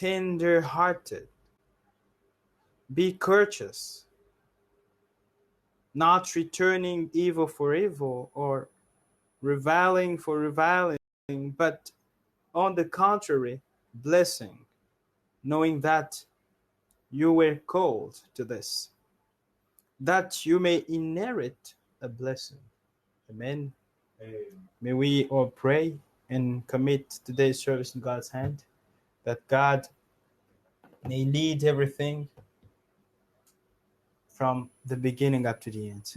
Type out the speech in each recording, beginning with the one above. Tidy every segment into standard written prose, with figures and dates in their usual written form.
tender-hearted, be courteous, not returning evil for evil or reviling for reviling, but on the contrary, blessing, knowing that you were called to this, that you may inherit a blessing. Amen. May we all pray and commit today's service in God's hand, that God may lead everything from the beginning up to the end.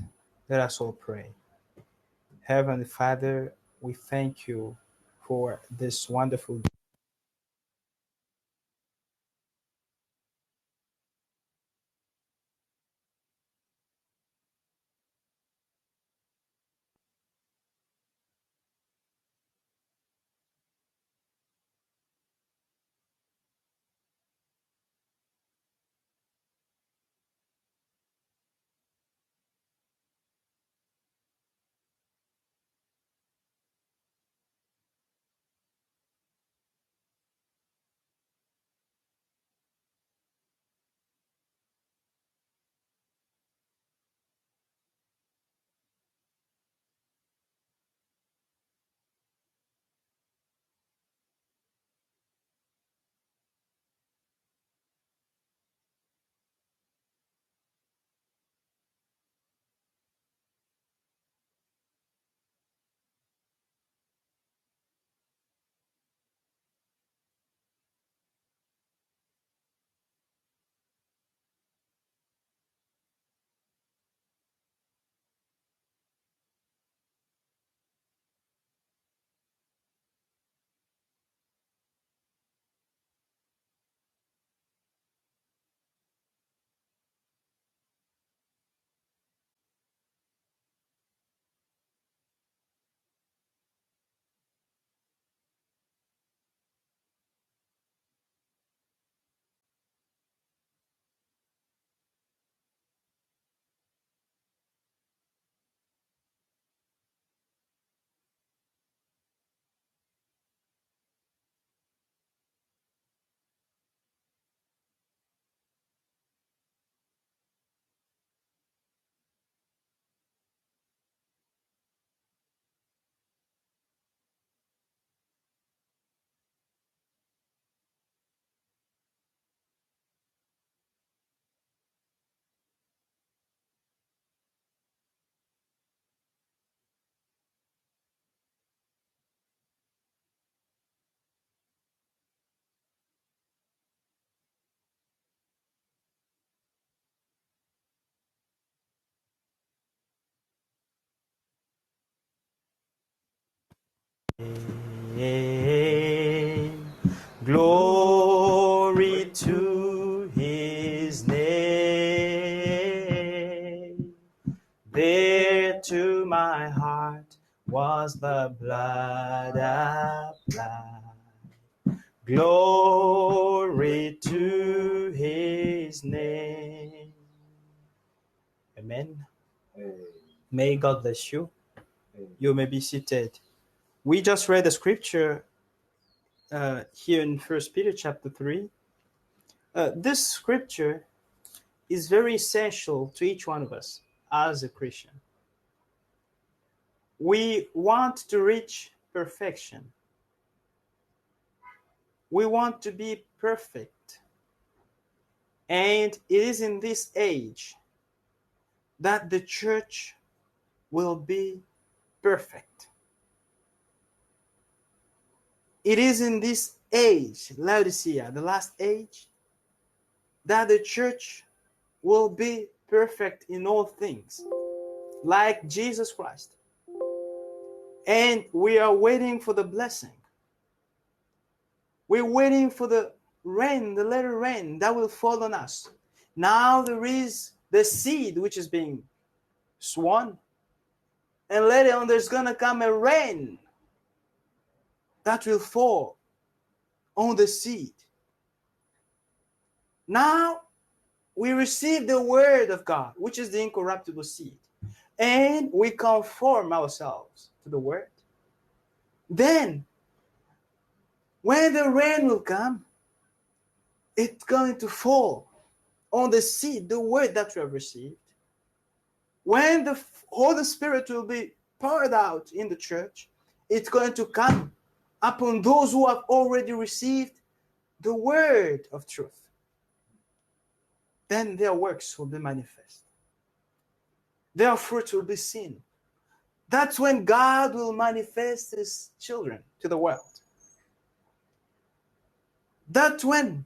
Let us all pray. Heavenly Father, we thank you for this wonderful day. Glory to his name. There to my heart was the blood applied. Glory to his name. Amen. May God bless you. You may be seated. We just read the scripture here in First Peter chapter 3. This scripture is very essential to each one of us as a Christian. We want to reach perfection. We want to be perfect. And it is in this age that the church will be perfect. It is in this age, Laodicea, the last age, that the church will be perfect in all things, like Jesus Christ. And we are waiting for the blessing. We're waiting for the rain, the little rain that will fall on us. Now there is the seed which is being sown, and later on there's going to come a rain that will fall on the seed. Now we receive the word of God, which is the incorruptible seed, and we conform ourselves to the word. Then, when the rain will come, it's going to fall on the seed, the word that you have received. When the Holy Spirit will be poured out in the church, it's going to come upon those who have already received the word of truth. Then their works will be manifest. Their fruit will be seen. That's when God will manifest his children to the world. That's when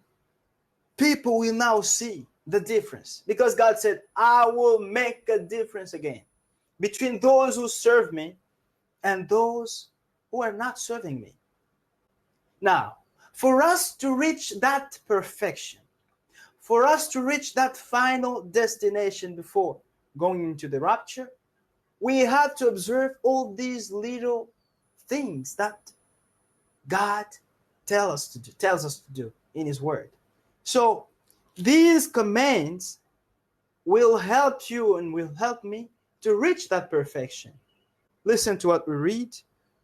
people will now see the difference. Because God said, I will make a difference again between those who serve me and those who are not serving me. Now, for us to reach that perfection, for us to reach that final destination before going into the rapture, we have to observe all these little things that God tells us to do in his word. So these commands will help you and will help me to reach that perfection. Listen to what we read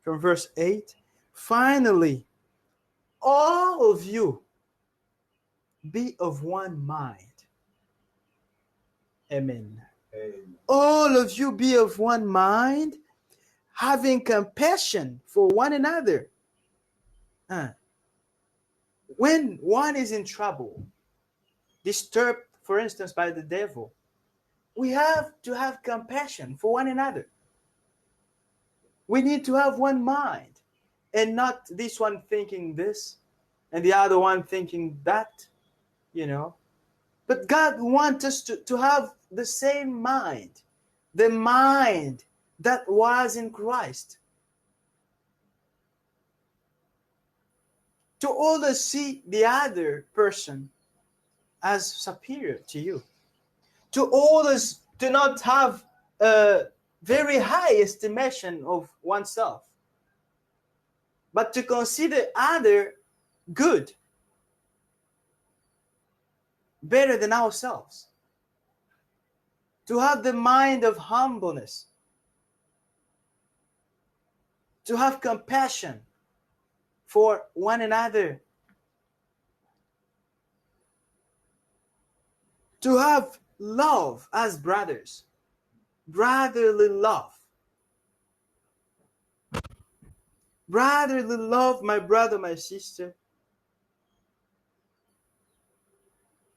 from verse 8. Finally, all of you be of one mind. Amen. Amen. All of you be of one mind, having compassion for one another. When one is in trouble, disturbed, for instance, by the devil, we have to have compassion for one another. We need to have one mind and not this one thinking this and the other one thinking that, But God wants us to have the same mind, the mind that was in Christ. To always see the other person as superior to you. To always do not have a very high estimation of oneself, but to consider other good, better than ourselves. To have the mind of humbleness. To have compassion for one another. To have love as brothers. Brotherly love. Brotherly love, my brother, my sister,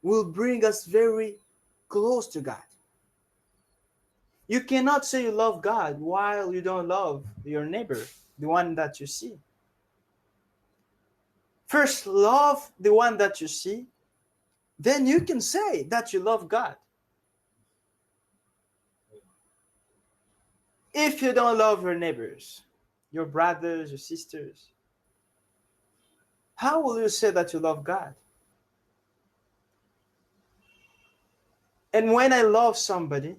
will bring us very close to God. You cannot say you love God while you don't love your neighbor, the one that you see. First, love the one that you see, then you can say that you love God. If you don't love your neighbors, your brothers, your sisters, how will you say that you love God? And when I love somebody,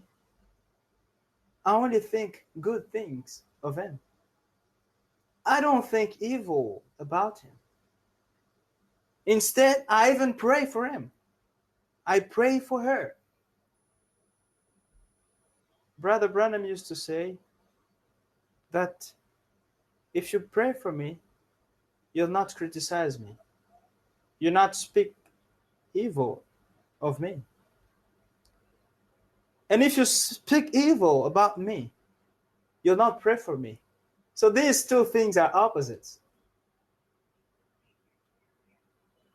I only think good things of him. I don't think evil about him. Instead, I even pray for him. I pray for her. Brother Branham used to say that if you pray for me, you'll not criticize me. You'll not speak evil of me. And if you speak evil about me, you'll not pray for me. So these two things are opposites.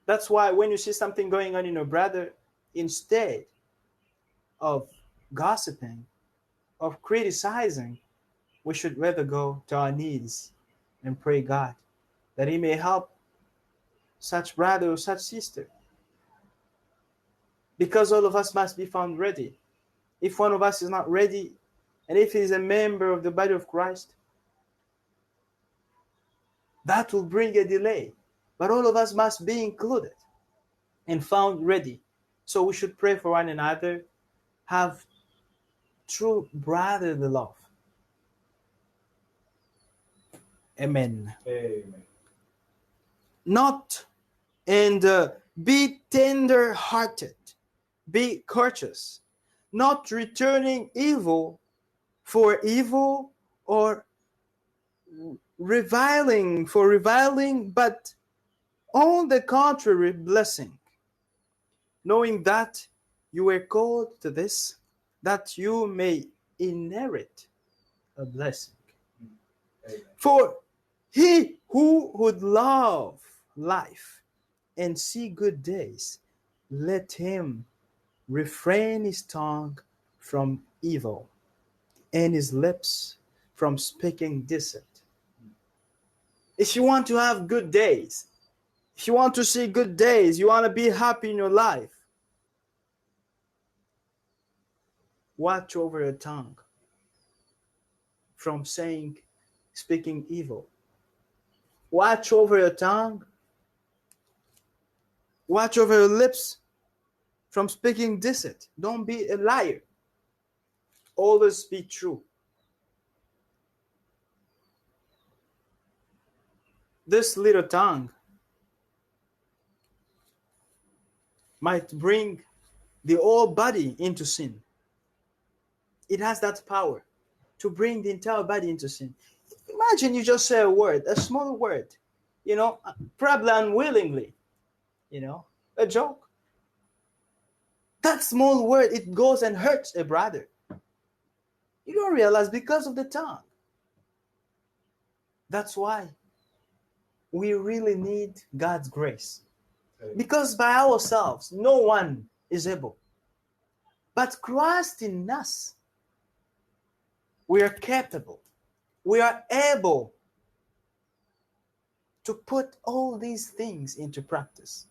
That's why when you see something going on in your brother, instead of gossiping, of criticizing, we should rather go to our knees and pray God that he may help such brother or such sister. Because all of us must be found ready. If one of us is not ready, and if he is a member of the body of Christ, that will bring a delay. But all of us must be included and found ready. So we should pray for one another, have true brotherly love. Amen. Amen. Not and be tender-hearted, be courteous, not returning evil for evil or reviling for reviling, but on the contrary, blessing. knowing that you were called to this, that you may inherit a blessing. For he who would love life and see good days, let him refrain his tongue from evil and his lips from speaking deceit. If you want to have good days, if you want to see good days, you want to be happy in your life, watch over your tongue from speaking evil. Watch over your tongue. Watch over your lips from speaking deceit. Don't be a liar. Always be true. This little tongue might bring the whole body into sin. It has that power to bring the entire body into sin. Imagine you just say a word, a small word, probably unwillingly, a joke. That small word, it goes and hurts a brother. You don't realize because of the tongue. That's why we really need God's grace. Because by ourselves, no one is able. But Christ in us, we are capable. We are able to put all these things into practice.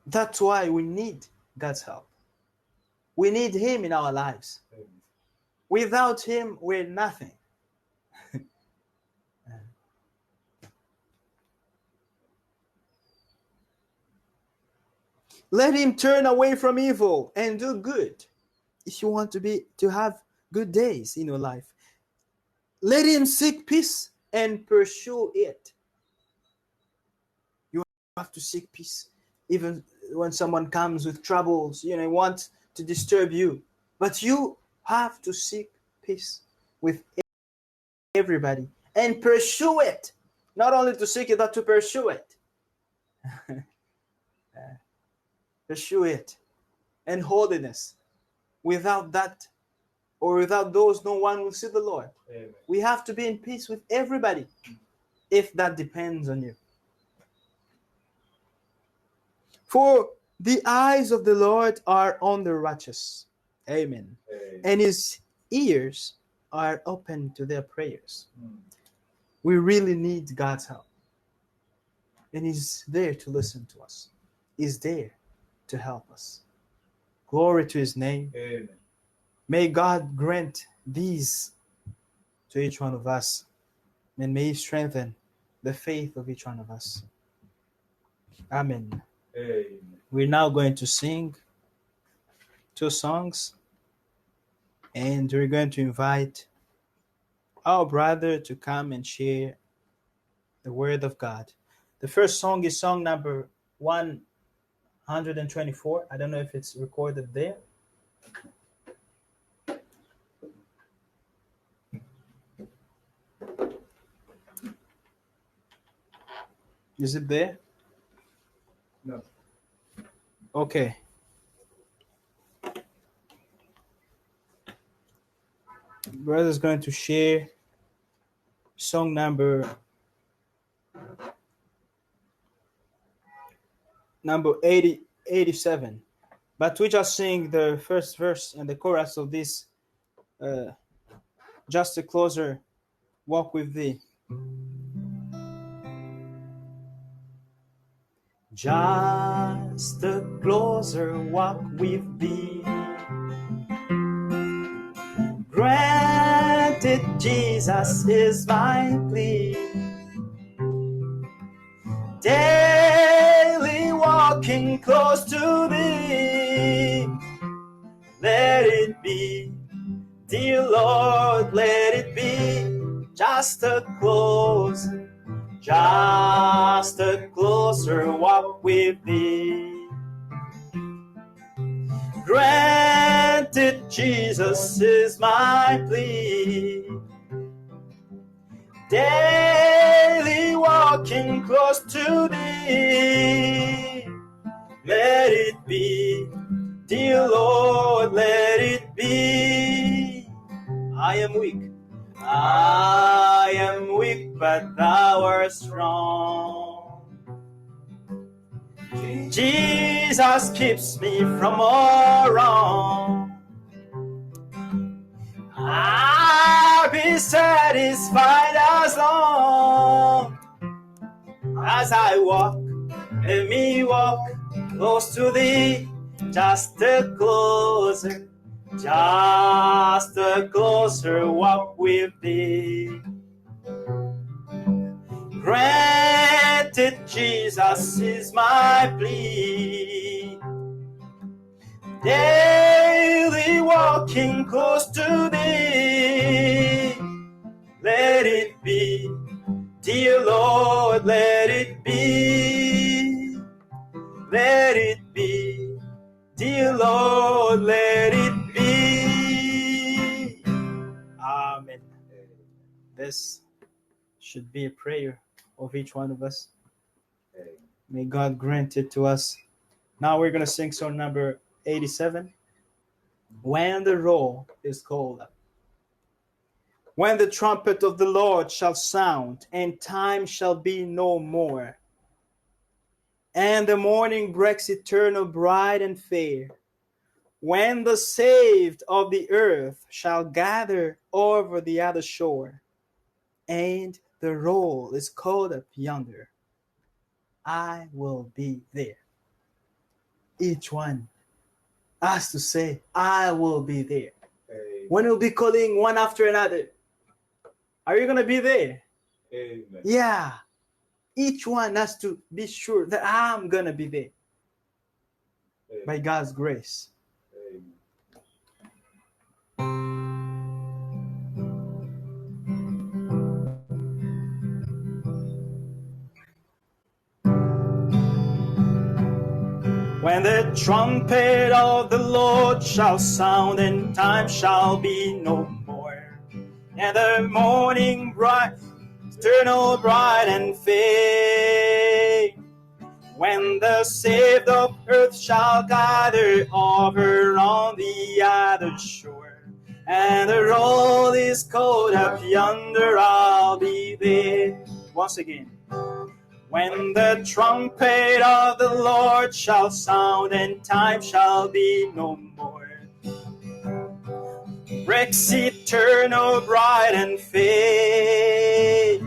That's why we need God's help. We need Him in our lives. Without Him, we're nothing. Let him turn away from evil and do good. If you want to have good days in your life, let him seek peace and pursue it. You have to seek peace. Even when someone comes with troubles, wants to disturb you. But you have to seek peace with everybody and pursue it. Not only to seek it, but to pursue it. Pursue it. And holiness. Without that, or without those, no one will see the Lord. Amen. We have to be in peace with everybody, if that depends on you. For the eyes of the Lord are on the righteous. Amen. Amen. And his ears are open to their prayers. We really need God's help. And he's there to listen to us. He's there to help us. Glory to his name. Amen. May God grant these to each one of us. And may he strengthen the faith of each one of us. Amen. Amen. We're now going to sing 2 songs. And we're going to invite our brother to come and share the word of God. The first song is song number 124. I don't know if it's recorded there. Is it there? No. Okay. Brother's going to share song number 87. But we just sing the first verse and the chorus of this Just a Closer Walk with Thee. Just a closer walk with thee, granted Jesus is my plea, daily walking close to thee. Let it be, dear Lord, let it be just a closer walk with thee. Granted Jesus is my plea, daily walk walking close to thee. Let it be, dear Lord, let it be. I am weak, but thou art strong. Jesus keeps me from all wrong. I'll be satisfied as long as I walk. Let me walk close to thee, just a closer walk with thee. Granted, Jesus is my plea. Daily walking close to thee. Let it be, dear Lord, let it be. Let it be, dear Lord, let it be. Amen. This should be a prayer of each one of us. May God grant it to us. Now we're going to sing song number 87. When the roll is called up. When the trumpet of the Lord shall sound, and time shall be no more, and the morning breaks eternal, bright and fair, when the saved of the earth shall gather over the other shore, and the roll is called up yonder, I will be there. Each one has to say, I will be there. Amen. When we'll be calling one after another, are you going to be there? Amen. Yeah. Each one has to be sure that I'm going to be there. Amen. By God's grace. When the trumpet of the Lord shall sound, and time shall be no more, and the morning bright, eternal, bright and fair, when the saved of earth shall gather over on the other shore, and the roll is called up yonder, I'll be there. Once again. When the trumpet of the Lord shall sound, and time shall be no more, breaks eternal, bright and fair,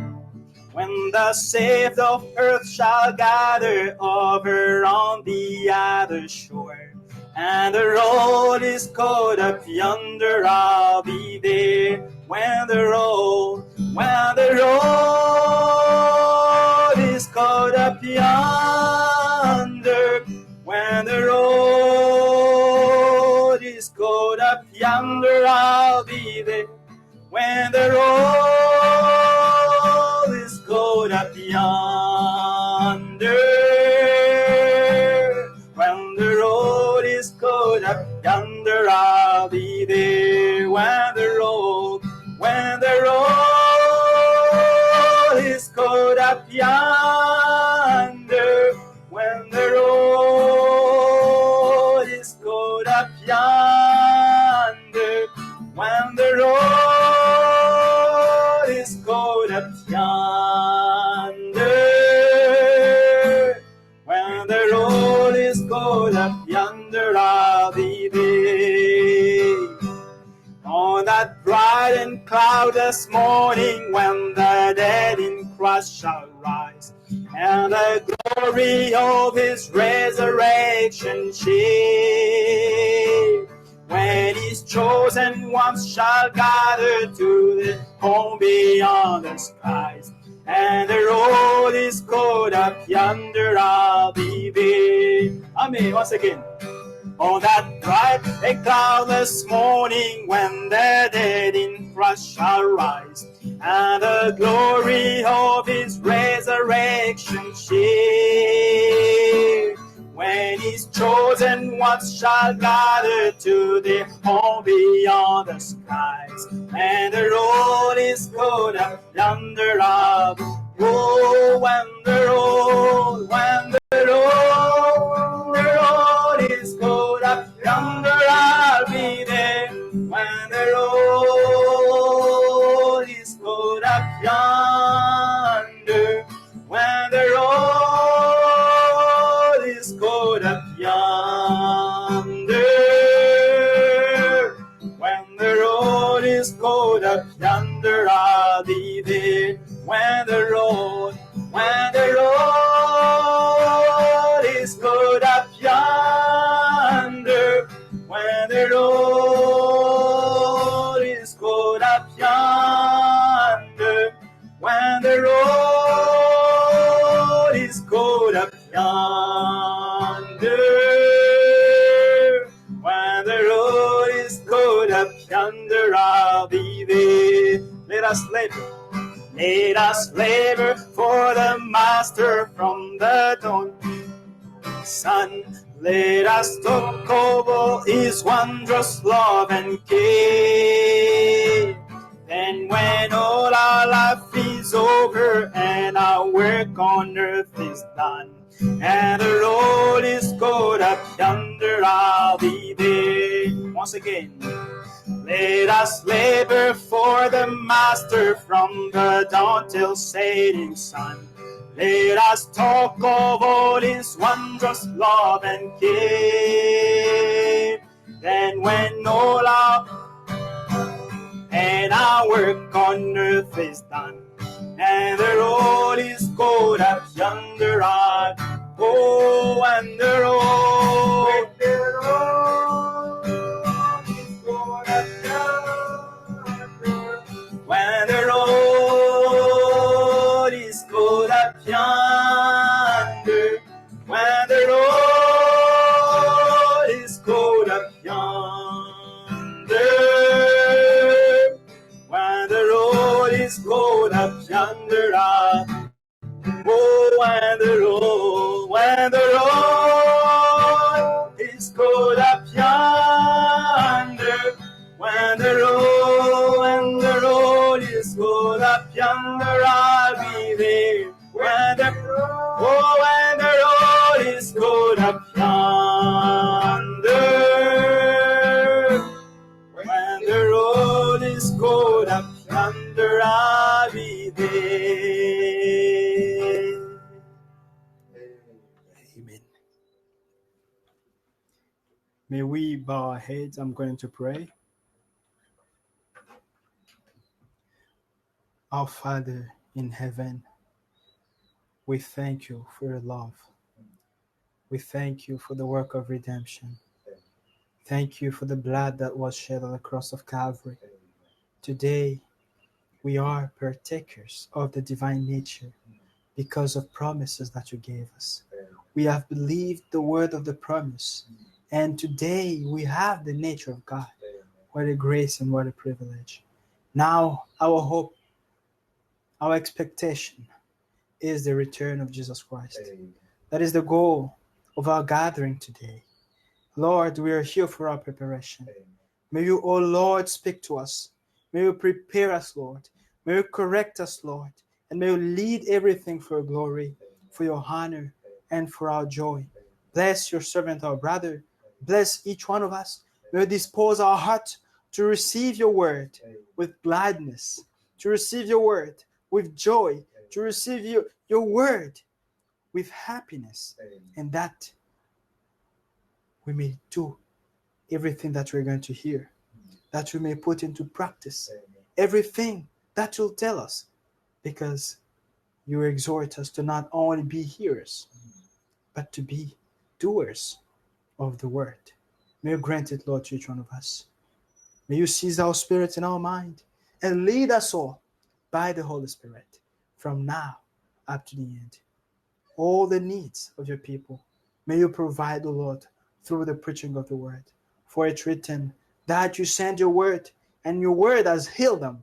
when the saved of earth shall gather over on the other shore, and the roll is called up yonder, I'll be there. When the roll is called up yonder, when the road is called up yonder, I'll be there. When the road is called up yonder, when the road is called up yonder, I'll be there. When the road is called up yonder, when the road is called up yonder, when the road is called up yonder, when the road is called up yonder, I'll be there. On that bright and cloudless morning, when the dead in Christ shall rise, and the glory of his resurrection share, when his chosen ones shall gather to the home beyond the skies, and the road is called up yonder, I'll be there. Amen. Once again. On that bright and cloudless morning, when the dead in Christ shall rise, and the glory of his resurrection share, when his chosen ones shall gather to their home beyond the skies, and the road is called up yonder, I'll be Oh, when the road is good up yonder, I'll be there. When the road is good up yonder, when the road is good up yonder, when the road is good up yonder, I'll be there. When the road is good up yonder, when the road is good up yonder, when the road is good up yonder, when the road is good up yonder, I'll be there. Let us labor for the Master from the dawn. Son, let us talk over His wondrous love and care. Then when all our life is over and our work on earth is done, and the road is good up yonder, I'll be there. Once again. Let us labor for the Master from the dawn till setting sun. Let us talk of all His wondrous love and care. Then when all our work on earth is done, and the road is good up yonder, I'll go and the road when the road is good up yonder, when the road is good up yonder, when the road is good up yonder, when the road is good up yonder, when the road is good up yonder, I'll be there. When the road is good up yonder, when the road is good up yonder, I'll be there. Amen. May we bow our heads. I'm going to pray. Our Father in heaven, we thank you for your love. We thank you for the work of redemption. Thank you for the blood that was shed on the cross of Calvary. Today, we are partakers of the divine nature because of promises that you gave us. We have believed the word of the promise, and today we have the nature of God. What a grace and what a privilege. Now, our hope, our expectation is the return of Jesus Christ. That is the goal of our gathering today. Lord, we are here for our preparation. May you, oh Lord, speak to us. May you prepare us, Lord. May you correct us, Lord. And may you lead everything for your glory, for your honor, and for our joy. Bless your servant, our brother. Bless each one of us. May you dispose our heart to receive your word with gladness, to receive your word with joy, to receive your word with happiness, and that we may do everything that we're going to hear, that we may put into practice everything that you'll tell us, because you exhort us to not only be hearers, but to be doers of the word. May you grant it, Lord, to each one of us. May you seize our spirits and our mind and lead us all by the Holy Spirit from now up to the end. All the needs of your people, may you provide, O Lord, through the preaching of the word. For it's written that you send your word, and your word has healed them.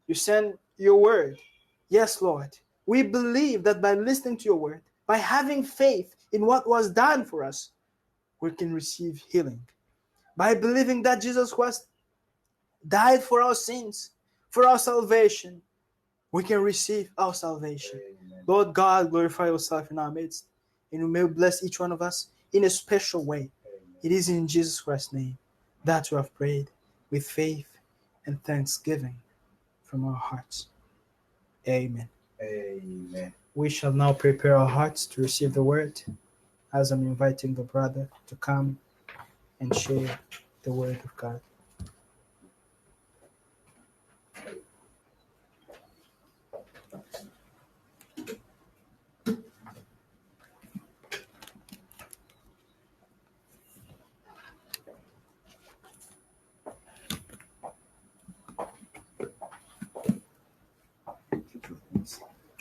You send your word. Yes, Lord. We believe that by listening to your word, by having faith in what was done for us, we can receive healing. By believing that Jesus Christ died for our sins, for our salvation, we can receive our salvation. Lord God, glorify yourself in our midst, and you may bless each one of us in a special way. It is in Jesus Christ's name that we have prayed with faith and thanksgiving from our hearts. Amen. Amen. We shall now prepare our hearts to receive the word, as I'm inviting the brother to come and share the word of God.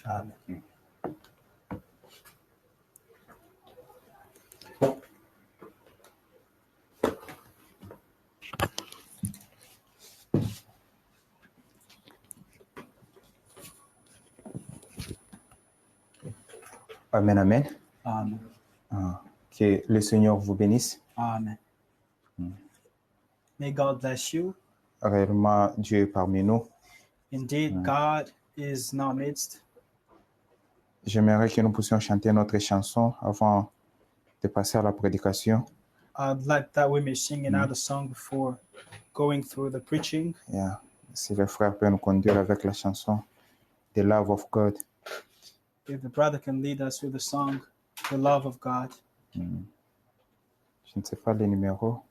Amen. Amen, amen. Amen. Que le Seigneur vous bénisse. Amen. May God bless you. Réellement, Dieu est parmi nous. Indeed, God is in our midst. J'aimerais que nous puissions chanter notre chanson avant de passer à la prédication. I'd like that we may sing another song before going through the preaching. Yeah. Si le frère peut nous conduire avec la chanson The Love of God. If the brother can lead us with the song, The Love of God. Je ne sais pas les numéros.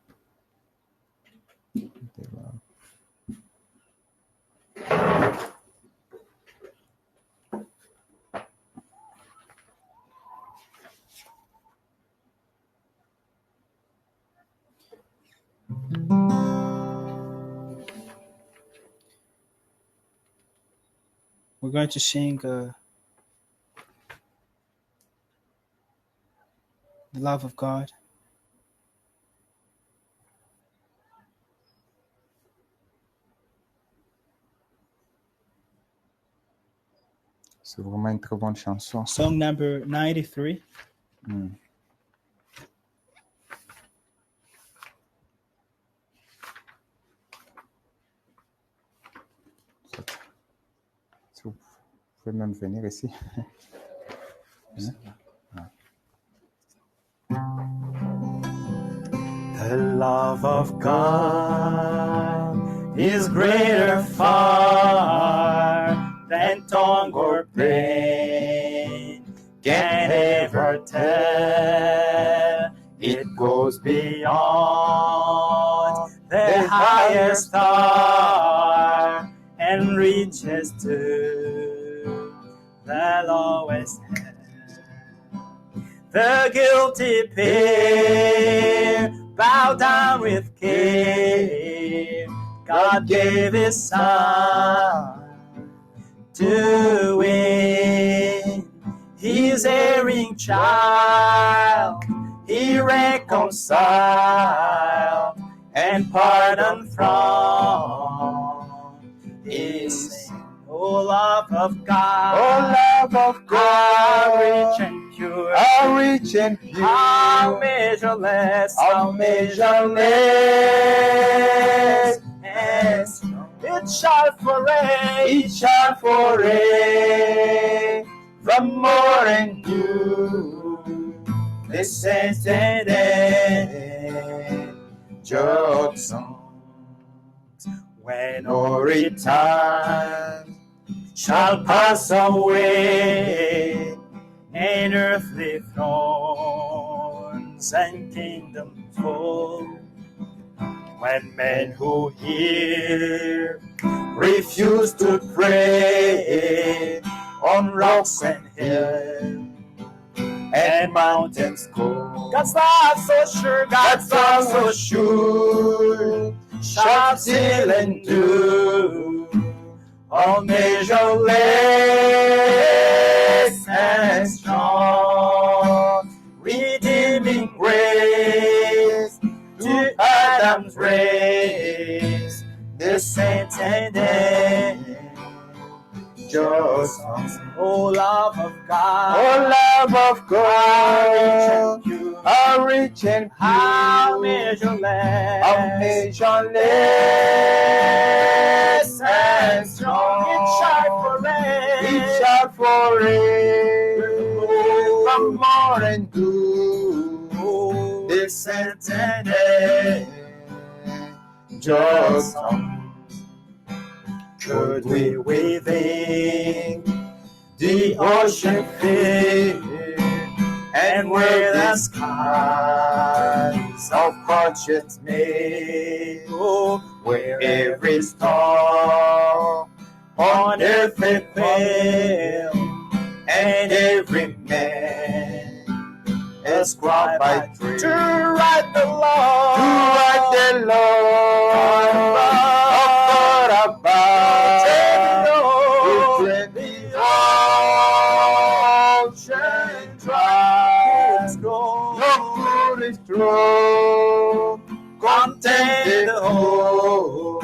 We're going to sing The Love of God. C'est vraiment une très bonne chanson. Song number 93. Si vous pouvez même venir ici. The love of God is greater far than tongue or pen can ever tell. It goes beyond the highest star and reaches to the lowest hell. The guilty pair bow down with care. God gave His Son to win His erring child. He reconciled and pardoned from His sin. Oh, love of God, Oh, love of how rich God, and pure, how rich and how pure, measureless, how measureless, and it shall forever, it shall forevermore endure. The saints and angels songs, when no return shall pass away, and earthly thrones and kingdoms fall. When men who hear refuse to pray on rocks and hills and mountains cold, God's love so sure, God's love so sure, shall still endure. All measureless and strong, redeeming grace to Adam's race, the saints and angels songs. Oh, love of God, oh, love of how rich and God, pure, are rich and how pure, are measureless, measureless and strong. it shall forever, It shall forever more endure. This and just could we within the ocean fill, and where the skies of conscience made, where every star on earth may fail, and every man ascribed by dream to write the law, to write the Lord about the ocean dry. Your food is strong, contain the whole,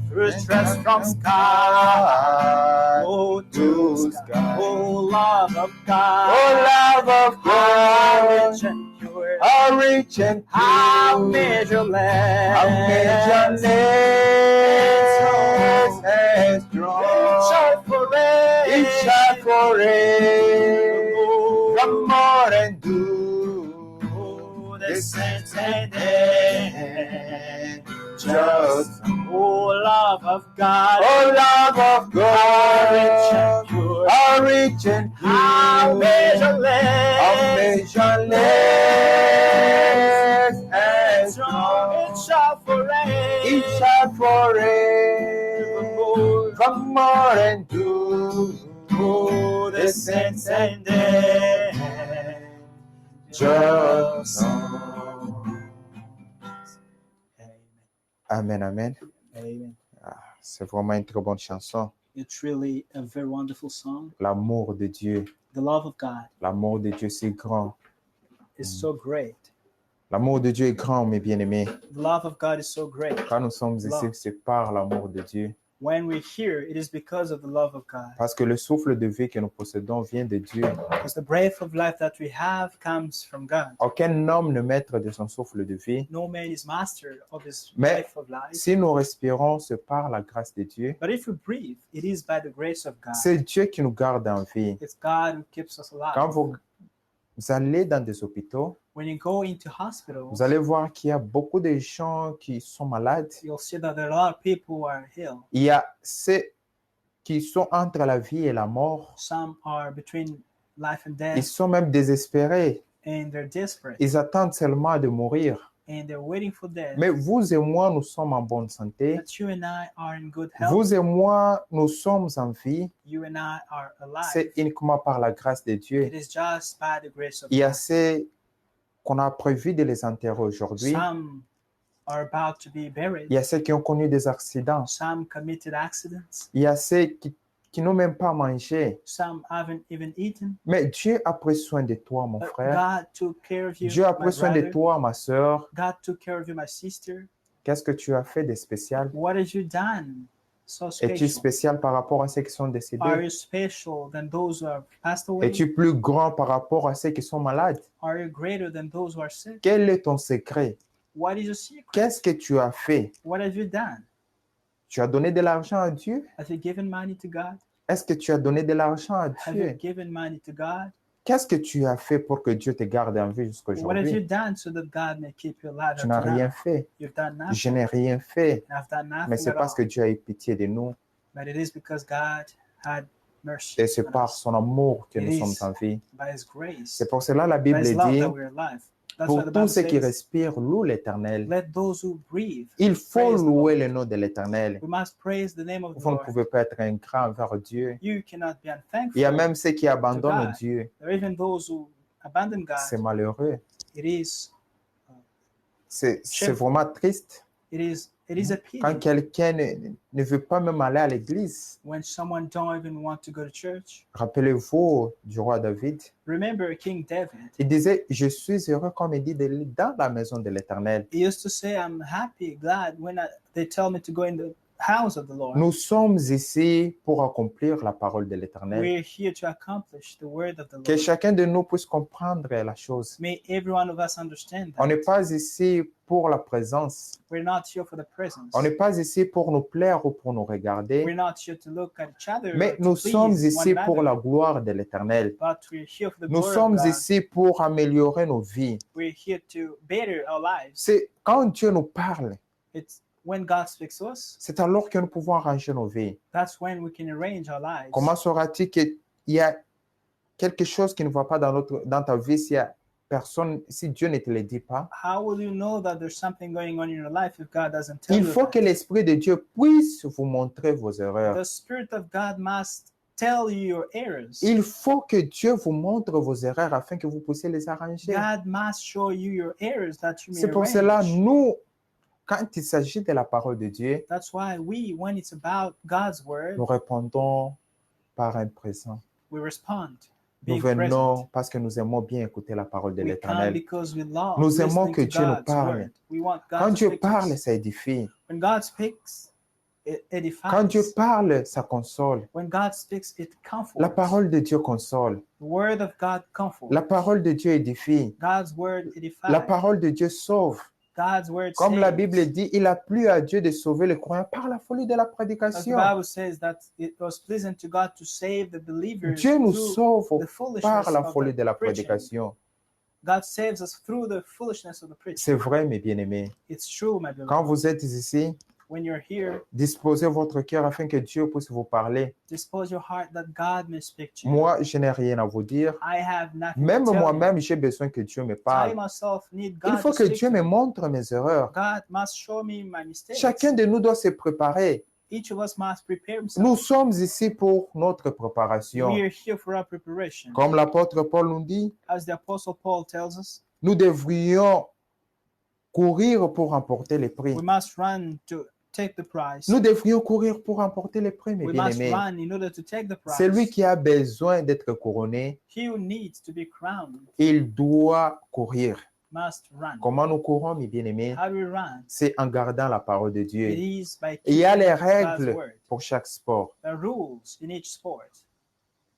through stress from sky, oh, to sky. oh love of God, Oh, love of how God, rich and pure, how rich and pure, how measureless, how measureless and strong. it shall forever, It shall forever more endure. the saints and just oh love of God, oh, love of how rich and God, pure, how rich and pure, how measureless, how measureless and strong, strong. it shall forever, It shall forever more endure. the saints and Just Amen, amen. Amen. C'est vraiment une très bonne chanson. It's really a very wonderful song. L'amour de Dieu, The love of God l'amour de Dieu, c'est grand. is so great. L'amour de Dieu est grand, mes bien-aimés. The love of God is so great. Quand nous sommes ici, c'est par l'amour de Dieu. When we're here, it is because of the love of God. Parce que le souffle de vie que nous possédons vient de Dieu. Because the breath of life that we have comes from God. Aucun homme ne maître de son souffle de vie. No man is master of his Mais breath of life. si nous respirons, c'est par la grâce de Dieu. But if we breathe, it is by the grace of God. C'est Dieu qui nous garde en vie. It's God who keeps us alive. Quand vous allez dans des hôpitaux, When you go into hospitals, vous allez voir qu'il y a beaucoup de gens qui sont malades. you'll see that there are a lot of people who are ill. Il y a ceux qui sont entre la vie et la mort. Some are between life and Ils death, sont même désespérés. and they're desperate, Ils attendent seulement de mourir. and they're waiting for death. Mais vous et moi, nous sommes en bonne santé. But you and I are in good health. Vous et moi, nous sommes en vie. You and I are C'est alive. uniquement par la grâce de Dieu. It is just by the grace of Il y a God. ceux qu'on a prévu de les enterrer aujourd'hui. Some are about to be buried. Il y a ceux qui ont connu des accidents. Some committed accidents. Il y a ceux qui n'ont même pas mangé. Some haven't even eaten. Mais Dieu a pris soin de toi, mon But frère. God took care of you, Dieu a my pris soin de brother. toi, ma sœur. God took care of you, my sister. Qu'est-ce que tu as fait de spécial? What have you done so Es-tu special? spécial par rapport à ceux qui sont Are décédés? you special than those who have passed away? Es-tu plus grand par rapport à ceux qui sont malades? Are you greater than those who are sick? Quel est ton secret? What is your secret? Qu'est-ce que tu as fait? What have you done? Tu as donné de l'argent à Dieu? Have you given money to God? Est-ce que tu as donné de l'argent à Have you Dieu? given money to God? Qu'est-ce que tu as fait pour que Dieu te garde en vie jusqu'à What have you aujourd'hui? done so that God may keep you alive Tu n'as until rien now? fait. You've done nothing. Je n'ai rien fait. I've done Mais nothing c'est at parce que all. Dieu a eu pitié de nous. But it is because God had mercy Et c'est on par us. son amour que It nous is sommes en vie. by His grace, C'est pour cela la by Bible His love dit, that we're alive. That's why pour the tous Bible ceux qui says, respirent, louent l'Éternel. let those who breathe, Il faut praise the louer Lord. le nom de l'Éternel. We must praise the name of the Vous ne Lord. pouvez pas être ingrat envers Dieu. You cannot be Il y a unthankful. même ceux qui abandonnent God. Dieu. There are even those who abandon C'est God. malheureux. It is C'est Shameful. vraiment triste it is a quand pity quelqu'un ne veut pas même aller à l'église. when someone don't even want to go to church. Rappelez-vous du roi David. Remember King David. Il disait, je suis heureux, comme il dit, dans la maison de l'Éternel. He used to say, I'm happy, glad when they tell me to go in the house of the Lord. Nous sommes ici pour accomplir la parole de l'Éternel. We're here to accomplish the word of the Que Lord. chacun de nous puisse comprendre la chose. May every one of us understand On n'est that. pas ici pour la présence. We're not here for the presence. On n'est pas ici pour nous plaire ou pour nous We're regarder. not here to look at each other Mais or to nous please sommes one ici pour la another, gloire de l'Éternel. but we're here for the Nous glory of sommes God. ici pour améliorer nos vies. We're here to better our lives. C'est quand Dieu nous parle, It's when God speaks to us, c'est alors que nous pouvons arranger nos vies. that's when we can arrange our lives. Comment sauras-tu qu'il y a quelque chose qui ne va pas dans ta vie si Dieu ne te le dit pas? How will you know that there's something going on in your life if God doesn't tell Il you faut that? que l'Esprit de Dieu puisse vous montrer vos erreurs. The Spirit of God must tell you your errors. Il faut que Dieu vous montre vos erreurs afin que vous puissiez les arranger. God must show you your errors that you may C'est pour arrange. cela, nous, quand il s'agit de la parole de Dieu, That's why when it's about God's word, nous répondons par un présent. we respond. Nous Being venons present. parce que nous aimons bien écouter la parole de We come l'Éternel. because we love Nous aimons listening que to Dieu nous God's parle. word. We want God Quand to Dieu speak to parle, us. ça édifie. When God speaks, it edifies. Quand Dieu parle, ça console. When God speaks, it comforts. La parole de Dieu console. The word of God comforts. La parole de Dieu édifie. God's word edifies. La parole de Dieu sauve. God's word Comme saves. la Bible dit, il a plu à Dieu de sauver les croyants par la folie de la As the prédication. Bible says that it was pleasant to God to save the believers Dieu nous through sauve the foolishness par la of folie the de la preaching. prédication. God saves us through the foolishness of the preaching. C'est vrai, mes bien-aimés. It's true, my Quand beloved. vous êtes ici, When you're here, disposez votre cœur afin que Dieu puisse vous parler. dispose your heart that God may speak to you. Moi, je n'ai rien à vous dire. I have nothing Même to tell moi-même, j'ai besoin que Dieu me you. I parle. myself need Il God faut to que speak Dieu to me me. montre mes erreurs. God must show me my mistakes. Chacun de nous doit se préparer. Each of us must prepare Nous himself. sommes ici pour notre préparation. We are here for our preparation. Comme l'apôtre Paul nous dit, As the Apostle Paul tells us, nous devrions courir pour remporter les prix. we must run to take the prize. Nous devrions courir pour remporter les prix, mes We must bien-aimés. run in order to take the prize. Celui qui a besoin d'être couronné, He who needs to be crowned il doit courir. must run. Comment nous courons, mes bien-aimés? How do we run? C'est en gardant la parole de It Dieu. is by Il y a les keeping God's règles word. pour chaque sport. There are rules in each sport.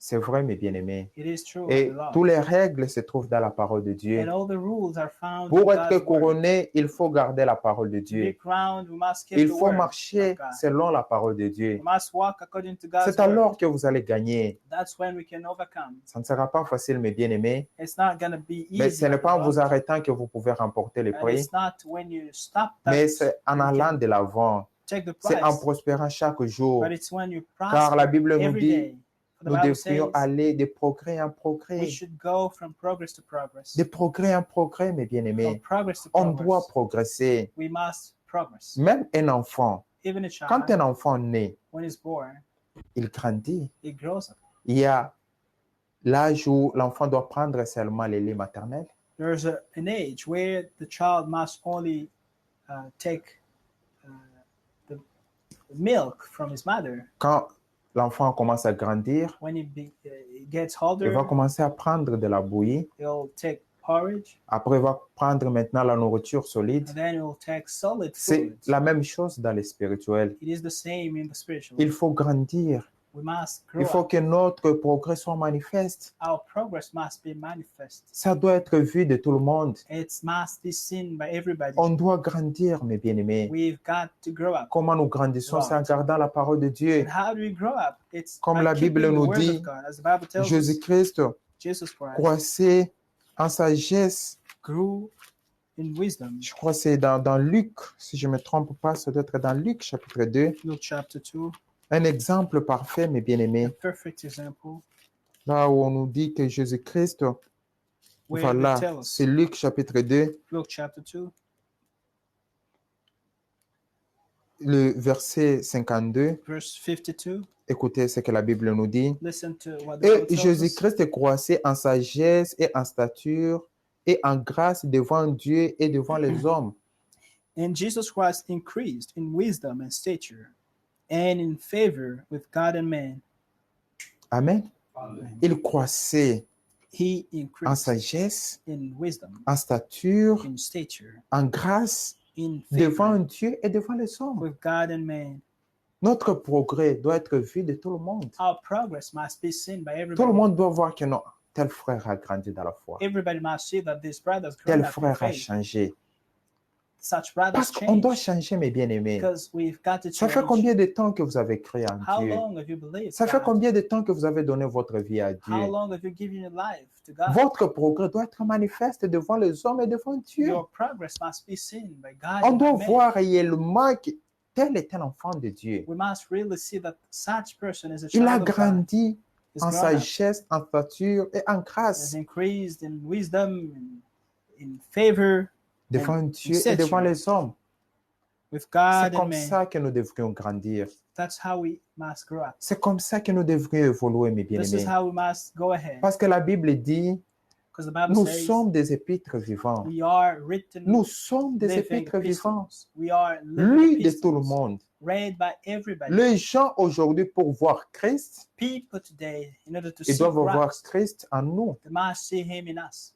C'est vrai, mes bien-aimés. It is true. Et beloved. toutes les règles se trouvent dans la parole de Dieu. And all the rules are found in Pour God's être word. couronné, il faut garder la parole de To be Dieu. crowned, we must keep Il the faut word marcher of God. selon la parole de Dieu. We must walk according to God's C'est word. alors que vous allez gagner. That's when we can overcome. Ça ne sera pas facile, mes bien-aimés, It's not going to be easy. mais ce n'est pas en vous beloved. arrêtant que vous pouvez remporter les And prix, it's not when you stop that mais c'est en you allant can de l'avant. take the C'est en prize. prospérant chaque jour. But it's when you Car la prosper Bible nous every dit, day. For the nous Bible says devrions aller de progrès en we progrès. should go from progress to progress. De progrès en progrès, mes From bien-aimés. progress to On progress. doit progresser. We must progress. Même un enfant, Even a child, quand un enfant naît, when he's born, il grandit. he grows up. Il y a l'âge où l'enfant doit prendre seulement le lait maternel. There's an age where the child must only take the milk from his mother. Quand l'enfant commence à grandir, When he gets il older, va commencer à prendre de la bouillie. he'll take porridge, Après, il va prendre maintenant la nourriture solide. and then he'll take solid C'est food. la même chose dans le spirituel. It is the same in the spiritual. Il faut grandir. We must grow Il faut up. que notre progrès soit manifeste. Our progress must be manifest. Ça doit être vu de tout le monde. It must be seen by everybody. On doit grandir, mes bien-aimés. We've got to grow up. Comment nous grandissons, c'est en gardant la parole de Dieu. And how do we grow up? It's Comme by la Bible keeping the nous words dit, of God. As the Bible tells us, Jésus-Christ Jesus Christ croissait en sagesse. grew in wisdom. Je crois que c'est dans Luc, si je ne me trompe pas, ça doit être dans Luc chapitre 2. Luke chapter 2, Un exemple parfait, mes a bien-aimés. perfect example Là où on nous dit que Jésus-Christ, where voilà, they tell us, c'est Luc chapitre 2, Luke chapter 2, le verset 52. verse 52. Écoutez ce que la Bible nous dit. Listen to what the Bible Et tells us. Jésus-Christ croissait en sagesse et en stature et en grâce devant Dieu et devant les hommes. And Jesus Christ increased in wisdom and stature and in favor with God and man. Amen. Il croissait He en increased sagesse, in wisdom, en stature, in stature, en grâce in devant favor Dieu et devant les hommes. with God and man. Notre progrès doit être vu de tout le monde. Our progress must be seen by Tout le everybody. monde doit voir que non, tel frère a grandi dans la foi. Everybody must see that this brother has Tel grown up in frère a faith. changé. Such brothers Parce qu'on doit change changer, mes bien-aimés. because we've got to Ça fait change. combien de temps que vous avez cru en How Dieu? long have you believed Ça fait God? combien de temps que vous avez donné votre vie à How Dieu? long have you given your life to God? Votre progrès doit être manifeste devant les hommes et devant Dieu. Your progress must be seen by God On and doit by men. voir réellement que tel est un enfant de Dieu. We must really see that such person is a Il a child of God. grandi He's en grown up, sagesse, en stature et en has grâce increased in wisdom, in favor devant Dieu et devant les hommes. with C'est God and comme men. ça que nous devrions grandir. That's how we must grow up. C'est comme ça que nous devrions évoluer, mes This is bien-aimés. how we must go ahead. Parce que la Bible dit, Because the Bible nous says sommes des épîtres vivants. we are written Nous sommes des living épîtres vivants, epistles. We are lus living de tout le epistles, monde. read by everybody. Les gens aujourd'hui, pour voir Christ, People today, in order to ils see doivent voir Christ, Christ en nous. they must see Him in us.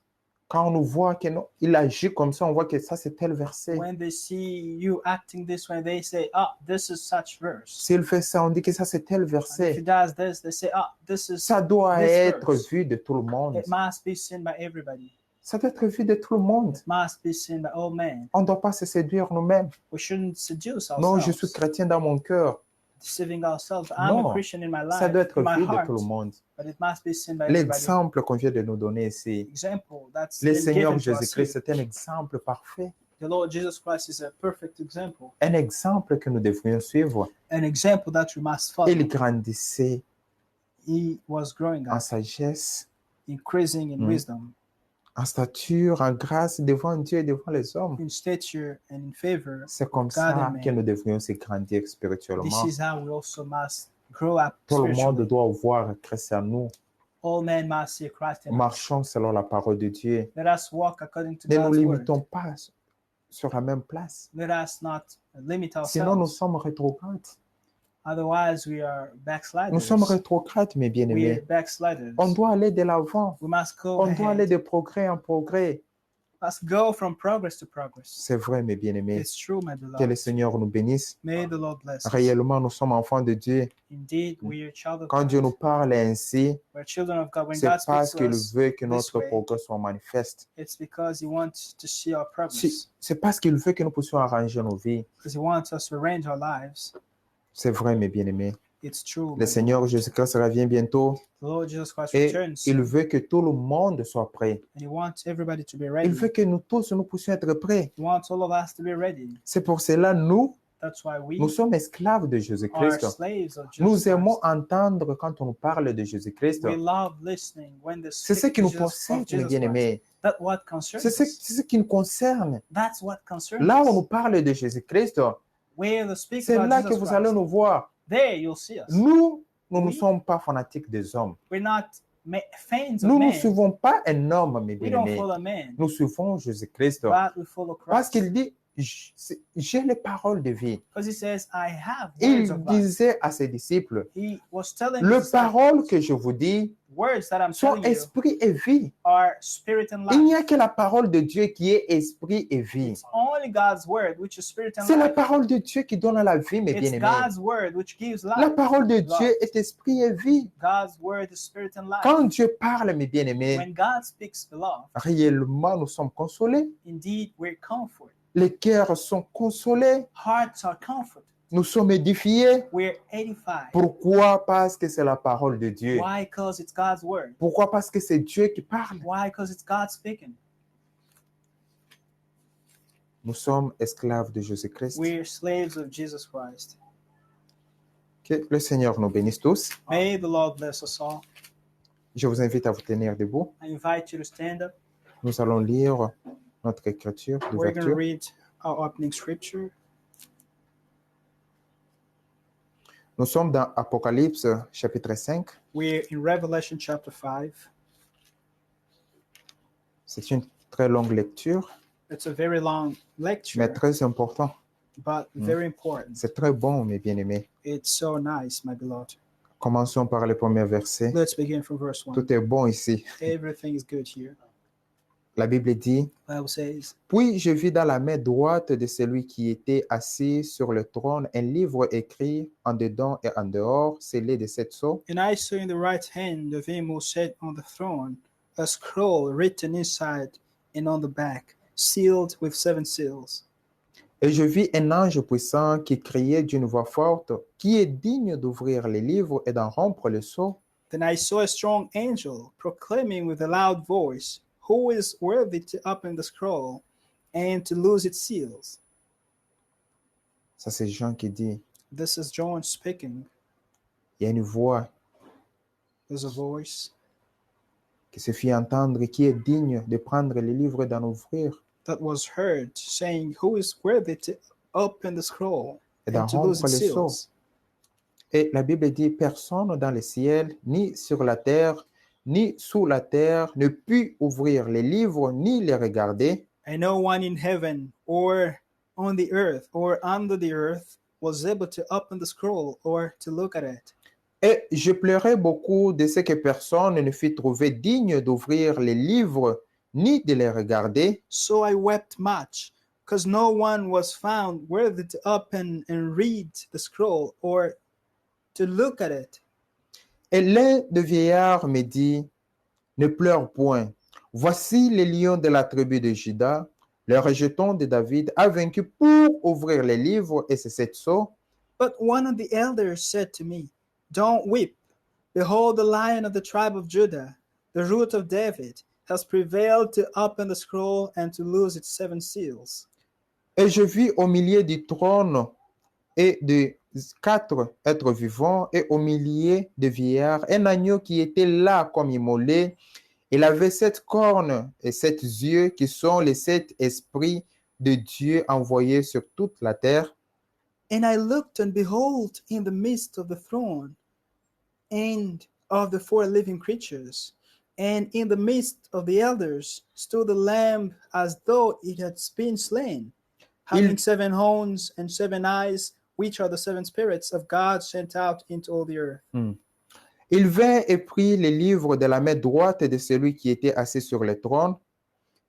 Quand on nous voit qu'il agit comme ça, on voit que ça, c'est tel verset. When they see you acting this way, they say, "Oh, this is such verse." S'il fait ça, on dit que ça, c'est tel And if he verset. does this, they say, "Oh, this is." Ça doit This être verse. vu de tout le monde. It must be seen by everybody. Ça doit être vu de tout le monde. It must be seen by all men. On ne doit pas se séduire nous-mêmes. We shouldn't seduce Non, je ourselves, suis chrétien dans mon cœur. deceiving ourselves. I'm Non, a Christian in my life, Ça doit être in my vu de heart, tout le monde. but it must be seen by everybody. L'exemple qu'on vient de nous donner ici, Example that's le been Seigneur given to us Jésus-Christ, here. c'est un exemple parfait. The Lord Jesus Christ is a perfect example, Un exemple que nous devrions suivre. an example that we must follow. Il grandissait He was growing en up, sagesse, increasing in Mm. wisdom, en stature, en grâce devant Dieu et devant les hommes. in stature, and in favor. C'est comme God ça and man. que nous devrions se grandir This spirituellement. is how we also must grow up Tout le monde spiritually. doit voir Christ en nous. All men must see Christ in us. Marchons selon la parole de Dieu. Let us walk according to Ne nous God's word. limitons pas sur la même place. Let us not limit Sinon, nous ourselves. sommes rétrogrades. Otherwise, we are backsliders. Nous sommes rétrogrades, mes We are bien-aimés. backsliders. On doit aller de l'avant. We must go On doit aller ahead. de progrès en progrès. Let's go from progress to progress. C'est vrai, mes bien-aimés. It's true, my Que le beloved. Seigneur nous bénisse. May the Lord bless us. Réellement, nous sommes enfants de Dieu. Indeed, we are child of Quand Dieu nous God. parle ainsi, We're children of God. When c'est God speaks parce to qu'il us, veut que this notre way, progrès soit manifeste. it's because He wants to see our progress. C'est parce qu'il veut que nous puissions arranger nos vies. Because He wants us to arrange our lives. C'est vrai, mes bien-aimés. It's true. Le my Seigneur beloved. Jésus-Christ revient bientôt The Lord Jesus Christ et returns. il veut que tout le monde soit prêt. And He wants everybody to be Il ready. veut que nous tous, nous puissions être prêts. He wants all of us to be ready. C'est pour cela, nous That's why we sommes esclaves de are Jésus-Christ. slaves of Jesus Nous aimons Christ. entendre quand on nous parle de Jésus-Christ. We love listening when they C'est speak ce qui to nous Jesus, of possède, mes Jesus Christ. bien-aimés. That's what concerns C'est us. ce qui nous concerne. That's what concerns Là où on us. nous parle de Jésus-Christ, Where they speak c'est about là que Jesus vous Christ, allez nous voir. there you'll see us. Nous ne Oui. sommes pas fanatiques des hommes. We're not fans of Nous ne men. suivons pas un homme, mes We don't bien-aimés. follow men, Nous suivons Jésus-Christ. but we follow Parce Christ. qu'il dit, j'ai les paroles de vie. Because He says, I have Il words of life. disait à ses disciples, He was telling les His disciples, paroles que je vous dis words that I'm sont telling you esprit et vie. are spirit and Il n'y life. a que la parole de Dieu qui est esprit et vie. It's only God's word which is spirit and C'est la life. parole de Dieu qui donne la vie, mes It's bien-aimés. God's word which gives La life. parole de Love. Dieu est esprit et vie. God's word is spirit and life. Quand Dieu parle, mes bien-aimés, When God speaks beloved, réellement, nous sommes consolés. indeed we're comforted. Les cœurs sont consolés. Hearts are comforted. Nous sommes édifiés. We're edified. Pourquoi? Parce que c'est la parole de Dieu. Why? Because it's God's word. Pourquoi? Parce que c'est Dieu qui parle. Why? Because it's God speaking. Nous sommes esclaves de Jésus-Christ. We're slaves of Jesus Christ. Que le Seigneur nous bénisse tous. May the Lord bless us all. Je vous invite à vous tenir debout. I invite you to stand up. Nous allons lire notre écriture We're going to d'ouverture. read our opening scripture. Nous sommes dans Apocalypse chapitre 5. We're in Revelation chapter 5. C'est une très longue lecture, It's a very long mais lecture, très important. but very important. C'est très bon, mes bien-aimés. It's so nice, my beloved. Commençons par le premier verset. Let's begin from verse 1. Tout est bon ici. Everything is good here. La Bible dit, The Bible says, puis je vis dans la main droite de celui qui était assis sur le trône un livre écrit en dedans et en dehors, scellé de 7 sceaux. and I saw in the right hand of him who sat on the throne a scroll written inside and on the back, sealed with 7 seals. Et je vis un ange puissant qui criait d'une voix forte, qui est digne d'ouvrir les livres et d'en rompre le sceau. Then I saw a strong angel proclaiming with a loud voice, "Who is worthy to open the scroll and to loose its seals?" Ça, c'est Jean qui dit, This is John speaking. il y a une voix There's a voice qui se fit entendre, qui est digne de prendre les livres et d'en ouvrir that was heard saying, "Who is worthy to open the scroll et d'en and to lose rompre its les sceaux. seals?" Et la Bible dit, personne dans le ciel, ni sur la terre, ni sous la terre, ne put ouvrir les livres, ni les regarder. And no one in heaven or on the earth or under the earth was able to open the scroll or to look at it. Et je pleurais beaucoup de ce que personne ne fut trouvé digne d'ouvrir les livres, ni de les regarder. So I wept much, because no one was found worthy to open and read the scroll or to look at it. Et l'un des vieillards me dit, ne pleure point. Voici les lions de la tribu de Juda, le rejeton de David, a vaincu pour ouvrir les livres et ses 7 sceaux. But one of the elders said to me, "Don't weep. Behold, the lion of the tribe of Judah, the root of David, has prevailed to open the scroll and to loose its 7 seals." Et je vis au milieu du trône et de 4 êtres vivants et au milieu des vieillards, un agneau qui était là comme immolé. Il avait 7 cornes et 7 yeux qui sont les 7 esprits de Dieu envoyés sur toute la terre. And I looked, and behold, in the midst of the throne and of the 4 living creatures, and in the midst of the elders, stood the Lamb as though it had been slain, having 7 horns and 7 eyes, which are the 7 spirits of God sent out into all the earth. Il vint et prit les livres de la main droite de celui qui était assis sur le trône.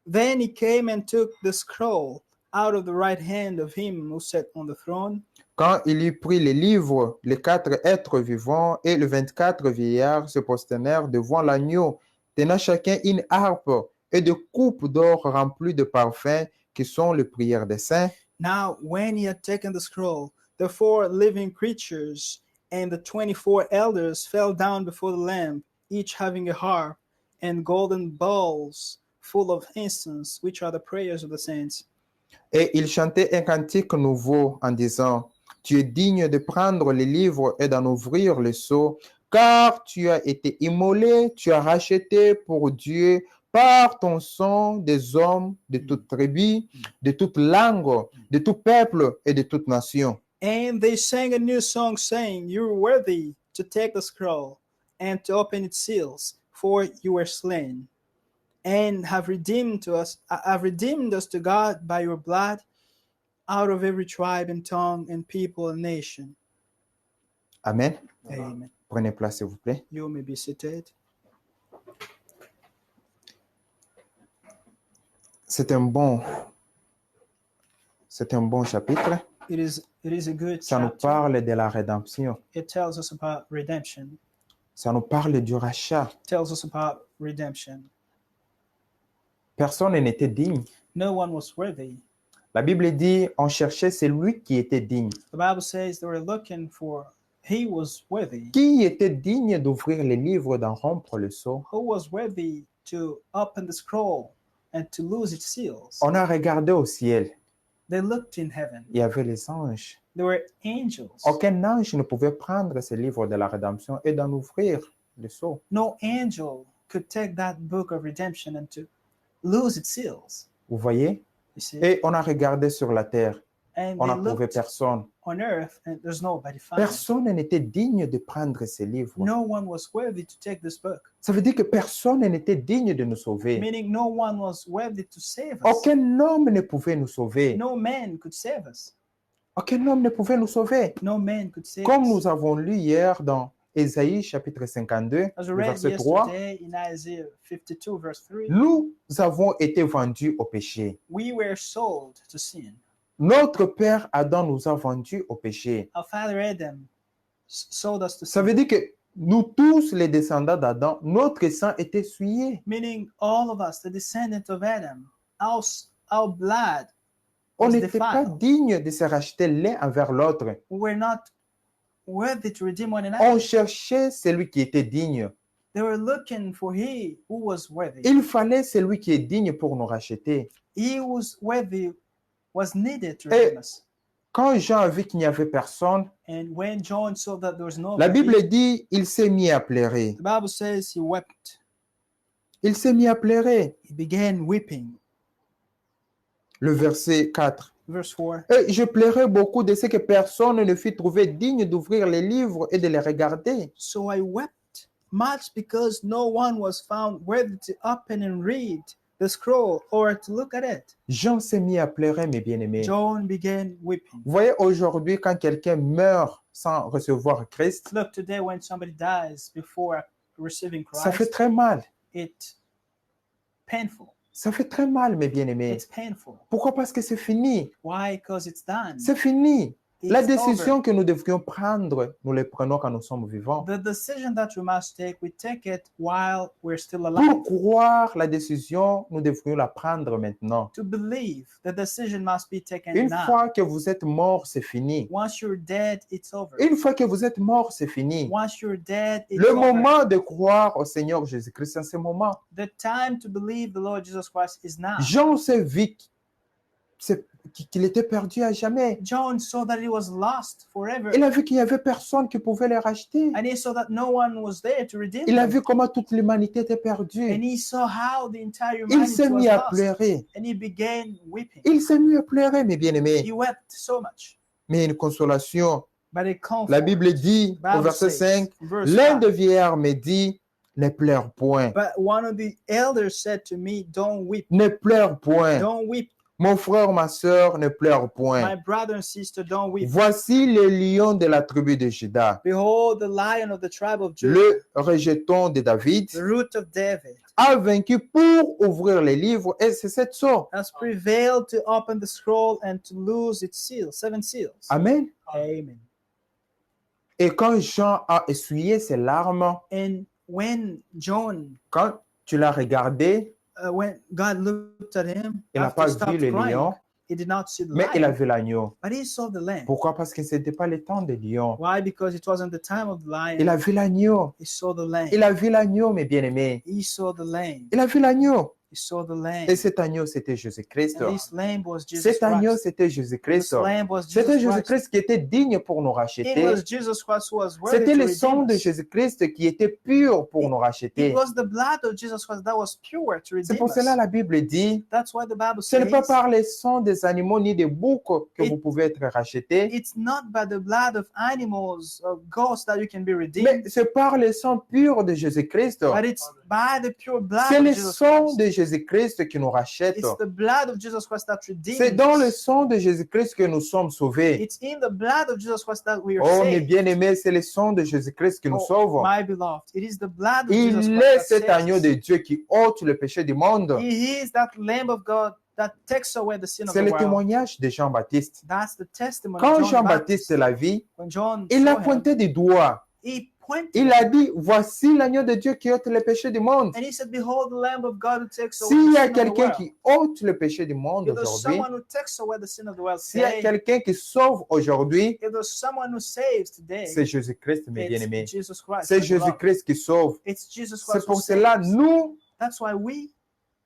Then he came and took the scroll out of the right hand of him who sat on the throne. Quand il eut pris les livres, les 4 êtres vivants et les 24 vieillards se prosternèrent devant l'agneau, tenant chacun une harpe et de coupes d'or remplies de parfums qui sont les prières des saints. Now, when he had taken the scroll, the 4 living creatures and the 24 elders fell down before the Lamb, each having a harp and golden bowls full of incense, which are the prayers of the saints. Et ils chantaient un cantique nouveau en disant, tu es digne de prendre les livres et d'en ouvrir les sceaux, car tu as été immolé, tu as racheté pour Dieu par ton sang des hommes de toute tribu, de toute langue, de tout peuple et de toute nation. And they sang a new song, saying, "You are worthy to take the scroll and to open its seals, for you were slain, and have redeemed us to God by your blood, out of every tribe and tongue and people and nation." Amen. Amen. Prenez place, s'il vous plaît. You may be seated. C'est un bon chapitre. It is a good Ça nous chapter. parle de la rédemption. It tells us about redemption. Ça nous parle du rachat. It tells us about redemption. Personne n'était digne. No one was worthy. La Bible dit, on cherchait celui qui était digne. The Bible says they were looking for he was worthy. Qui était digne d'ouvrir les livres, d'en rompre le sceau? Who was worthy to open the scroll and to loose its seals? On a regardé au ciel. They looked in heaven. Il y avait les anges. There were angels. Aucun ange ne pouvait prendre ce livre de la rédemption et d'en ouvrir le sceau. No angel could take that book of redemption and to lose its seals. Vous voyez? You see? Et on a regardé sur la terre. And On they n'a trouvé looked personne. on earth and there's nobody found. Personne n'était digne de prendre ce livre. No one was worthy to take this book. Ça veut dire que personne n'était digne de nous sauver. Meaning no one was worthy to save us. Aucun homme ne pouvait nous sauver. No man could save us. Aucun homme ne pouvait nous sauver. No man could save Comme us. nous avons lu hier dans Ésaïe chapitre 52, As we le read verset 3, yesterday in Isaiah 52, verse 3, nous avons été vendus au péché. we were sold to sin. Notre père Adam nous a vendus au péché. Our father Adam sold us to Ça sin. veut dire que nous tous, les descendants d'Adam, notre sang est essuyé. Meaning all of us, the descendants of Adam, our blood On was n'était pas defiled. digne de se racheter l'un envers l'autre. We were not worthy to redeem one another. On cherchait celui qui était digne. They were looking for he who was worthy. Il fallait celui qui est digne pour nous racheter. He who was worthy was needed to Et redeem us. quand Jean a vu qu'il n'y avait personne, And when John saw that there was no la Bible worthy, dit il s'est mis à pleurer. the Bible says he wept. Il s'est mis à pleurer. He began weeping. Le verset 4. Verse 4. Et je pleurais beaucoup de ce que personne ne fut trouvé digne d'ouvrir les livres et de les regarder. So I wept much because no one was found worthy to open and read the scroll or to look at it. Jean s'est mis à pleurer, mes bien-aimés. John began weeping. Vous voyez, aujourd'hui, quand quelqu'un meurt sans recevoir Christ, Look, today when somebody dies before receiving ça fait Christ, très mal. it's painful. Ça fait très mal, mes bien-aimés. It's painful. Pourquoi? Parce que c'est fini. Why? Because it's done. C'est fini. It's La décision over. que nous devrions prendre, nous les prenons quand nous sommes vivants. The decision that we must take, we take it while we're still Pour alive. croire la décision, nous devrions la prendre maintenant. To believe, the decision must be taken Une now. fois que vous êtes mort, c'est fini. Once you're dead, it's over. Une fois que vous êtes mort, c'est fini. Once you're dead, it's Le over. moment de croire au Seigneur Jésus-Christ, c'est ce moment. The time to believe the Lord Jesus Christ is now. Jean s'est vu qu'il était perdu à jamais. John saw that he was lost forever. Il a vu qu'il n'y avait personne qui pouvait les racheter. And he saw that no one was there to redeem Il a them. vu comment toute l'humanité était And perdue. he saw how the entire Il humanity s'est was mis à lost. pleurer. And he began weeping. Il s'est mis à pleurer, mes bien-aimés. He wept so much. Mais une consolation. But it comfort. La Bible dit, au Bible verset says, 5, verse l'un 5, des vieillards me dit, ne pleure point. but one of the elders said to me, don't weep. Ne pleure point. Don't weep. Mon frère, ma soeur, ne pleure point. My brother and sister, don't weep. Voici le lion de la tribu de Juda, Behold, the lion of the tribe of Judah, le rejeton de David, the root of David, a vaincu pour ouvrir les livres et c'est cette sorte. has prevailed to open the scroll and to loose its seals, 7 seals. Amen. Amen. Et quand Jean a essuyé ses larmes, And when John, quand tu l'as regardé, when God looked at him, il n'a after pas he vu stopped le crying, lion, he did not see the mais il a lion, vu l'agneau. but he saw the lamb. Pourquoi? Parce que ce n'était pas le temps des lions. Why? Because it wasn't the time of the lion. Il a vu l'agneau. He saw the lamb. Il a vu l'agneau, mes bien-aimés. He saw the lamb. Il a vu l'agneau. He saw the lamb. Et cet agneau, c'était Jésus-Christ. And this lamb was Jesus Cet agneau, Christ. c'était This Jésus-Christ. lamb was C'était Jesus Christ. Jésus-Christ qui était digne pour nous It racheter. was Jesus Christ who was worthy C'était to le redeem sang de us. Jésus-Christ qui était pur pour nous It racheter. was the blood of Jesus Christ that was pure to C'est redeem pour cela us. la Bible dit, That's why the Bible ce n'est pas says par le sang des animaux ni des boucs que vous pouvez être rachetés, it's not by the blood of animals or goats that you can be mais redeemed, c'est par le sang pur de Jésus-Christ. but it's by the pure blood C'est of le Jesus sang Christ. de Jésus-Christ qui nous rachète. It's the blood of Jesus Christ that redeems. C'est dans le sang de Jésus-Christ que nous sommes sauvés. It's in the blood of Jesus Christ that we are Oh, mes saved. bien-aimés, c'est le sang de Jésus-Christ qui nous Oh, sauve. my beloved, it is the blood of Jesus Il Christ est that cet saves agneau us. de Dieu qui ôte le péché du monde. He is that Lamb of God that takes away the sin of C'est the le world. témoignage de Jean-Baptiste. That's the testimony Quand of John the Jean-Baptiste Baptist. l'a vu, When John il saw a him, pointé du doigt. he pointed Il a dit, voici l'agneau de Dieu qui ôte le péché du monde. and he said, behold the Lamb of God who takes away S'il y the a sin of the quelqu'un world. qui ôte le péché du monde If there's aujourd'hui, someone who takes away the sin of the world s'il y a today, quelqu'un qui sauve aujourd'hui, if there's someone who saves today, c'est Jésus-Christ, mes bien-aimés. it's Jesus Christ. C'est my beloved. Jésus-Christ qui sauve. It's Jesus C'est Christ who pour cela, saves. nous That's why we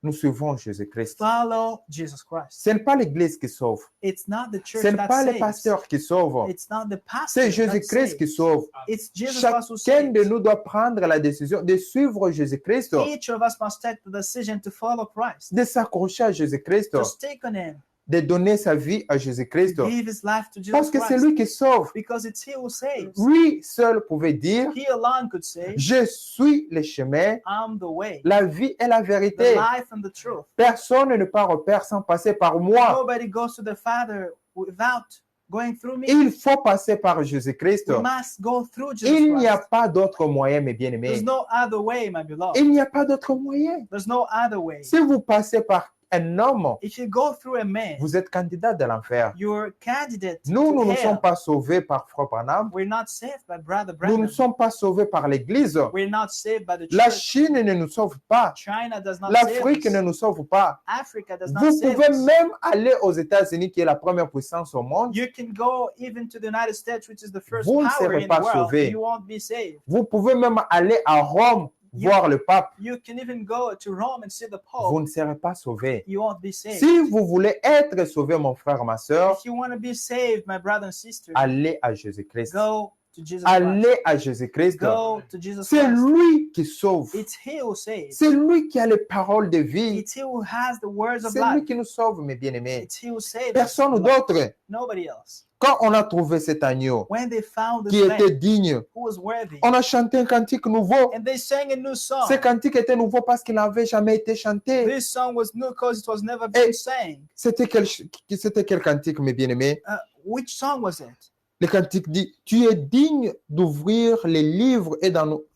nous suivons Jésus-Christ. follow Jesus Christ. Ce n'est pas l'Église qui sauve. It's not the church Ce n'est that pas les saves. pasteurs qui sauvent. It's not the pastor C'est that Jésus-Christ qui saves. sauve. It's Jesus Christ who Chacun de saves. nous doit prendre la décision de suivre Jésus-Christ, Each of us must take the decision to follow Christ. de s'accrocher à Jésus-Christ, Just take on him. de donner sa vie à Jésus-Christ. Give his life to Jesus Parce que c'est Christ. lui qui sauve. Because it's he who saves. Lui seul pouvait dire, He alone could say, je suis le chemin, I'm the way, la vie et la the vérité. life and the truth. Personne ne part au Père sans passer par moi. Nobody goes to the Father without going through me. Il faut passer par Jésus-Christ. We must go through Jesus Il n'y a Christ. pas d'autre moyen, mes There's bien-aimés. no other way, my beloved. Il n'y a pas d'autre moyen. There's no other way. Si vous passez par un homme, If you go through a man, vous êtes candidat de l'enfer. you're candidate Nous to ne hell. sommes pas sauvés par Frère Branham. We're not saved by Brother Nous ne Branham. sommes pas sauvés par l'Église. We're not saved by the La church. Chine ne nous sauve pas. China does not L'Afrique save ne us. nous sauve pas. Africa does not Vous save pouvez us. même aller aux États-Unis, qui est la première puissance au monde. You can go even to the United States, which is the first Vous ne power serez in pas the world. sauvés. You won't be saved. Vous pouvez même aller à Rome voir le pape. You can even go to Rome and see the Vous Pope. ne serez pas sauvés. You won't be saved. Si vous voulez être sauvé, mon frère, ma soeur, If you want to be saved, my brother and sister, allez à Jésus-Christ. go to Jesus Christ. Allez à Jésus-Christ. Go to Jesus C'est Christ. lui qui sauve. It's He who saves. C'est lui qui a les paroles de vie. It's He who has the words of C'est lui life. qui nous sauve, mes bien-aimés. It's He who saves. Personne us. d'autre. Nobody else. Quand on a trouvé cet agneau When they found qui this était man digne, who was worthy, on a chanté un cantique nouveau. and they sang a new song. Ce cantique était nouveau parce qu'il n'avait jamais été chanté. This song was new because it was never been sang. C'était quel cantique, mes bien-aimés? Which song was it? Le cantique dit, tu es digne d'ouvrir les livres et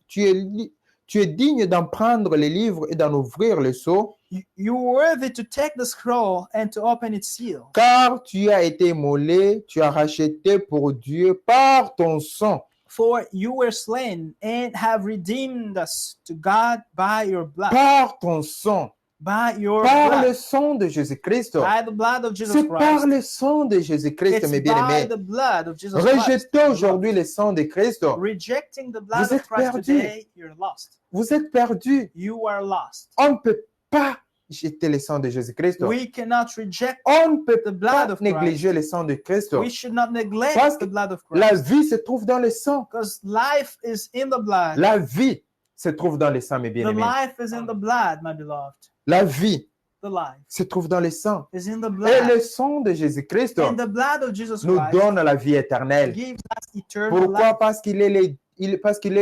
tu es digne d'en prendre les livres et d'en ouvrir les sceaux, You were worthy to take the scroll and to open its seal. car tu as été immolé, tu as racheté pour Dieu par ton sang. For you were slain and have redeemed us to God by your blood. Par ton sang. By your Par le blood. sang de Jésus-Christ. By the blood of Jesus C'est par Christ. le sang de Jésus-Christ, It's mes by bien-aimés. the blood of Jesus Christ. Rejetez aujourd'hui le sang de Christ. Rejecting the blood Vous of êtes Christ perdus. today, you're lost. Vous êtes perdus. You are lost. On ne peut pas jeter le sang de Jésus-Christ. We cannot reject On ne peut the pas blood of négliger Christ. le sang de Christ. We should not neglect Parce the que blood of La Christ. vie se trouve dans le sang. Because life is in the blood. La vie se trouve dans le sang, mes The bien-aimés. life is in the blood, my beloved. La vie The life se trouve dans le sang. is in the Et blood. le sang de Jésus-Christ And the blood of Jesus nous Christ donne la vie éternelle. gives us eternal Pourquoi? life. Parce qu'il est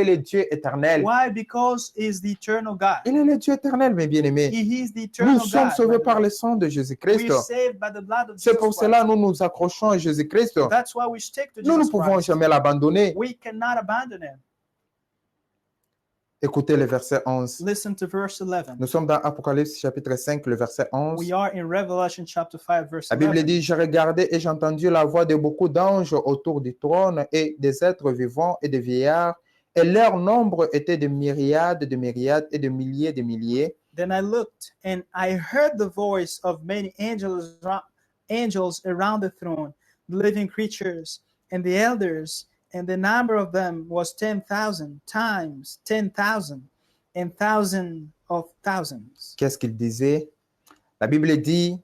le Dieu éternel. Why? Because He is the eternal God. Il est le Dieu éternel, mes bien-aimés. He is the Nous eternal sommes God. sauvés my par beloved. le sang de Jésus-Christ. We're saved by the blood of C'est Jesus pour Christ. cela que nous nous accrochons à Jésus-Christ. That's why we stick to Nous ne Jesus pouvons Christ. jamais l'abandonner. We cannot abandon Him. Écoutez le verset 11. Listen to verse 11. Nous sommes dans Apocalypse chapitre 5, le verset 11. We are in Revelation chapter 5, verse La Bible 11. dit, j'ai regardé et j'ai entendu la voix de beaucoup d'anges autour du trône et des êtres vivants et des vieillards, et leur nombre était de myriades et de milliers. Then I looked, and I heard the voice of many angels around the throne, the living creatures, and the elders, and the number of them was 10,000 times 10,000, and thousands of thousands. Qu'est-ce qu'il disait? La Bible dit,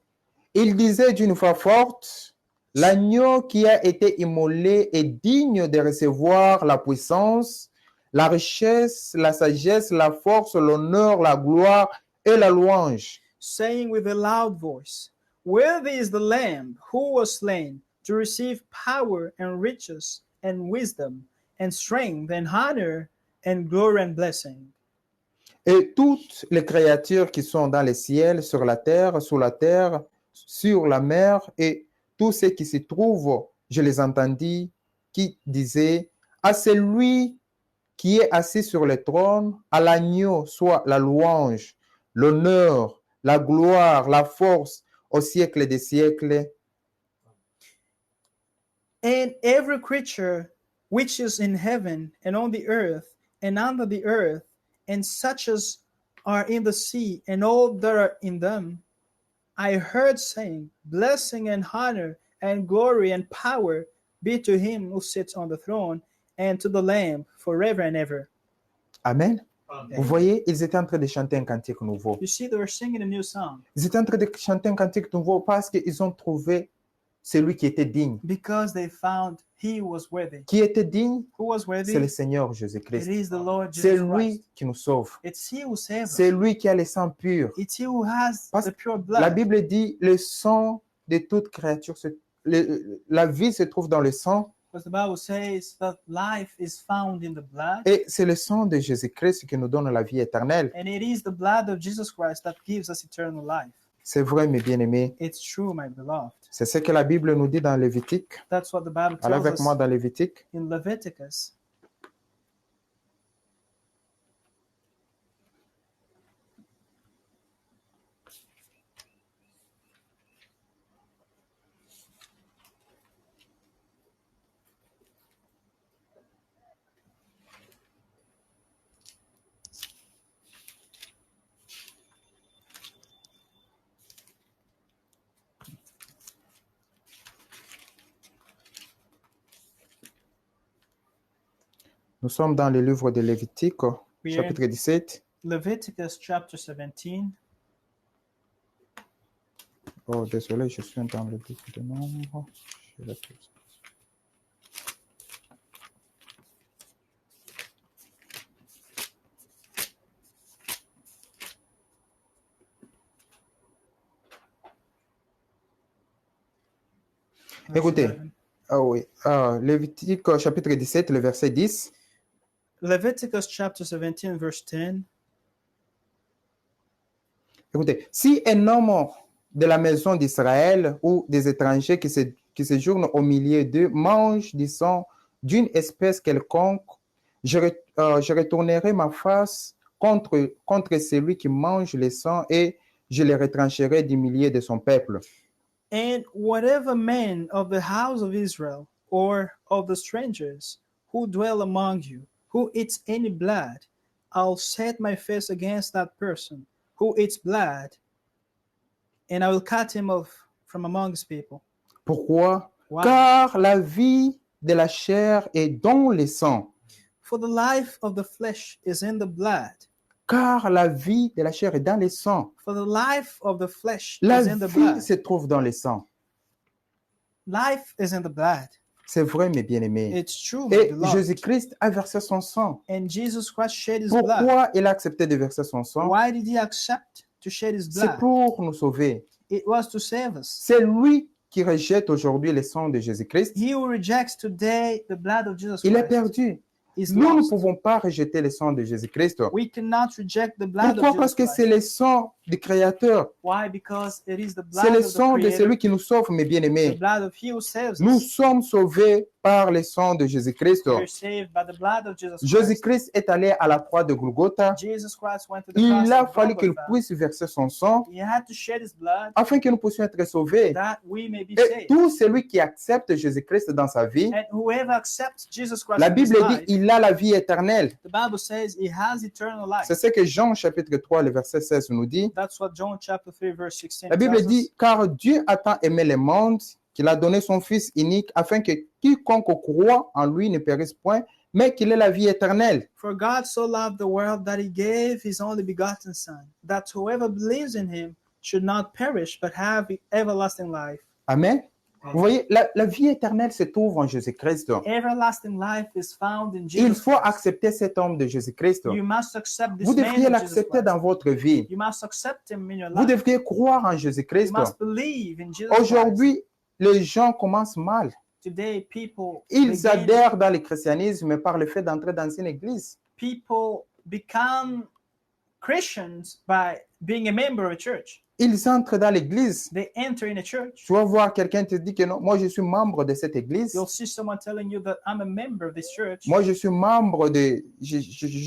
il disait d'une voix forte, l'agneau qui a été immolé est digne de recevoir la puissance, la richesse, la sagesse, la force, l'honneur, la gloire et la louange. Saying with a loud voice, worthy is the Lamb who was slain to receive power and riches and wisdom and strength and honor and glory and blessing. Et toutes les créatures qui sont dans les ciels, sur la terre, sous la terre, sur la mer, et tous ceux qui s'y trouvent, je les entendis, qui disaient, à celui qui est assis sur le trône, à l'agneau soit la louange, l'honneur, la gloire, la force, au siècle des siècles. And every creature which is in heaven and on the earth and under the earth, and such as are in the sea and all that are in them, I heard saying, blessing and honor and glory and power be to him who sits on the throne and to the Lamb forever and ever. Amen. Amen. Vous voyez, ils étaient en train de chanter un cantique nouveau. You see, they were singing a new song Ils étaient en train de chanter un cantique nouveau parce qu'ils ont trouvé celui qui était digne. because they found he was worthy. Qui était digne? Who was worthy? C'est le Seigneur It Jésus-Christ. is the Lord C'est Jesus lui Christ. qui nous sauve. It's he who saves C'est us. lui qui a le sang pur. It's he who has Parce the pure La blood. Bible dit, le sang de toute créature, la vie se trouve dans le sang, Because the Bible says that life is found in the blood, et c'est le sang de Jésus-Christ qui nous donne la vie éternelle. and it is the blood of Jesus Christ that gives us eternal life. C'est vrai, mes bien-aimés. It's true, my beloved. C'est ce que la Bible nous dit dans Lévitique. That's what the Bible Allez tells avec us moi dans Lévitique. in Leviticus. Nous sommes dans le livre de Lévitique, We are chapitre 17. in Leviticus chapter 17. Oh, désolé, je suis dans le livre de Nombres. Je l'ai plus. Verse Écoutez. 11. Ah oui, Lévitique, chapitre 17, le verset 10. Leviticus chapter 17, verse 10. Écoutez, si un homme de la maison d'Israël ou des étrangers qui séjournent au milieu d'eux mange du sang d'une espèce quelconque, je retournerai ma face contre celui qui mange le sang et je le retrancherai du milieu de son peuple. And whatever man of the house of Israel or of the strangers who dwell among you, who eats any blood, I'll set my face against that person who eats blood, and I will cut him off from among his people. Pourquoi? Why? Car la vie de la chair est dans le sang. For the life of the flesh is in the blood. Car la vie de la chair est dans le sang. For the life of the flesh La is in the vie blood. se trouve dans le sang. Life is in the blood. C'est vrai, mes bien-aimés. It's true, my Et beloved. Jésus-Christ a versé son sang. And Jesus Christ shed his blood. Pourquoi il a accepté de verser son sang? Why did he accept to shed his C'est blood? pour nous sauver. It was to save us. C'est lui qui rejette aujourd'hui le sang de Jésus-Christ. He who rejects today the blood of Jesus Il est Christ perdu. is Nous ne lost. pouvons pas rejeter le sang de Jésus-Christ. We cannot reject the blood Pourquoi? of Parce Jesus que Christ. c'est le sang du Créateur. Why? Because it is the C'est blood le of the sang de Creator, celui qui nous sauve, mes the bien-aimés. blood of He who saves Nous us. sommes sauvés par le sang de Jésus-Christ. We are saved by the blood of Jesus Christ. Jésus-Christ est allé à la croix de Golgotha. Jesus Christ went to the Il cross a of fallu qu'il Golgotha. puisse verser son sang He had to shed his blood afin que nous puissions être sauvés. that we may be Et saved. tout celui qui accepte Jésus-Christ dans sa vie, And whoever accepts Jesus Christ la in his Bible dit life, il a la vie éternelle. the Bible says he has eternal life. C'est ce que Jean chapitre 3, le verset 16 nous dit. That's what John chapter 3 verse 16 La Bible tells us. dit car Dieu a tant aimé le monde qu'il a donné son Fils unique afin que quiconque croit en lui ne périsse point, mais qu'il ait la vie éternelle. For God so loved the world that he gave his only begotten Son, that whoever believes in him should not perish but have everlasting life. Amen. Vous voyez, la vie éternelle se trouve en Jésus-Christ. Everlasting life is found in Il Jesus faut Christ. accepter cet homme de Jésus-Christ. You must accept this Vous man devriez of Jesus l'accepter Christ. dans votre vie. You must accept him in your Vous life. devriez croire en You Jésus-Christ. must believe in Jesus Christ. Aujourd'hui, les gens commencent mal. Today, people Ils begin- adhèrent dans le christianisme par le fait d'entrer dans une église. people become Christians by being a member of a church. Ils entrent dans l'église. They enter in a church. Tu vas voir quelqu'un te dit que non, moi je suis membre de cette église. You'll see someone telling you that I'm a member of this church. Moi je suis membre de, je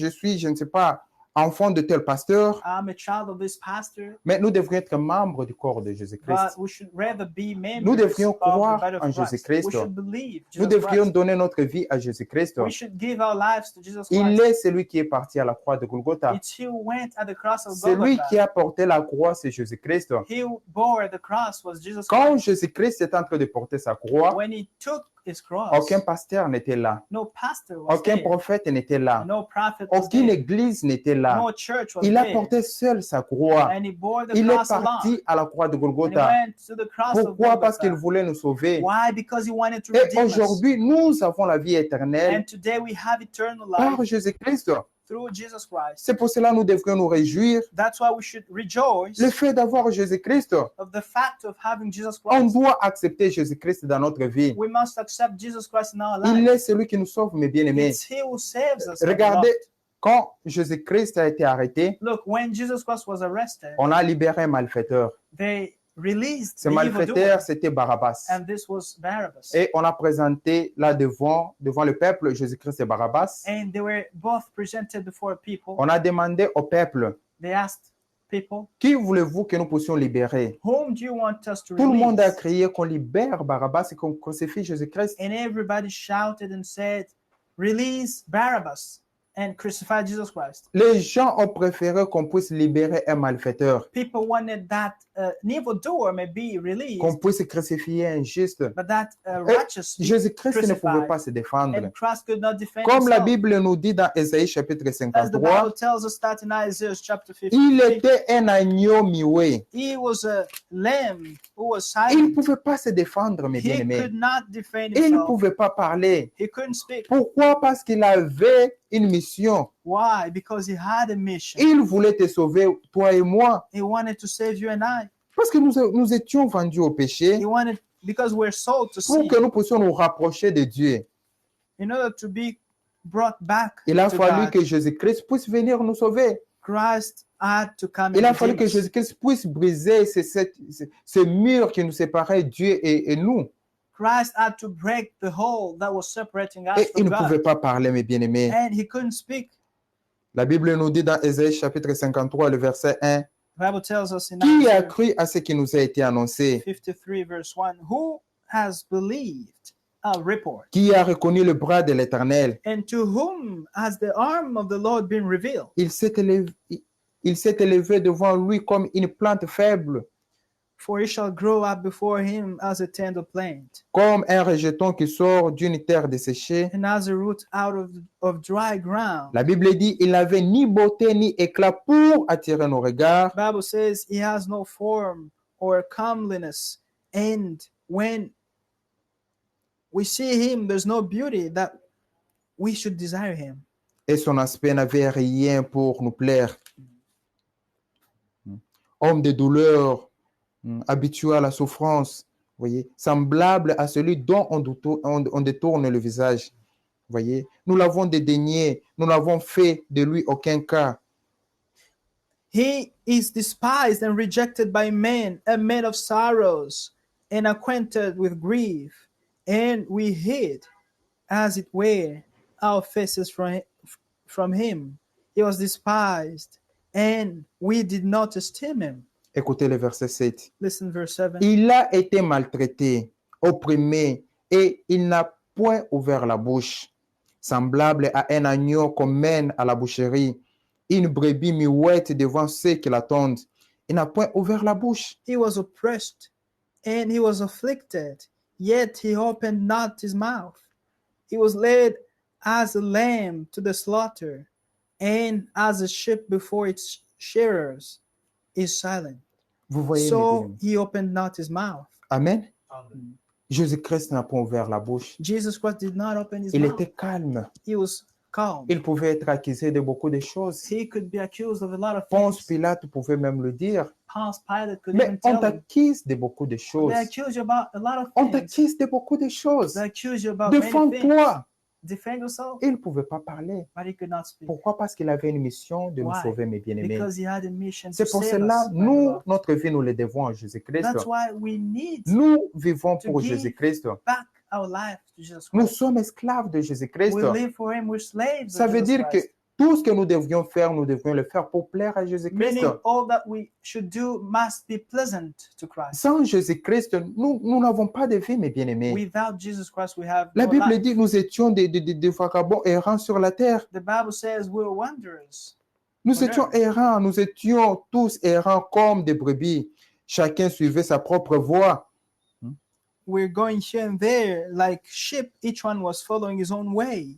suis, je ne sais pas, enfant de tel pasteur. I'm a child of this pastor. Mais nous devrions être membres du corps de Jésus-Christ. But we should rather be members Nous devrions of croire the body of en Christ. Jésus-Christ. We should believe Nous Jesus devrions Christ. donner notre vie à Jésus-Christ. We should give our lives to Jesus Il Christ. est celui qui est parti à la croix de Golgotha. It's he who went at the cross of Celui qui Golgotha. a porté la croix, c'est Jésus-Christ. He who bore the cross was Jesus Quand Christ. Jésus-Christ est en train de porter sa croix, When he took his cross, aucun pasteur n'était là. no pastor was Aucun there. prophète n'était là. No prophet was Aucune there. église n'était là. No church was Il a there. porté seul sa croix. And he bore the Il est cross alone. parti à la croix de And he Golgotha. went to the cross of Pourquoi? Parce qu'il Golgotha. voulait nous sauver. Why? Because he wanted to Et redeem us. aujourd'hui, nous avons la vie éternelle And today we have eternal par life Jésus-Christ. through Jesus Christ. C'est pour cela que nous devrions nous réjouir. That's why we should rejoice Le fait d'avoir Jésus-Christ, of the fact of having Jesus on Christ. doit accepter Jésus-Christ dans notre vie. We must accept Jesus Christ in our Il life. est celui qui nous sauve, mes bien-aimés. It's he who saves us. my Regardez, beloved. Quand Jésus-Christ a été arrêté, Look, when Jesus Christ was arrested, on a libéré un malfaiteur. they released Ce the evildoer, malfaiteur, c'était Barabbas. and this was Barabbas. Et on a présenté là devant le peuple Jésus-Christ et Barabbas. And they were both presented before people. On a demandé au peuple, They asked people, qui voulez-vous que nous puissions libérer? whom do you want us to Tout le monde a release? crié qu'on libère Barabbas et qu'on crucifie Jésus-Christ. And everybody shouted and said, release Barabbas and crucify Jesus Christ. Les gens ont préféré qu'on puisse libérer un malfaiteur, People wanted that an evildoer may be released, qu'on puisse crucifier un juste. but that righteous Jésus-Christ ne crucified. pouvait pas se défendre. And Christ could not defend Comme la himself. Bible nous dit dans Ésaïe chapitre As the 53, Bible tells us that in Isaiah chapter il 50, était un agneau muet. he was a lamb who was Il ne silent. pouvait pas se défendre, mes He bien-aimés. could not defend Il ne himself. pouvait pas parler. He couldn't speak. Pourquoi? Parce qu'il avait une mission. Why? Because he had a mission. Il voulait te sauver, toi et moi. He wanted to save you and I. Parce que nous étions vendus au péché He wanted, because we're sold to pour sin, que nous puissions nous rapprocher de Dieu. in order to be brought back Il a to fallu God. que Jésus-Christ puisse venir nous sauver. Christ had to come Il a and fallu redeem que us. Jésus-Christ puisse briser ce mur qui nous séparait Dieu et nous. Christ had to break the hole that was separating us Et il from ne pouvait God. pas parler, mes bien-aimés. And he couldn't speak. La Bible nous dit dans Ésaïe chapitre 53, le verset 1, The Bible tells us in qui a Isaiah cru à ce qui nous a été annoncé? 53 verse 1, who has believed our report? Qui a reconnu le bras de l'Éternel? And to whom has the arm of the Lord been revealed? Il s'est élevé devant lui comme une plante faible, For he shall grow up before him as a tender plant, comme un rejeton qui sort d'une terre desséchée. and as a root out of dry ground. La Bible dit, il n'avait ni beauté ni éclat pour attirer nos regards. The Bible says he has no form or comeliness, and when we see him, there's no beauty that we should desire him. Et son aspect n'avait rien pour nous plaire. Homme de douleur, habitué à la souffrance, voyez, semblable à celui dont on détourne le visage. Voyez, nous l'avons dédaigné, nous n'avons fait de lui aucun cas. He is despised and rejected by men, a man of sorrows and acquainted with grief, and we hid, as it were, our faces from him. He was despised, and we did not esteem him. Écoutez le verset 7. Listen, verse 7. Il a été maltraité, opprimé, et il n'a point ouvert la bouche. Semblable à un agneau qu'on mène à la boucherie, une brebis muette devant ceux qui l'attendent. Il n'a point ouvert la bouche. He was oppressed, and he was afflicted, yet he opened not his mouth. He was led as a lamb to the slaughter, and as a sheep before its shearers is silent. Vous voyez, mes So bien-aimés. he opened not his mouth. Amen. Amen. Jésus-Christ n'a pas ouvert la bouche. Jesus Christ did not open his Il mouth. était calme. He was calm. Il pouvait être accusé de beaucoup de choses. He could be accused of a lot of Ponce things. Pilate pouvait même le dire. Ponce Pilate could Mais even on tell him. t'accuse de beaucoup de choses. They accuse you about a lot of On things. t'accuse de beaucoup de choses. They accuse you about many things. Défends-toi. Defend yourself. Il ne pouvait pas parler. But he could not speak. Pourquoi? Parce qu'il avait une mission de nous Why? sauver, mes bien-aimés. Because he had a mission to C'est pour save cela, us. nous, notre vie, nous le devons à Jésus-Christ. That's why we need Nous vivons to pour give Jésus-Christ. back our life to Jesus Nous Christ. sommes esclaves de Jésus-Christ. We live for him. We're slaves Ça of veut Jesus dire que Christ. tout ce que nous devrions faire, nous devrions le faire pour plaire à Jésus-Christ. Meaning all that we should do must be pleasant to Christ. Sans Jésus-Christ, nous n'avons pas de vie, mes bien-aimés. Without Jesus Christ, we have La no Bible life. dit nous étions des vagabonds errants sur la terre. The Bible says we're wanderers. Nous On étions earth. errants, nous étions tous errants comme des brebis. Chacun suivait sa propre voie. We're going here and there like sheep. Each one was following his own way.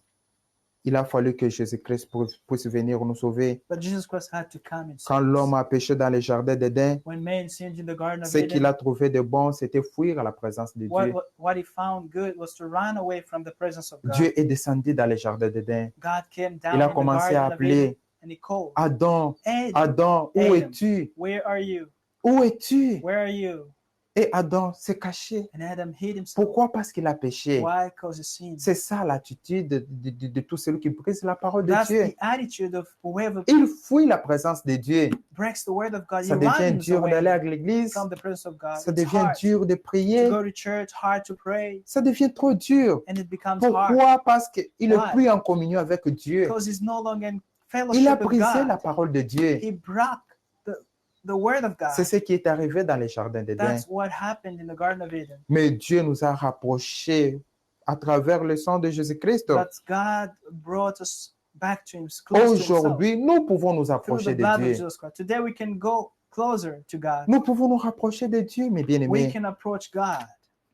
Il a fallu que Jésus-Christ puisse venir nous sauver. But Jesus Christ had to come and Quand save l'homme us. a péché dans le jardin d'Éden, When man sinned in the Garden of ce qu'il Eden, a trouvé de bon, c'était fuir à la présence de Dieu. what he found good was to run away from the presence of God. Dieu est descendu dans le jardin d'Éden. God came down Il a in the commencé à Garden of Eden appeler and he called, Adam, Adam, Adam, où Adam. es-tu? where are you? Où es-tu? Where are you? Et Adam s'est caché. And Adam hid himself. Pourquoi? Parce qu'il a péché. Why? Because he sinned. C'est ça l'attitude de tout celui qui brise la parole de That's Dieu. the attitude of whoever Il fuit la présence de Dieu. breaks the word of God. Ça He devient runs dur d'aller à away l'église. from the presence of God. Ça It's devient hard dur de to prier. go to church, hard to pray, Ça devient trop dur. and it becomes hard Pourquoi? Parce qu'il n'est Why? plus en communion avec Dieu. because he's no longer in Il a fellowship with brisé la God. parole de Dieu. He broke the word of C'est God. ce qui est arrivé dans les jardins d'Éden. That's what happened in the Garden of Eden. Mais Dieu nous a rapprochés à travers le sang de Jésus-Christ. But God brought us back to Him, close to Himself, Aujourd'hui, nous pouvons nous through approcher the de blood of Dieu. Jesus Christ. Today we can go closer to God. Nous pouvons nous rapprocher de Dieu, mes We bien-aimés. can approach God.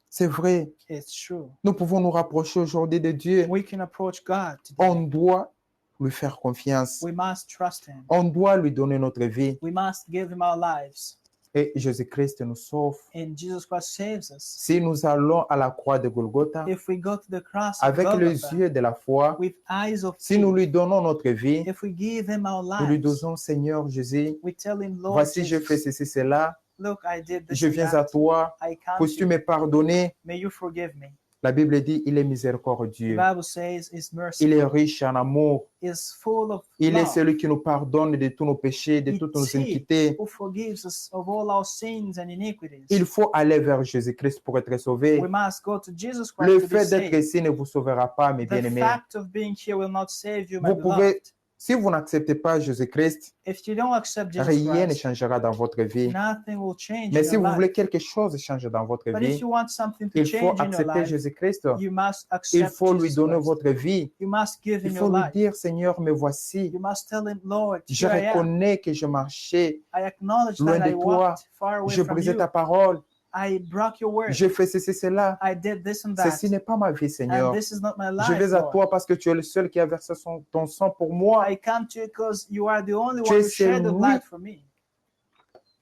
C'est vrai. It's true. Nous pouvons nous rapprocher aujourd'hui de Dieu. We can approach God today. On doit lui faire confiance. We must trust Him. On doit lui donner notre vie. We must give Him our lives. Et Jésus-Christ nous sauve. And Jesus Christ saves us. Si nous allons à la croix de Golgotha, If we go to the cross of avec les Golgotha yeux de la foi, with eyes of si nous faith, lui donnons notre vie, if we give Him our nous lui lives, disons, Seigneur Jésus, we tell Him, Lord voici, je fais Jesus, ceci, cela, look, I did this je and viens à that. toi, I come to puisses-tu you. me pardonner? May you forgive me. La Bible dit, il est The miséricordieux, Bible says His il mercy est riche en amour, is full of il est love, celui qui nous pardonne de tous nos péchés, de toutes nos It's He iniquités. who forgives us of all our sins and iniquities. Il faut aller vers Jésus-Christ pour être sauvé. We must go to Jesus Le Christ to be fait d'être saved. ici ne vous sauvera pas, mes The bien-aimés. fact of being here will not save you, my Vous pouvez, beloved. si vous n'acceptez pas Jésus-Christ, If you don't accept Jesus rien ne Christ, changera dans votre vie. nothing will change Mais in si your vous voulez life. quelque chose changer dans votre But if vie, you want something to il faut change in your accepter life, Jésus-Christ. you must Il accept faut lui Jesus donner Christ. votre vie. You must give Il Him faut your lui life. dire, Seigneur, me voici. You must tell Him, Lord, Je here I am. reconnais que je marchais I acknowledge loin that de I toi. walked far away Je from brisais you. ta parole. I broke your word. Je fais ceci, cela. I did this and that. Ceci n'est pas ma vie, And Seigneur. this is not my Je life, vais à Lord. toi parce que tu es le seul qui a versé ton sang pour moi. I come to you because you are the only Tu one es who shed the celui- blood for me.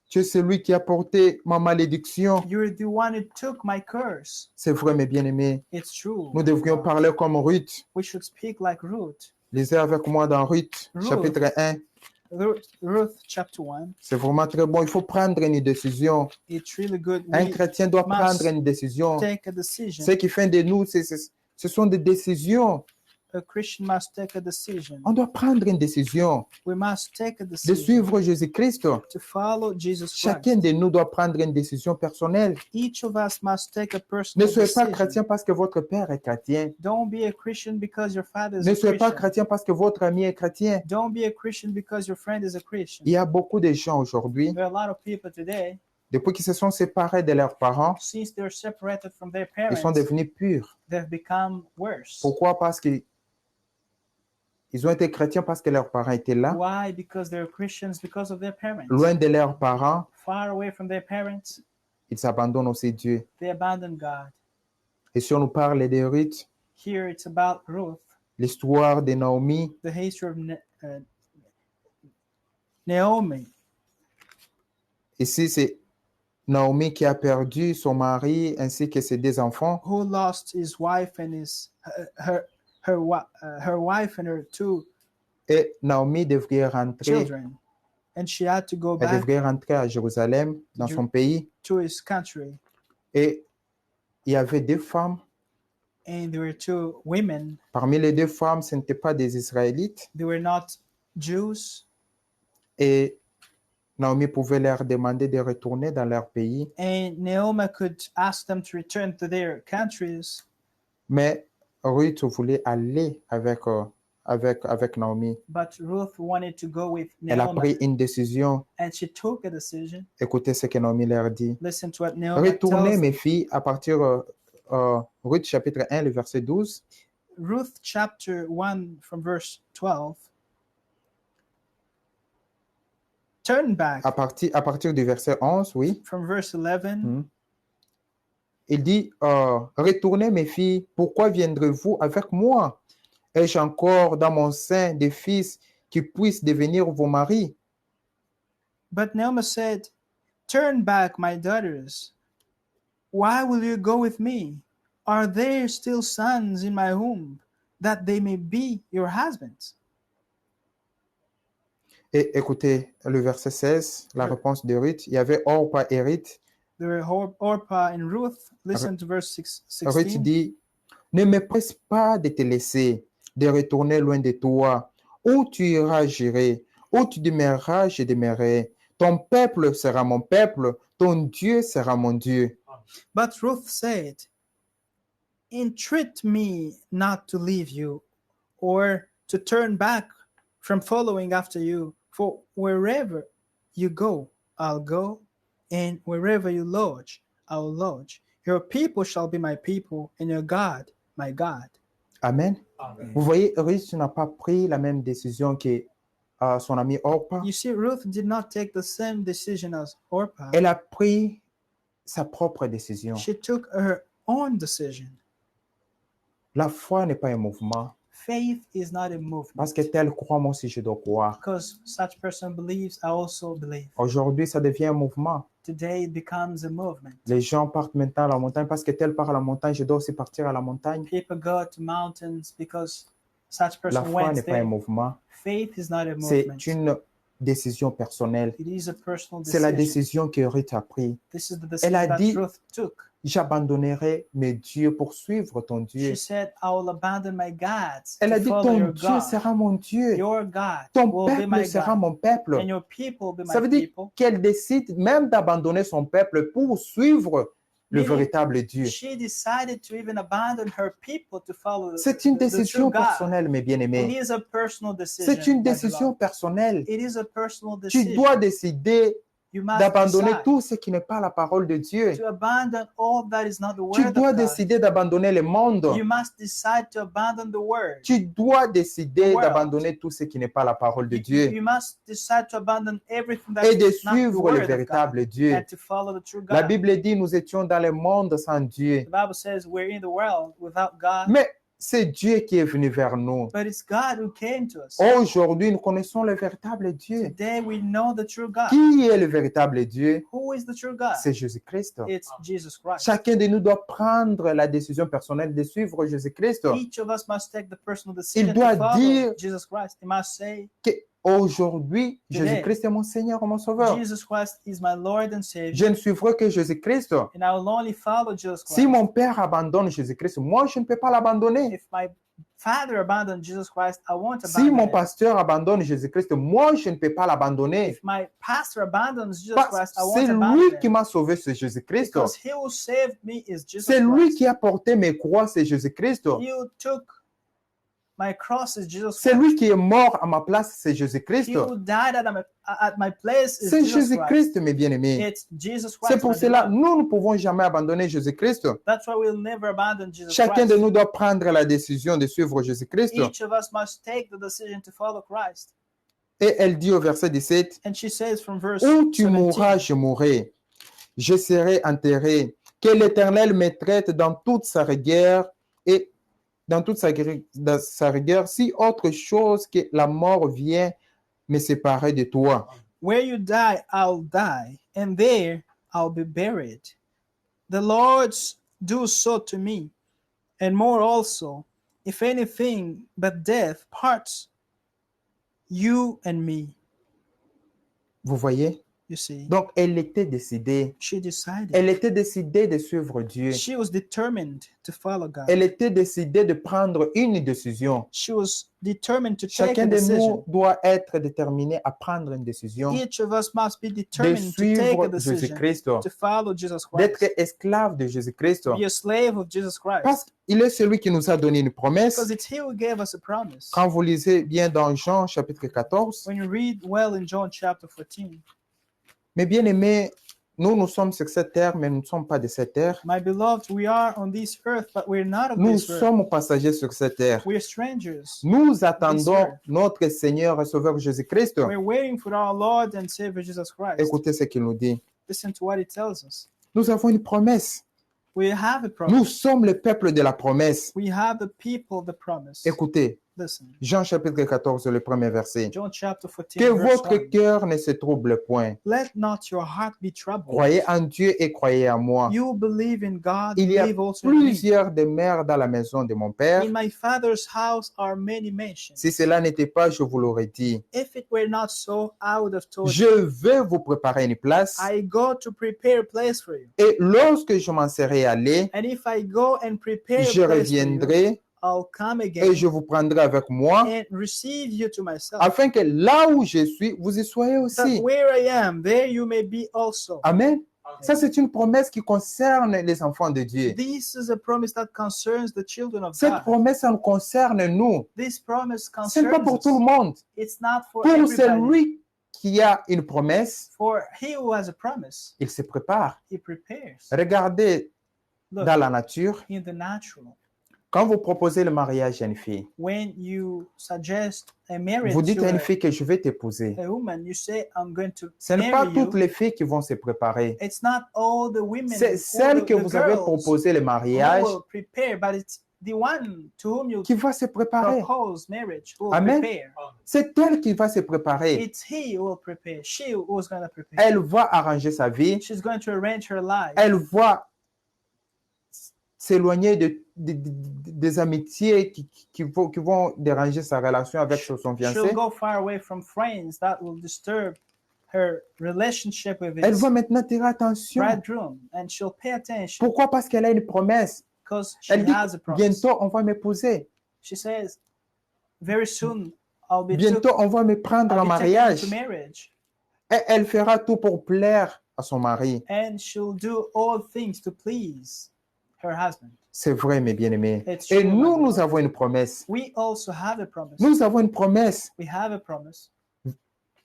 Tu es celui qui a porté ma malédiction. You're the one who took my curse. C'est vrai, mes bien-aimés. It's true. Nous devrions parler comme Ruth. We should speak like Ruth. Lisez avec moi dans Ruth, Ruth. chapitre 1. Ruth chapter 1. C'est vraiment très bon. Il faut prendre une décision. It's really good. Un We chrétien doit must prendre une décision. take a decision. Ce qui fait de nous, ce sont des décisions. A Christian must take a decision. On doit prendre une décision We must take a de decision suivre Jésus-Christ. to follow Jesus Chacun Christ. de nous doit prendre une décision personnelle. Each of us must take a Ne personal soyez pas decision. chrétien parce que votre père est chrétien. Don't be a Christian because your father is Ne a soyez pas Christian. chrétien parce que votre ami est chrétien. Don't be a Christian because your friend is a Christian. Il y a beaucoup de gens aujourd'hui, There are a lot of people today, depuis qu'ils se sont séparés de leurs parents, since they're separated from their ils sont parents, devenus purs. they've become worse. Pourquoi? Parce qu'ils ont été chrétiens parce que leurs parents étaient là, Why? Because they're Christians because of their parents. loin de leurs parents, Far away from their parents, ils abandonnent aussi Dieu. they abandon God. Et si on nous parle de Ruth, Here it's about Ruth, l'histoire de Naomi, the history of Naomi. ici c'est Naomi qui a perdu son mari ainsi que ses deux enfants. Who lost his wife and her wife and her two Et Naomi devrait rentrer, children, and she had to go elle back devrait rentrer à Jérusalem, dans son pays. to his country. Et il y avait deux femmes. And there were two women. Parmi les deux femmes, ce n'étaient pas des Israélites. They were not Jews, Et Naomi pouvait leur demander de retourner dans leur pays. and Naomi could ask them to return to their countries. Mais Ruth voulait aller avec Naomi. But Ruth wanted to go with Elle a Naomi, pris une décision. and she took a decision. Écoutez ce que Naomi leur dit. Listen to what Naomi Retournez, tells mes filles, à partir Ruth chapitre 1, le verset 12. Ruth chapter 1 from verse 12. Turn back À partir du verset 11, oui. from verse 11. Mm. Il dit, retournez, mes filles, pourquoi viendrez-vous avec moi? Ai-je encore dans mon sein des fils qui puissent devenir vos maris? But Naomi said, turn back, my daughters. Why will you go with me? Are there still sons in my womb, that they may be your husbands? Et écoutez le verset 16, la Oui. réponse de Ruth. Il y avait Orpa et Ruth, There were Orpah and Ruth. Listen to verse Ruth 16. dit, ne me presse pas de te laisser, de retourner loin de toi. Où tu iras, j'irai. Où tu demeureras, je demeurerai. Ton peuple sera mon peuple, ton Dieu sera mon Dieu. But Ruth said, entreat me not to leave you or to turn back from following after you. For wherever you go, I'll go, and wherever you lodge, I will lodge. Your people shall be my people, and your God, my God. Amen. Amen. Vous voyez, Ruth n'a pas pris la même décision que son ami Orpah. You see, Ruth did not take the same decision as Orpah. Elle a pris sa propre décision. She took her own decision. La foi n'est pas un mouvement. Faith is not a movement. Parce que tel croit, moi aussi je dois croire. Because such person believes, I also believe. Aujourd'hui, ça devient un mouvement. Today it becomes a movement. Les gens partent maintenant à la montagne parce que tel part à la montagne, je dois aussi partir à la montagne. People go to mountains because such La person foi went n'est pas un there. mouvement. Faith is not a C'est movement. une décision personnelle. It is a personal C'est la decision. décision que Ruth a prise. This is the Elle a decision that dit- Ruth took. J'abandonnerai mes dieux pour suivre ton Dieu. She said, I will abandon my gods Elle a to dit, follow ton your Dieu God. sera mon Dieu. Your God Ton will be my peuple sera God. mon peuple. And your people will be Ça my veut dire people. qu'elle décide même d'abandonner son peuple pour suivre le Meaning, véritable Dieu. She decided to even abandon her people to follow C'est une the true décision God. personnelle, mes It bien-aimés. is a personal decision. C'est une my décision beloved. personnelle. It is a personal Tu decision. dois décider You must d'abandonner decide tout ce qui n'est pas la parole de Dieu. to abandon all that is not the Tu word dois of God. décider d'abandonner le monde. You must decide to abandon the word. Tu dois décider The world. d'abandonner tout ce qui n'est pas la parole de You Dieu must decide to abandon everything that et de is not the suivre le word of God véritable Dieu. and to follow the true La God. Bible dit, nous étions dans le monde sans Dieu. The Bible says we're in the world without God, Mais c'est Dieu qui est venu vers nous. but it's God who came to us. Aujourd'hui, nous connaissons le véritable Dieu. Today we know the true God. Qui est le véritable Dieu? Who is the true God? C'est Jésus-Christ. It's Jesus Christ. Chacun de nous doit prendre la décision personnelle de suivre Jésus-Christ. Each of us must take the personal decision doit to follow dire- Jesus Christ. He must say, Aujourd'hui, Today. Jésus-Christ est mon Seigneur, mon Sauveur. Jesus Christ is my Lord and Savior, Je ne suivrai que Jésus-Christ. and I will only follow Jesus Christ. Si mon père abandonne Jésus-Christ, moi, je ne peux pas l'abandonner. If my father abandoned Jesus Christ, I won't Si abandon mon him. pasteur abandonne Jésus-Christ, moi, je ne peux pas l'abandonner. If my pastor abandons Jesus Parce Christ, I que won't c'est abandon lui qui him. m'a sauvé, c'est Jésus-Christ. Because he who saved me is Jesus C'est lui Christ. qui a porté mes croix, c'est Jésus-Christ. He who took my cross is Jesus C'est Christ. lui qui est mort à ma place, c'est He Jésus-Christ. who died at my place is C'est Jesus Christ. Jésus-Christ, mes bien-aimés. It's Jesus Christ. C'est pour my cela, beloved. nous ne pouvons jamais abandonner Jésus-Christ. That's why we'll never abandon Jesus Chacun Christ. de nous doit prendre la décision de suivre Jésus-Christ. Each of us must take the decision to follow Christ. Et elle dit au verset 17, And she says from verse où tu 17, mourras, je mourrai. Je serai enterré. Que l'Éternel me traite dans toute sa rigueur et dans toute sa rigueur, si autre chose que la mort vient me séparer de toi. where you die, I'll die, and there I'll be buried. The Lord's do so to me, and more also, if anything but death parts you and me. Vous voyez? You see, Donc, elle était décidée. she decided. Elle était décidée de suivre Dieu. She was determined to follow God. Elle était décidée de prendre une décision. She was determined to take Chacun a de decision. nous doit être déterminé à prendre une décision, Each of us must be de determined to take a suivre decision Jésus-Christ, to follow Jesus d'être Christ, esclave de Jésus-Christ. to be a slave of Jesus Christ, Parce qu'il est celui qui nous a donné une promesse. because it's He who gave us a promise. Quand vous lisez bien dans Jean chapitre 14, When you read well in John chapter 14, mes bien-aimés, nous sommes sur cette terre, mais nous ne sommes pas de cette terre. my beloved, we are on this earth, but we're not of Nous this earth. sommes passagers sur cette terre. We're strangers. Nous attendons earth. notre Seigneur et Sauveur Jésus-Christ. We're waiting for our Lord and Savior Jesus Christ. Écoutez ce qu'il nous dit. Listen to what He tells us. Nous avons une promesse. We have a Nous promise. sommes le peuple de la promesse. We have the people of the promise. Écoutez, Listen, Jean chapitre 14, le premier verset. John chapter 14, Que verse votre 1. cœur ne se trouble point. Let not your heart be troubled. Croyez en Dieu et croyez en moi. You believe in God, Il y a believe also in me. plusieurs demeures dans la maison de mon Père. In my Father's house are many mansions. Si cela n'était pas, je vous l'aurais dit. If it were not so, I would have told Je you. vais vous préparer une place. I go to prepare a place for you. Et lorsque je m'en serai allé, And if I go and prepare a je place for you, reviendrai I'll come et again je vous prendrai avec moi, and receive you to myself. afin que là où je suis, vous y soyez That aussi. where I am, there you may be also. Amen. Ça, c'est une promesse qui concerne les enfants de Dieu. This is a promise that concerns the children of Cette God. promesse, elle concerne nous. This promise Ce n'est pas concerns pour tout le us. monde. It's not for Pour everybody. celui qui a une promesse, For he who has a promise, il se prépare. he prepares. Regardez Look, dans la nature, in the natural, quand vous proposez le mariage à une fille, when you suggest a marriage vous dites to à une fille que je vais t'épouser. a woman, you say, I'm going to Ce n'est pas marry toutes you. les filles qui vont se préparer. It's not all the women, C'est all celle que the vous avez girls proposé le who mariage will prepare, but it's the one to whom you qui va se préparer. propose marriage who will Amen. prepare. C'est elle qui va se préparer. It's he who will prepare. She who's going to prepare. Elle va arranger sa vie. She's going to arrange her life. Elle va s'éloigner des amitiés qui vont déranger sa relation avec son She'll fiancé. go far away from friends that will disturb her relationship with Elle his va maintenant tirer attention. bridegroom, and she'll pay attention Pourquoi? Parce qu'elle a une promesse. because she Elle dit, has a promise. bientôt on va m'épouser. She says, very soon I'll be Bientôt on va me prendre en taken mariage. to marriage, Et elle fera tout pour plaire à son mari. and she'll do all things to please her husband. C'est vrai, mes bien-aimés. It's Et true, nous, my nous beloved. avons une promesse. We also have a promise. Nous avons une promesse We have a promise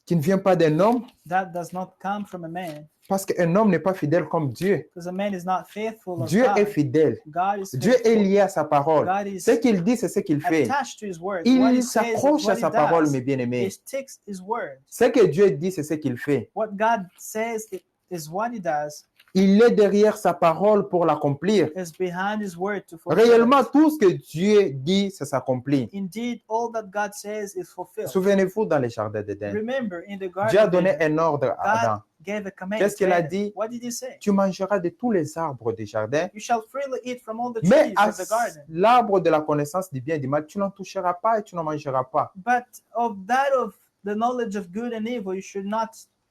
qui ne vient pas d'un homme, that does not come from a man, parce qu'un homme n'est pas fidèle comme Dieu. because a man is not faithful of Dieu God. est fidèle. God is Dieu est faithful. lié à sa parole. God is Ce qu'il dit, c'est ce qu'il fait. attached to his word. What he Il says is s'accroche what à he sa parole, does. mes He bien-aimés. sticks his word. Ce que Dieu dit, c'est ce qu'il fait. What God says is what he does. Il est derrière sa parole pour l'accomplir. Is behind his word to fulfill Réellement, it. tout ce que Dieu dit, ça s'accomplit. Indeed, all that God says is fulfilled. Souvenez-vous dans les jardins d'Éden. Remember, in the Dieu a garden, donné of Eden, un ordre à Adam. God gave a command. Qu'est-ce to qu'il a Adam. dit? What did he say? Tu mangeras de tous les arbres du jardin, You shall freely eat from all the mais trees à of the garden. l'arbre de la connaissance du bien et du mal, tu n'en toucheras pas et tu n'en mangeras pas. But of that of the knowledge of good and evil, you should not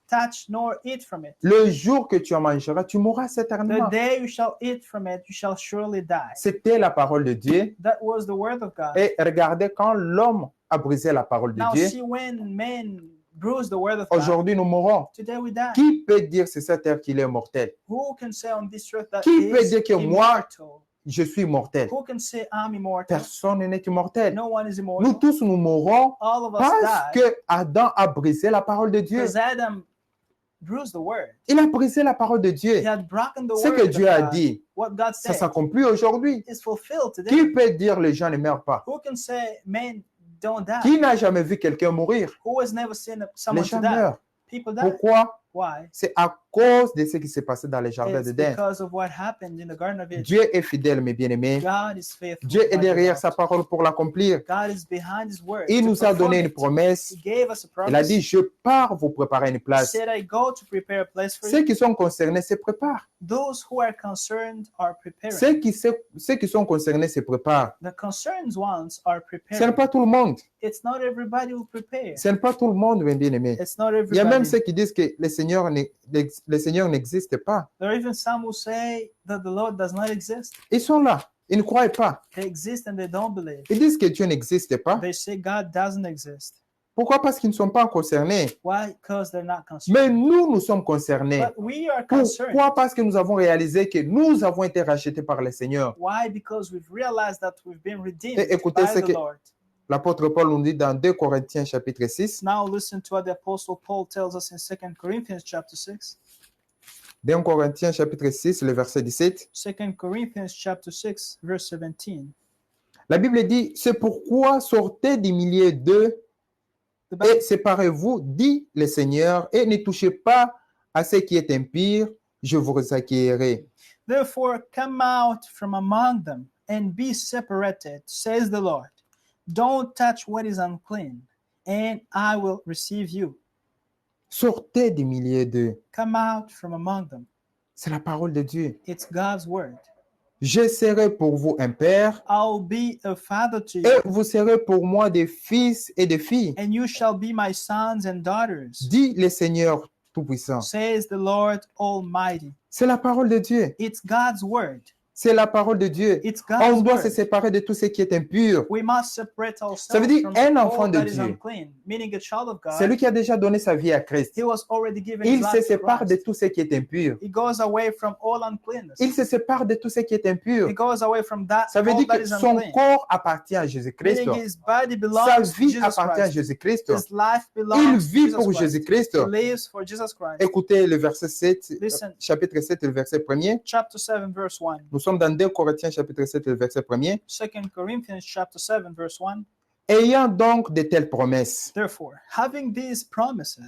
touch nor eat from it. Le jour que tu en mangeras, tu mourras The éternellement. day you shall eat from it, you shall surely die. C'était la parole de Dieu. That was the word of God. Et regardez, quand l'homme a brisé la parole de Now Dieu, see, when men bruise the word of God, aujourd'hui nous mourrons. today we die. Qui peut dire sur cette terre qu'il est mortel? Who can say on this earth that Qui peut is dire que moi, immortal? Je suis mortel. Who can say I'm immortal? Personne n'est immortel. No one is Nous immortal. tous, nous mourrons All of us parce die que Adam a brisé la parole de Dieu. because Adam bruised the word. Il a brisé la parole de He Dieu. had broken the Ce word que of Dieu a God. dit, What God ça said s'accomplit aujourd'hui. is fulfilled today. Qui peut dire les gens ne meurent pas? Who can say men don't die? Qui n'a jamais vu quelqu'un mourir? Who has never seen Les someone to gens die? meurent. People die. Pourquoi? Why? C'est à cause de ce qui s'est passé dans les jardins It's d'Éden. because of what happened in the Garden of Eden. Dieu est fidèle, mes bien-aimés. God is faithful. Dieu est my derrière beloved. sa parole pour l'accomplir. God is behind His word. Il to nous a perform donné une it. promesse. He gave us a promise. Il a dit, je pars vous préparer une He place. said, I go to prepare a place for Ceux you. qui sont concernés se préparent. Those who are concerned are preparing. Ceux qui sont concernés se préparent. The concerned ones are Ce n'est preparing. pas tout le monde. It's not everybody who prepares. Ce n'est pas tout le monde, mes bien-aimés. It's not Il y a même everybody. ceux qui disent que le Seigneur n'existe pas. There are even some who say that the Lord does not exist. Ils sont là. Ils ne croient pas. They exist and they don't believe. Ils disent que Dieu n'existe pas. They say God doesn't exist. Pourquoi? Parce qu'ils ne sont pas concernés. Why? Because they're not concerned. Mais nous sommes concernés. But we are concerned. Pourquoi? Parce que nous avons réalisé que nous avons été rachetés par le Seigneur. Why? Because we've realized that we've been redeemed Et écoutez ce by que the Lord. l'apôtre Paul nous dit dans 2 Corinthiens chapitre 6. Now listen to what the Apostle Paul tells us in 2 Corinthians chapter 6. 2 Corinthiens chapitre 6, le verset 17. 2 Corinthians chapter 6, verse 17. La Bible dit, c'est pourquoi sortez des milliers d'eux The Bible, et séparez-vous, dit le Seigneur, et ne touchez pas à ce qui est impur, je vous accueillerai. Therefore come out from among them and be separated, says the Lord. Don't touch what is unclean, and I will receive you. Sortez du milieu d'eux. Come out from among them. C'est la parole de Dieu. It's God's word. Je serai pour vous un père, I'll be a father to et you, vous serez pour moi des fils et des filles, and you shall be my sons and daughters, dit le Seigneur Tout-Puissant. says the Lord Almighty. C'est la parole de Dieu. It's God's word. C'est la parole de Dieu. It's On God's doit se word. séparer de tout ce qui est impur. We must separate Ça veut ourselves dire from un enfant all de that is Dieu. unclean, meaning a child of God. Celui qui a déjà donné sa vie à Christ. He was already given his Il se life to sépare de Christ. tout ce qui est impur. He goes away from all uncleanness. Il se sépare de tout ce qui est impur. He goes away from that, Ça veut all dire that que is son unclean. corps appartient à Jésus-Christ. Meaning his body Sa belongs to vie Jesus appartient à Christ. Jésus-Christ. His life Il belongs to vit Jesus pour Christ. Jésus-Christ. He lives for Jesus Christ. Écoutez le verset 7, Listen. chapitre 7, le verset 1er. Chapter 7, verse 1. Nous sommes dans 2 Corinthiens, chapitre 7, le verset 1er. 2 Corinthians chapter 7, verse 1. Ayant donc de telles promesses, Therefore, having these promises,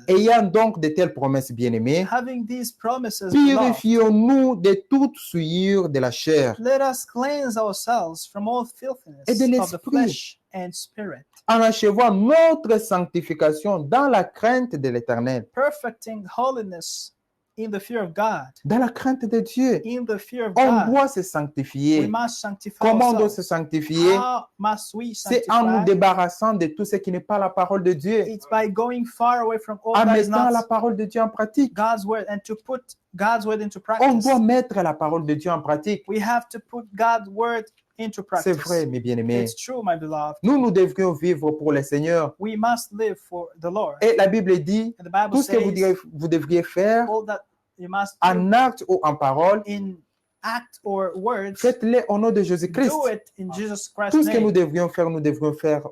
bien-aimés, having these promises, beloved, purifions-nous de toute souillure de la chair, let us cleanse ourselves from all filthiness Et de of the l'esprit. flesh and spirit, en achevant notre sanctification dans la crainte de l'Éternel, perfecting holiness in the fear of God. dans la crainte de Dieu. In the fear of On God, doit se we sanctifier. must sanctify Comment on doit se ourselves. sanctifier? How must we C'est en nous sanctify? débarrassant de tout ce qui n'est pas la parole de Dieu, It's by going far away from all en that is mettant la not parole de Dieu en pratique. God's word and to put God's word into On practice. doit mettre la parole de Dieu en pratique. We have to put God's word into C'est practice. vrai, mes bien-aimés. It's true, my beloved. Nous devrions vivre pour le Seigneur. We must live for the Lord. Et la Bible dit, And the Bible tout ce que says vous devriez faire, all that you must do en acte ou en parole, in act or words, faites-le au nom de Jésus-Christ. do it in Jesus Tout Christ's ce que nous name. devrions faire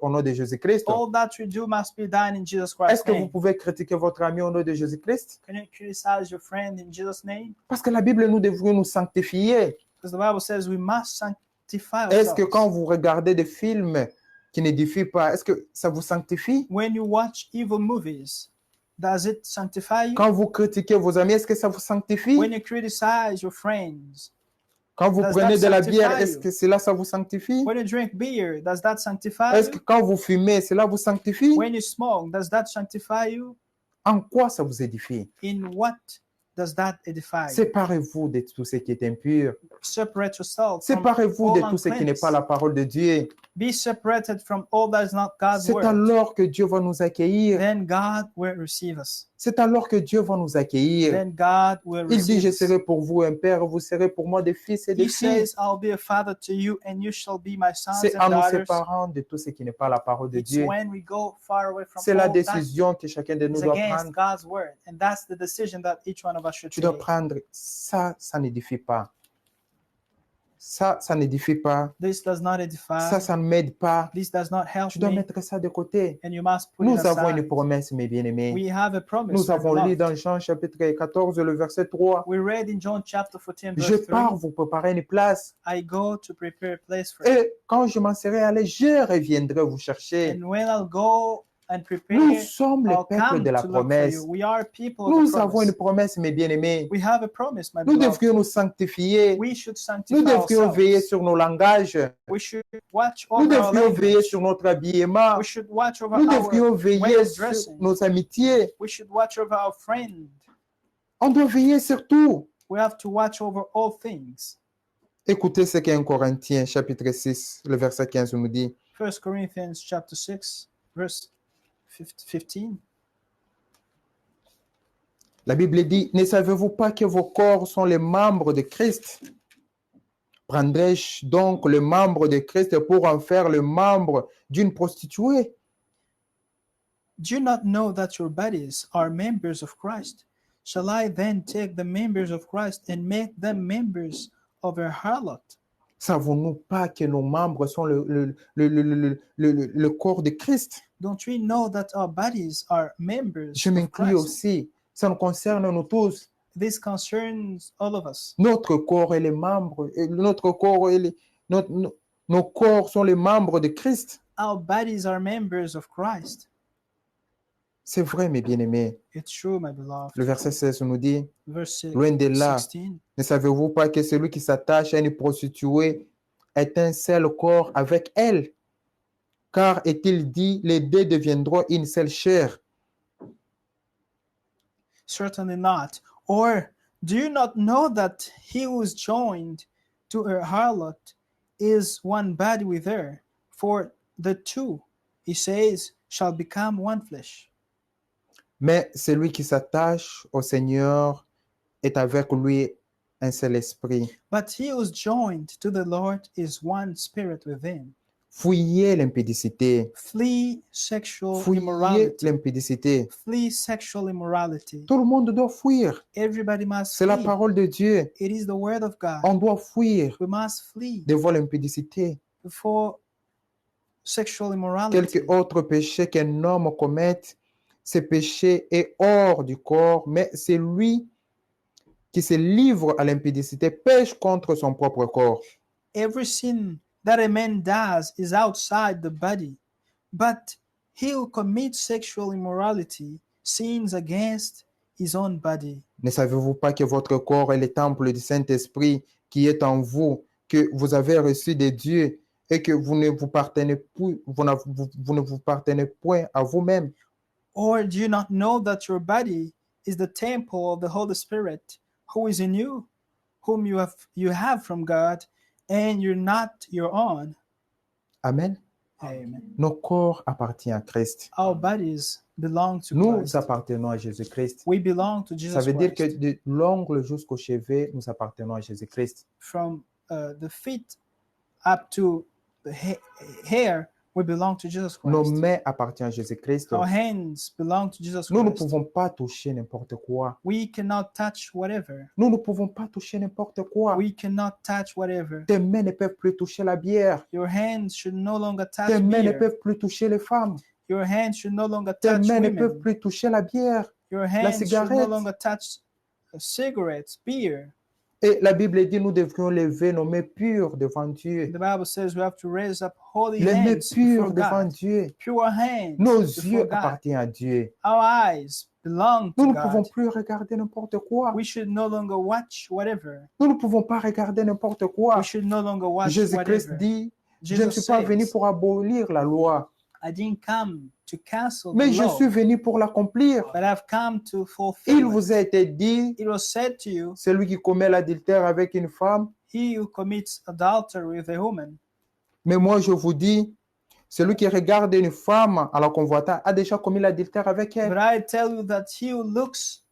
au nom de Jésus-Christ. All that we do must be done in Jesus Est-ce Christ's que vous name. pouvez critiquer votre ami au nom de Jésus-Christ? Can you criticize your friend in Jesus' name? Parce que la Bible, nous devrions nous sanctifier. Because the Bible says we must sanctify Est-ce que quand ourselves. vous regardez des films qui n'édifient pas, est-ce que ça vous sanctifie? When you watch evil movies, does it sanctify you? Quand vous critiquez vos amis, est-ce que ça vous sanctifie? When you criticize your friends, Quand vous Does prenez that de la sanctify bière, you? est-ce que cela, ça vous sanctifie? when you drink beer, does that sanctify Est-ce que you? quand vous fumez, cela vous sanctifie? When you smoke, does that sanctify you? En quoi ça vous édifie? In what does that edify you? Séparez-vous de tout ce qui est impur. Separate yourself from Séparez-vous de all tout ce qui n'est uncleanness. pas la parole de Dieu. Be separated from all that is not God's C'est word. alors que Dieu va nous accueillir. Then God will receive us. C'est alors que Dieu va nous accueillir. Then God will Il dit, receive je us. serai pour vous un père, vous serez pour moi des fils et des He filles. says, I'll be a father to you and you shall be my sons C'est and en nous daughters. séparant de tout ce qui n'est pas la parole de It's Dieu. when we go far away from C'est la all that décision que chacun de nous is doit against prendre. God's word. And that's the decision that each one of us should Tu dois take. prendre ça, ça n'édifie pas. Ça n'édifie pas. This does not edify. Ça ne m'aide pas. This does not help Tu dois me. mettre ça de côté. And you must put Nous it avons une aside. promesse, mes bien-aimés. We have a promise. Nous my avons lu beloved. dans Jean chapitre 14, le verset 3. We read in John chapter 14, Je verse 3. pars vous préparer une place. I go to prepare a place for you. Et quand je m'en serai allé, je reviendrai vous chercher. And when I'll go and prepare, Nous sommes le I'll peuple come de la to look for promesse. you. We are people of Nous the avons une promise. promesse, mes bien-aimés. We have a promise, my Nous beloved. devrions nous sanctifier. We should Nous sanctify devrions veiller ourselves. sur nos langages. We should watch Nous over our devrions veiller language. sur notre habillement. We should watch over Nous our devrions way veiller of sur dressing. nos amitiés. We should watch over our friend. On doit veiller sur tout. We have to watch over all things. Écoutez ce qu'un Corinthiens, chapitre 6, le verset 15 nous dit. 1 Corinthians chapter 6, verse 15. La Bible dit, ne savez-vous pas que vos corps sont les membres de Christ? Prendrai-je donc le membre de Christ pour en faire le membre d'une prostituée? Do you not know that your bodies are members of Christ? Shall I then take the members of Christ and make them members of a harlot? Savons-nous pas que nos membres sont le corps de Christ? Don't we know that our bodies are members Je of m'inclus Christ? aussi. Ça nous concerne nous tous. This concerns all of us. Notre corps et les membres, et notre corps et nos corps sont les membres de Christ. Our bodies are members of Christ. C'est vrai, mes bien-aimés. It's true, my beloved. Le verset 16 nous dit, Verse loin de là, 16. ne savez-vous pas que celui qui s'attache à une prostituée est un seul corps avec elle? Car est-il dit, les deux deviendront une seule chair? Certainly not. Or do you not know that he who is joined to a harlot is one body with her? For the two, he says, shall become one flesh. Mais celui qui s'attache au Seigneur est avec lui un seul esprit. But he who is joined to the Lord is one spirit with him. Fuyez l'impudicité. Flee sexual Fuyez immorality. l'impudicité. Flee sexual immorality. Tout le monde doit fuir. Everybody must C'est la flee. parole de Dieu. It is the word of God. On doit fuir We must flee devant l'impudicité. before sexual immorality. Quelque autre péché qu'un homme commette, ce péché est hors du corps, mais c'est lui qui se livre à l'impudicité pêche contre son propre corps. Every sin that a man does is outside the body, but he who commits sexual immorality sins against his own body. Ne savez-vous pas que votre corps est le temple du Saint-Esprit qui est en vous, que vous avez reçu de Dieu et que vous ne vous appartenez plus, vous ne vous appartenez point à vous-même? Or do you not know that your body is the temple of the Holy Spirit who is in you, whom you have from God, and you're not your own? Amen. Amen. Nos corps appartiennent à Christ. Our bodies belong to Nous Christ. appartenons à Jésus-Christ. We belong to Ça Jesus veut dire que Christ. de l'ongle jusqu'au cheveu, nous appartenons à Jésus-Christ. From the feet up to the hair, we belong to Jesus Nos Christ. mains appartiennent à Jésus-Christ. Our hands belong to Jesus Nous ne Christ. pouvons pas toucher n'importe quoi. We cannot touch whatever. Nous ne pouvons pas toucher n'importe quoi. We cannot touch whatever. Tes mains ne peuvent plus toucher la bière. Your hands should no longer touch Tes mains ne beer. peuvent plus toucher les femmes. Your hands should no longer Tes touch mains ne peuvent women. plus toucher la bière, Your la hands should no cigarette. longer touch cigarettes, beer. Et la Bible dit nous devrions lever nos mains pures devant Dieu. The Bible says we have to raise up holy Les mains hands pures before devant God. Dieu. Pure hands Nos before yeux God. appartiennent à Dieu. Our eyes belong Nous to ne pouvons God. plus regarder n'importe quoi. We should no longer watch whatever. Nous ne pouvons pas regarder n'importe quoi. We should no longer watch Jésus-Christ whatever. dit, je ne Jesus suis pas venu says, pour abolir la loi, I didn't come to cancel mais the je law, suis venu pour l'accomplir. but I've come to Il fulfill it. vous a été dit, It was said to you, celui qui commet l'adultère avec une femme, he who commits adultery with a woman. mais moi je vous dis, celui qui regarde une femme à la convoitance a déjà commis l'adultère avec elle. But I tell you that he who looks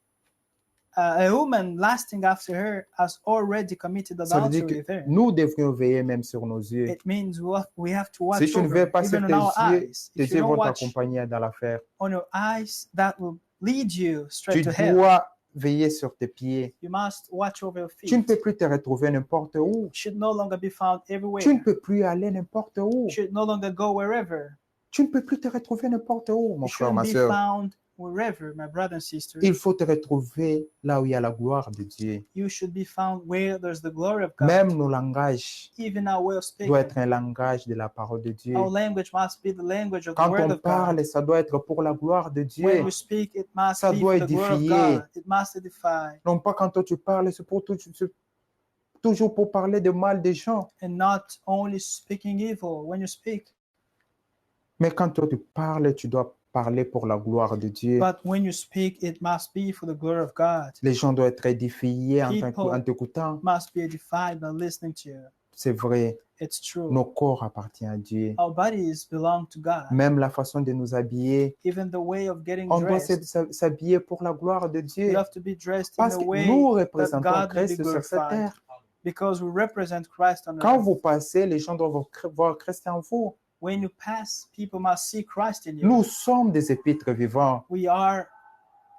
a woman lasting after her has already committed Ça veut adultery dire with que her. nous devrions veiller même sur nos yeux. It means we have to watch Si tu ne over veilles pas sur even tes on our yeux, eyes. tes If yeux you don't vont watch t'accompagner dans l'affaire. on your eyes, that will lead you Tu straight to hell. dois veiller sur tes pieds. You must watch over your Tu ne feet. peux plus te retrouver n'importe où. You should no longer be found everywhere. Tu ne peux plus aller n'importe où. You should no longer go wherever. Tu ne peux plus te retrouver n'importe où, mon You frère, shouldn't ma be soeur. found wherever, my brother and sister. Il faut te retrouver là où il y a la gloire de Dieu. You should be found where there's the glory of God. Même nos langages Even our way of speaking. doit être un langage de la parole de Dieu. Our language must be the language of the Quand word on of God. parle, ça doit être pour la gloire de When Dieu. we speak, it must Ça be doit for the glory of édifier. God. It must edify, Non pas quand toi tu parles, c'est pour toujours pour parler de mal des gens. and not only speaking evil when you speak, Mais quand toi tu parles, tu dois parler pour la gloire de Dieu. but when you speak, it must be for the glory of God. Les gens doivent être édifiés People en t'écoutant. must be edified by listening to you. C'est vrai, It's true. nos corps appartiennent à Dieu. Our bodies belong to God. Même la façon de nous habiller, Even the way of getting on doit dressed, s'habiller pour la gloire de we Dieu. have to be dressed in Parce a que way nous that représentons God will be Christ sur cette glorified, terre. because we represent Christ on Quand earth. vous passez, les gens doivent voir Christ en vous. When you pass, people must see Christ in you. Nous sommes des épîtres vivants. We are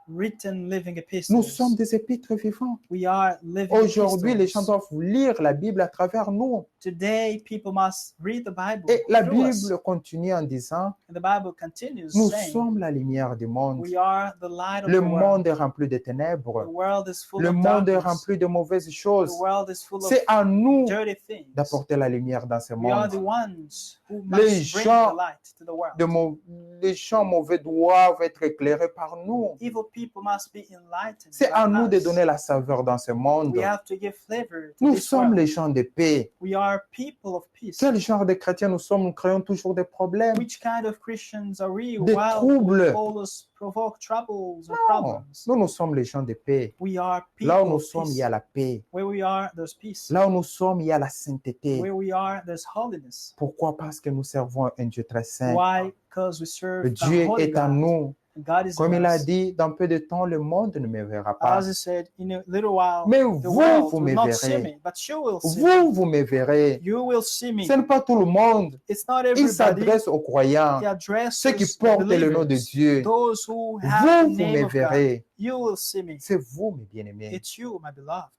written living epistles. Nous sommes des épîtres vivants. We are living Aujourd'hui, les gens epistles. doivent lire la Bible à travers nous. Today, people must read the Bible Et la through us. Bible continue en disant, And the Bible continues nous saying, sommes la lumière du monde. we are the light of Le the world. monde est rempli de The ténèbres. world is full Le of monde est darkness. rempli de mauvaises The choses. world is full of C'est à nous dirty things. d'apporter la lumière dans ce We are the monde. ones who Les must bring gens the light to the world. Les gens mauvais doivent être éclairés par nous. Evil people must be enlightened. C'est à by nous de us. donner la saveur dans ce monde. We have to give flavor to Nous this sommes world. les gens de paix. We are people of peace. Quel genre de chrétiens nous sommes? Nous créons toujours des problèmes. Which kind of Christians are we? Des Well, troubles. we always provoke troubles or Non, problems. nous sommes les gens de paix. We are Là où people nous of sommes, il peace. y a la paix. Where we are, there's peace. Là où nous sommes, il y a la sainteté. Where we are, there's holiness. Pourquoi? Parce que nous servons un Dieu très saint. Why? Because we serve a Dieu holy est en God. nous. And God is Comme in il a us. dit, dans peu de temps, le monde ne me verra pas. As he said, in a little while, Mais the vous, world vous will me not see verrez. me, but you will see me. Vous me verrez. You will see me. Ce n'est pas tout le monde. It's not Il everybody. s'adresse aux croyants, He addresses ceux qui the portent le nom de believers, Dieu. those who have the Vous, vous name me of God. verrez. You will see me. C'est vous, mes bien-aimés. It's you, my beloved.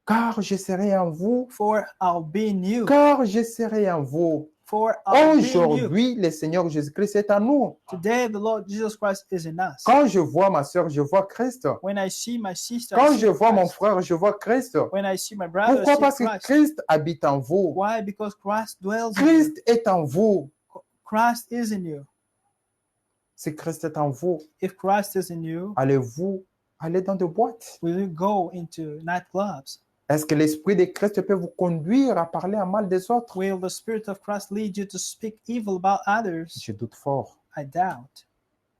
Car je serai en vous. For I'll be in you. Car je serai en vous. For I'll be in you. Aujourd'hui, le Seigneur Jésus-Christ est en nous. Today, the Lord Jesus Christ is in us. Quand je vois ma soeur, je vois Christ. When I see my sister, I Quand see je vois mon Christ. frère, je vois Christ. When I see my brother, Pourquoi? I see Parce que Christ. Christ habite en vous. Why? Because Christ dwells in you. Christ est en vous. Christ is in you. Si Christ est en vous, If Christ is in you, allez-vous aller dans des boîtes? will you go into nightclubs? Est-ce que l'Esprit de Christ peut vous conduire à parler en mal des autres? Will the Spirit of Christ lead you to speak evil about others? Je doute fort. I doubt.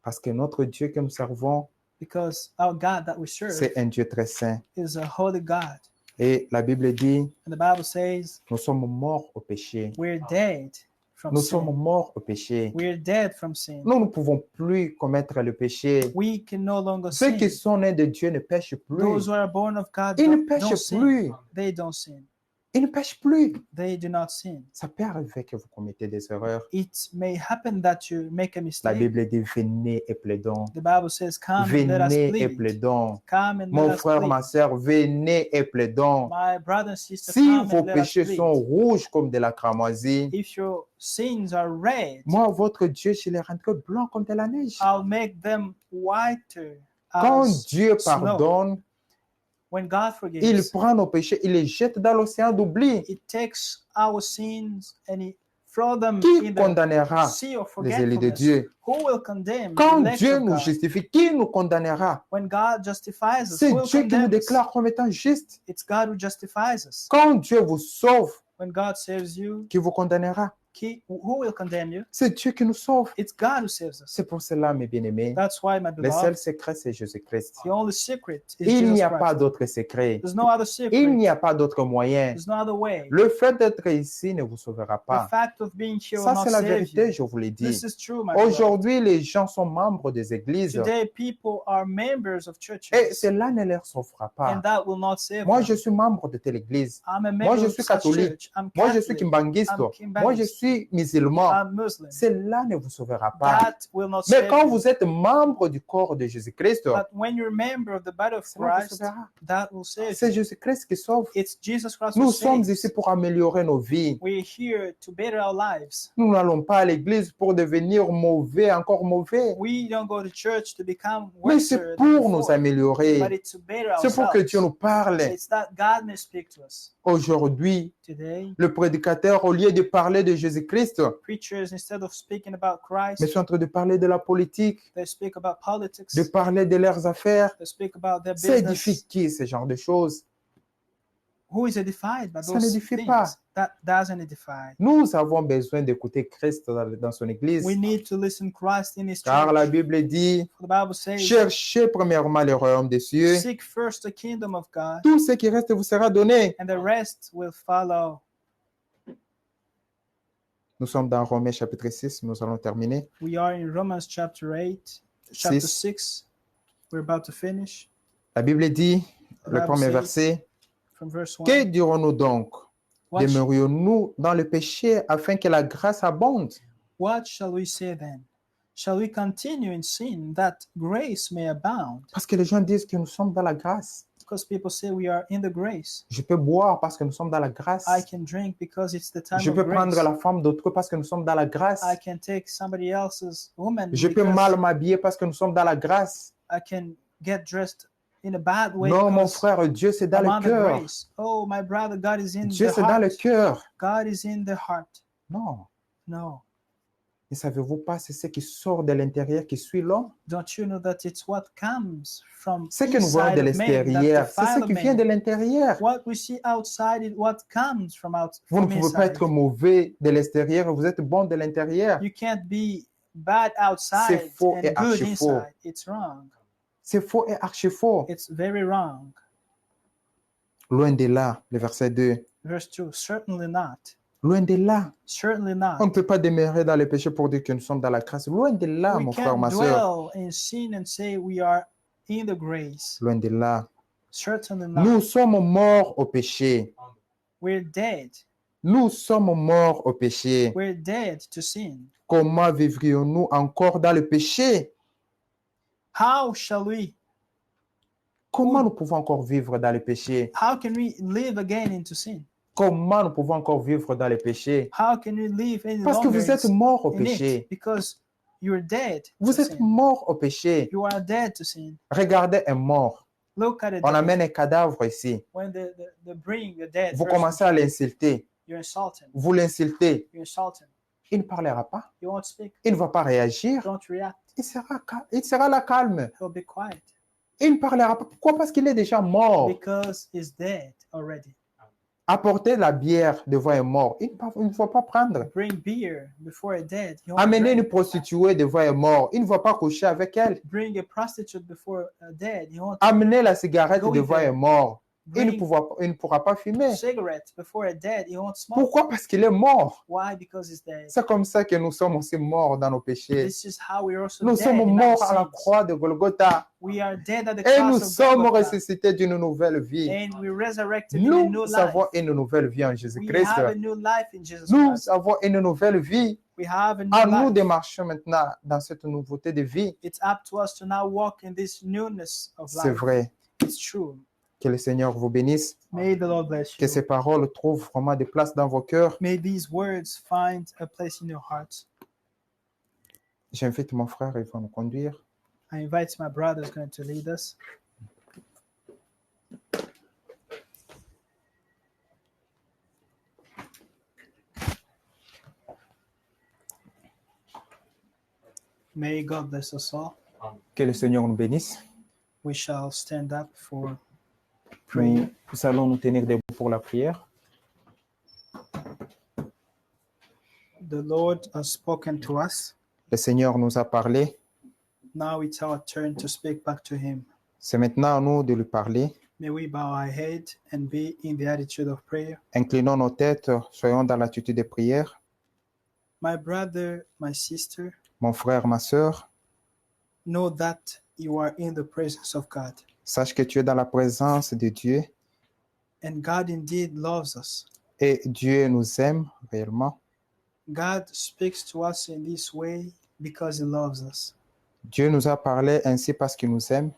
Parce que notre Dieu que nous servons, Because our God that we serve c'est un Dieu très saint. is a holy God. Et la Bible dit, And the Bible says nous sommes morts au péché. we're dead from Nous sin. sommes morts au péché. We're dead from sin. Nous ne pouvons plus commettre le péché. We can no longer Ceux qui sin. sont nés de Dieu ne pêchent plus. Those who are born of God Ils ne don't pêchent sin. plus. They don't sin. Ils ne pêchent plus. They do not sin. Ça peut arriver que vous commettez des erreurs. It may happen that you make a La mistake. Bible dit, venez et plaidons. The Bible says, come and let us Venez et plead. plaidons. Come and Mon let us frère, plead. ma soeur, venez et plaidons. My brother and sister, Si come vos and let us péchés plead. sont rouges comme de la cramoisie, If your sins are red, moi, votre Dieu, je les rendrai blancs comme de la neige. I'll make them whiter Quand as Dieu snow. pardonne, When God il forgives, prend nos péchés, il les jette dans l'océan d'oubli. He takes our sins and He throws them Qui in the condamnera sea of les élus de forgetfulness. Dieu? Who will condemn the Quand elect Dieu of nous God? justifie, qui nous condamnera? When God justifies us, C'est who will Dieu qui nous condemn us? déclare comme étant justes. It's God who justifies us. Quand Dieu vous sauve, When God saves you, qui vous condamnera? who will condemn you? C'est Dieu qui nous sauve. It's God who saves us. C'est pour cela, mes bien-aimés, That's why, my le seul beloved, secret, c'est Jésus-Christ. the only secret is Il n'y Jesus a pas Christ. d'autre secret. There's no other Il secret. n'y a pas d'autre moyen. There's no other way. Le fait d'être ici ne vous sauvera The pas. fact of being here will Ça, not c'est la save vérité, you. je vous l'ai This dit. is true, my beloved. Aujourd'hui, les gens sont membres des églises Today, people are members of et churches, cela ne leur sauvera pas. and that will not save Moi, them. je suis membre de telle église. I'm a Moi, member je of suis such catholique. church. I'm Moi, je suis Catholic. kimbangiste. I'm Kimbangist. Moi, je suis musulman. I'm Muslim. Cela ne vous sauvera pas. That will not Mais save quand you. vous êtes membre du corps de Jésus-Christ, But when you're a member of the body of cela vous Christ, sauvera. that will save C'est you. Jésus-Christ qui sauve. It's Jesus Christ who Nous sommes saves. ici pour améliorer nos vies. We're here to better our lives. Nous n'allons pas à l'église pour devenir mauvais, encore mauvais. We don't go to church to become Mais worse c'est than pour nous before, améliorer. but it's to better C'est pour que Dieu nous ourselves. parle. It's that God may speak to us. Aujourd'hui, Today, le prédicateur, au lieu de parler de Jésus-Christ, preachers, instead of speaking about Christ, mais sont en train de parler de la politique, they speak about politics, de parler de leurs affaires. they speak about their Ça business. édifie qui, ce genre de choses? Who is edified by Ça those n'édifie things? pas. That doesn't edify. Nous avons besoin d'écouter Christ dans son église. We need to listen Christ in His Car la church. Bible dit, For the Bible says, cherchez premièrement le royaume des cieux. seek first the kingdom of God, Tout ce qui reste vous sera donné. and the rest will follow. Nous sommes dans Romains chapitre 6, nous allons terminer. We are in Romans chapter 8, chapter Six. 6. We're about to finish. La Bible dit, The le Bible premier says, verset, from verse 1, que dirons-nous donc? what, Demeurions-nous dans le péché afin que la grâce abonde? what shall we say then? Shall we continue in sin that grace may abound? Parce que les gens disent que nous sommes dans la grâce. Because people say we are in the grace. Je peux boire parce que nous sommes dans la grâce. I can drink because it's the time Je of peux grace. prendre la femme d'autrui parce que nous sommes dans la grâce. I can take somebody else's woman Je peux because mal m'habiller parce que nous sommes dans la grâce. I can get dressed in a bad way Non, mon because frère, Dieu, c'est dans I'm le under cœur. grace. Oh, my brother, God is in Dieu, the c'est dans le heart. cœur. God is in the heart. Non. No. Ne savez-vous pas, c'est ce qui sort de l'intérieur qui suit l'homme? Don't you know that it's what comes from Ce que nous voyons inside de of man that l'extérieur, c'est ce defile qui vient man? de l'intérieur. What we see outside is what comes from Vous ne from pouvez pas inside. être mauvais de l'extérieur, vous êtes bon de l'intérieur. You can't be bad C'est outside faux et and good archi faux. inside. It's wrong. C'est faux et archi faux. It's very wrong. Loin de là, le verset 2. Verse 2, certainly not. Loin de là. Certainly On ne not. peut pas demeurer dans le péché pour dire que nous sommes dans la grâce. Loin de là, We mon frère, can't ma soeur. dwell in sin and say we are in the grace. Loin de là. Certainly not. Nous sommes morts au péché. We're dead. Nous sommes morts au péché. We're dead to sin. Comment vivrions-nous encore dans le péché? How shall we? Comment nous pouvons encore vivre dans le péché? How can we live again into sin? Comment nous pouvons encore vivre dans le péché? How can we live any Parce que longer vous êtes morts au in péché. it? Because you're dead to Vous êtes sin. morts au péché. You are dead to sin. Regardez un mort. Look at it. On amène un cadavre ici. When they bring a dead Vous person, commencez à l'insulter. you insult him. Vous l'insultez. You insult him. Il ne parlera pas. You won't speak. Il ne va pas réagir. Don't react. Il sera là calme. He'll be quiet Il ne parlera pas. Pourquoi? Parce qu'il est déjà mort. because he's dead already. Apporter la bière devant un mort. Il ne va pas prendre. Bring beer before a dead. He won't Amener drink. une prostituée devant un mort. Il ne va pas coucher avec elle. Bring a prostitute before a dead. He won't Amener la cigarette Go devant there. un mort. bring Il ne pourra pas fumer. cigarette before a dead. He won't smoke. Pourquoi? Parce qu'il est mort. Why? Because he's dead. C'est comme ça que nous sommes aussi morts dans nos péchés. This is how we're also Nous dead sommes in our morts à la sins. croix de Golgotha. We are dead at the Et nous cross of sommes Golgotha, ressuscités d'une nouvelle vie. and we resurrected in a new Nous avons life. une nouvelle vie en We Jésus-Christ. have a new life in Jesus Nous Christ. avons une nouvelle vie. We have a new À nous life. de marcher maintenant dans cette nouveauté de vie. It's up to us to now walk in this newness of C'est life. vrai. It's true. Que le Seigneur vous bénisse. May the Lord bless Que you. ces paroles trouvent vraiment de place dans vos cœurs. May these words find a place in your hearts. J'invite mon frère, il va nous conduire. I invite my brother who's going to lead us. May God bless us all. Que le Seigneur nous bénisse. We shall stand up for prayer. Nous allons nous tenir debout pour la prière. The Lord has spoken to us. Le Seigneur nous a parlé. Now it's our turn to speak back to Him. C'est maintenant à nous de lui parler. May we bow our head and be in the attitude of prayer. Inclinons nos têtes, soyons dans l'attitude de prière. My brother, my sister, Mon frère, ma sœur, know that you are in the presence of God. sache que tu es dans la présence de Dieu And God indeed loves us. et Dieu nous aime réellement. God speaks to us in this way because He loves us. Dieu nous a parlé ainsi parce qu'il nous aime.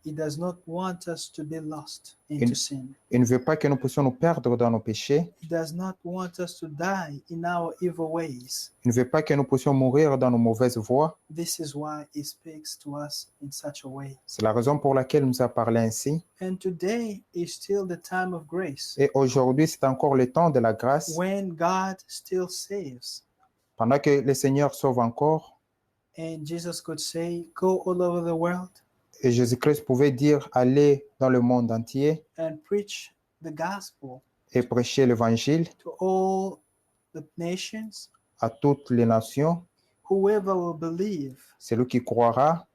He does not want us to be lost into sin. Il ne veut pas que nous puissions nous perdre dans nos péchés. He does not want us to die in our evil ways. Il ne veut pas que nous puissions mourir dans nos mauvaises voies. This is why He speaks to us in such a way. C'est la raison pour laquelle il nous a parlé ainsi. And today is still the time of grace Et aujourd'hui, c'est encore le temps de la grâce. when God still saves. Pendant que le Seigneur sauve encore, And Jesus could say, go all over the world et Jésus-Christ pouvait dire, allez dans le monde entier and preach the gospel et prêcher l'évangile to all the nations. à toutes les nations. Whoever will believe, Celui qui croira,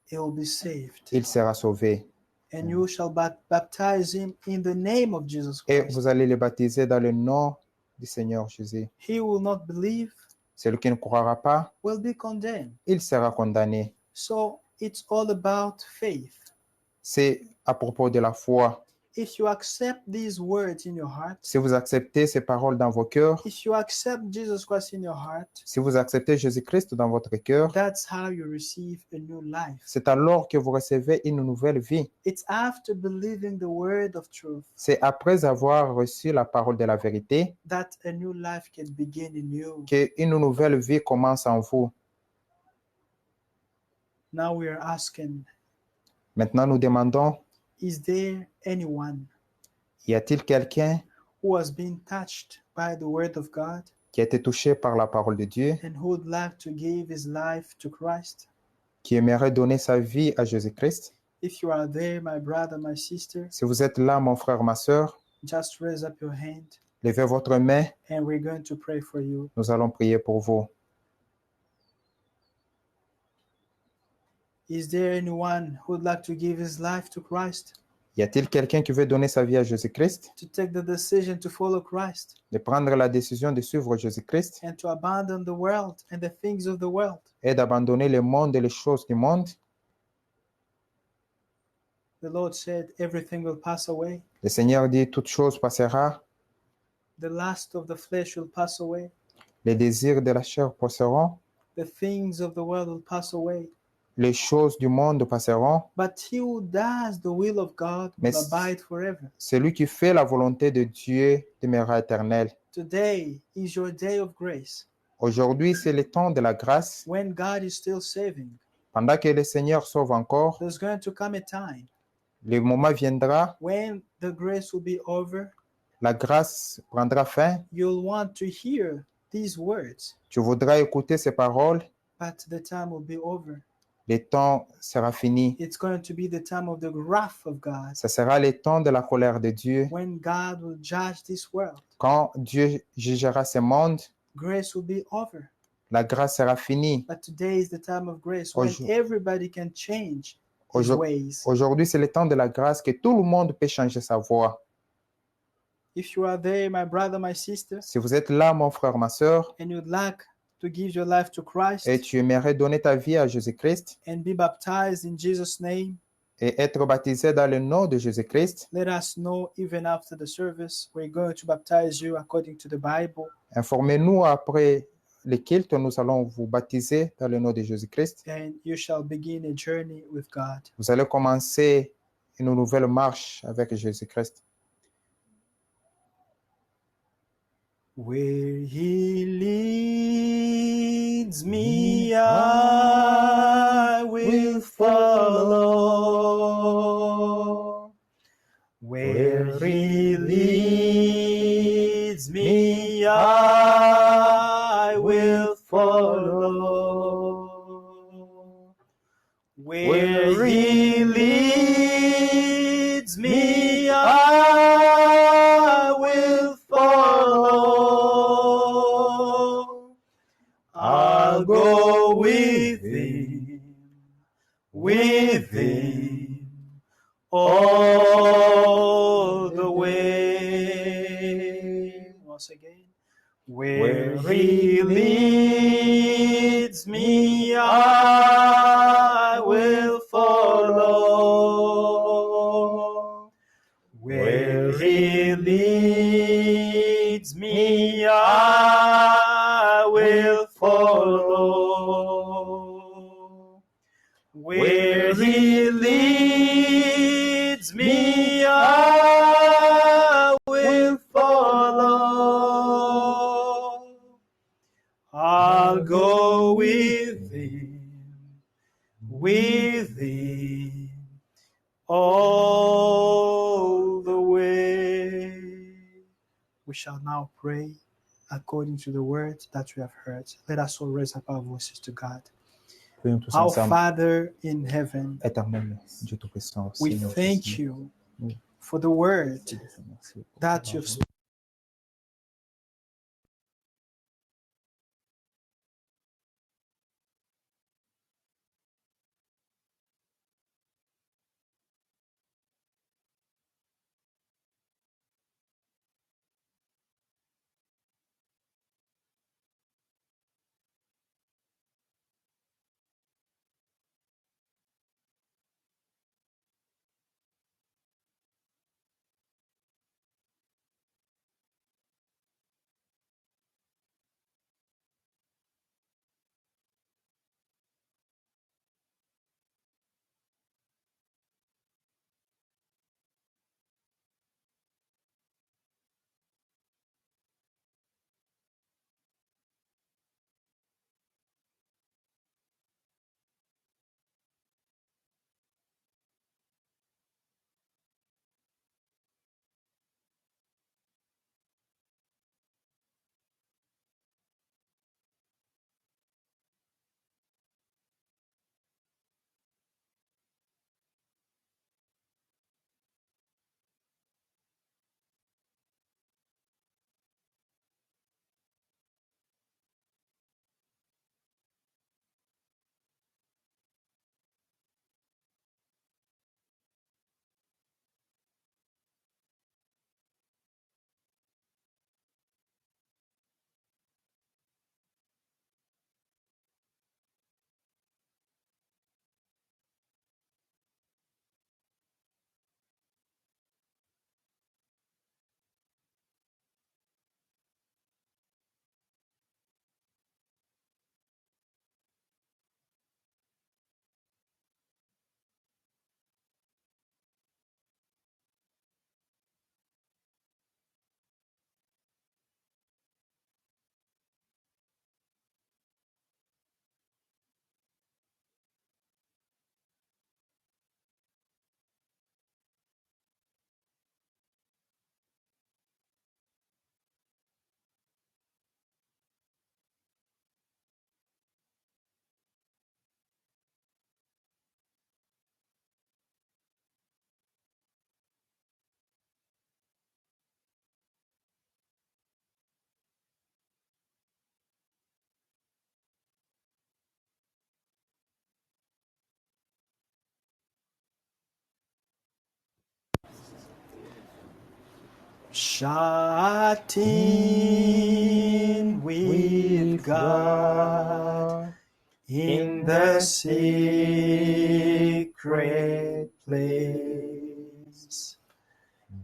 he will be saved. il sera sauvé. And you shall baptize him in the name of Jesus Et Christ. vous allez les baptiser dans le nom du Seigneur Jésus. He will not believe, Celui qui ne croira pas, will be condemned. il sera condamné. So it's all about faith. C'est à propos de la foi. If you accept these words in your heart, Si vous acceptez ces paroles dans vos cœurs, if you accept Jesus Christ in your heart, si vous acceptez Jésus-Christ dans votre cœur, that's how you receive a new life. c'est alors que vous recevez une nouvelle vie. It's after believing the word of truth C'est après avoir reçu la parole de la vérité that a new life can begin in you. qu'une nouvelle vie commence en vous. Now we are asking, Maintenant, nous demandons, is there anyone y a-t-il quelqu'un who has been touched by the word of God? qui a été touché par la parole de Dieu, and who would like to give his life to Christ? qui aimerait donner sa vie à Jésus-Christ? If you are there, my brother, my sister, Si vous êtes là, mon frère, ma sœur, just raise up your hand levez votre main, and we're going to pray for you. nous allons prier pour vous. Is there anyone who would like to give his life to Christ? Y a-t-il quelqu'un qui veut donner sa vie à Jésus-Christ, To take the decision to follow Christ de prendre la décision de suivre Jésus-Christ and to abandon the world and the things of the world? et d'abandonner le monde et les choses du monde? The Lord said everything will pass away. Le Seigneur dit, toute chose passera, The lust of the flesh will pass away. les désirs de la chair passeront, The things of the world will pass away. les choses du monde passeront, But he who does the will of God will Mais- abide forever. celui qui fait la volonté de Dieu demeurera éternel. Today is your day of grace Aujourd'hui, c'est le temps de la grâce. when God is still saving. Pendant que le Seigneur sauve encore, There's going to come a time le moment viendra, when the grace will be over. la grâce prendra fin. You'll want to hear these words, Tu voudras écouter ces paroles, but the time will be over. le temps sera fini. It's going to be the time of the wrath of God, Ce sera le temps de la colère de Dieu. when God will judge this world. Quand Dieu jugera ce monde, Grace will be over. la grâce sera finie. But today is the time of grace when Aujourd- everybody can change his Aujourd- ways. Aujourd'hui, c'est le temps de la grâce que tout le monde peut changer sa voie. If you are there, my brother, my sister, Si vous êtes là, mon frère, ma sœur, and you'd like to give your life to Christ et tu aimerais donner ta vie à Jésus-Christ and be baptized in Jesus' name, et être baptisé dans le nom de Jésus-Christ, let us know even after the service. We're going to baptize you according to the Bible, informez-nous après le culte, nous allons vous baptiser dans le nom de Jésus-Christ. and you shall begin a journey with God. Vous allez commencer une nouvelle marche avec Jésus-Christ. Where he leads me, I will follow. Where he leads me, I will follow. Where he leads me, I will follow. I'll go with him all the way. Once again, where he leads me, I will follow. Where he leads me, I will follow. Where he leads me, I will follow. I'll go with him all the way. We shall now pray according to the words that we have heard. Let us all raise up our voices to God. Prions tous Our ensemble. Father in heaven, Éternel Dieu Tout-Puissant, we Seigneur thank Jésus, you for the word merci pour that ta you've parole. spoken. Shut in with God in the secret place.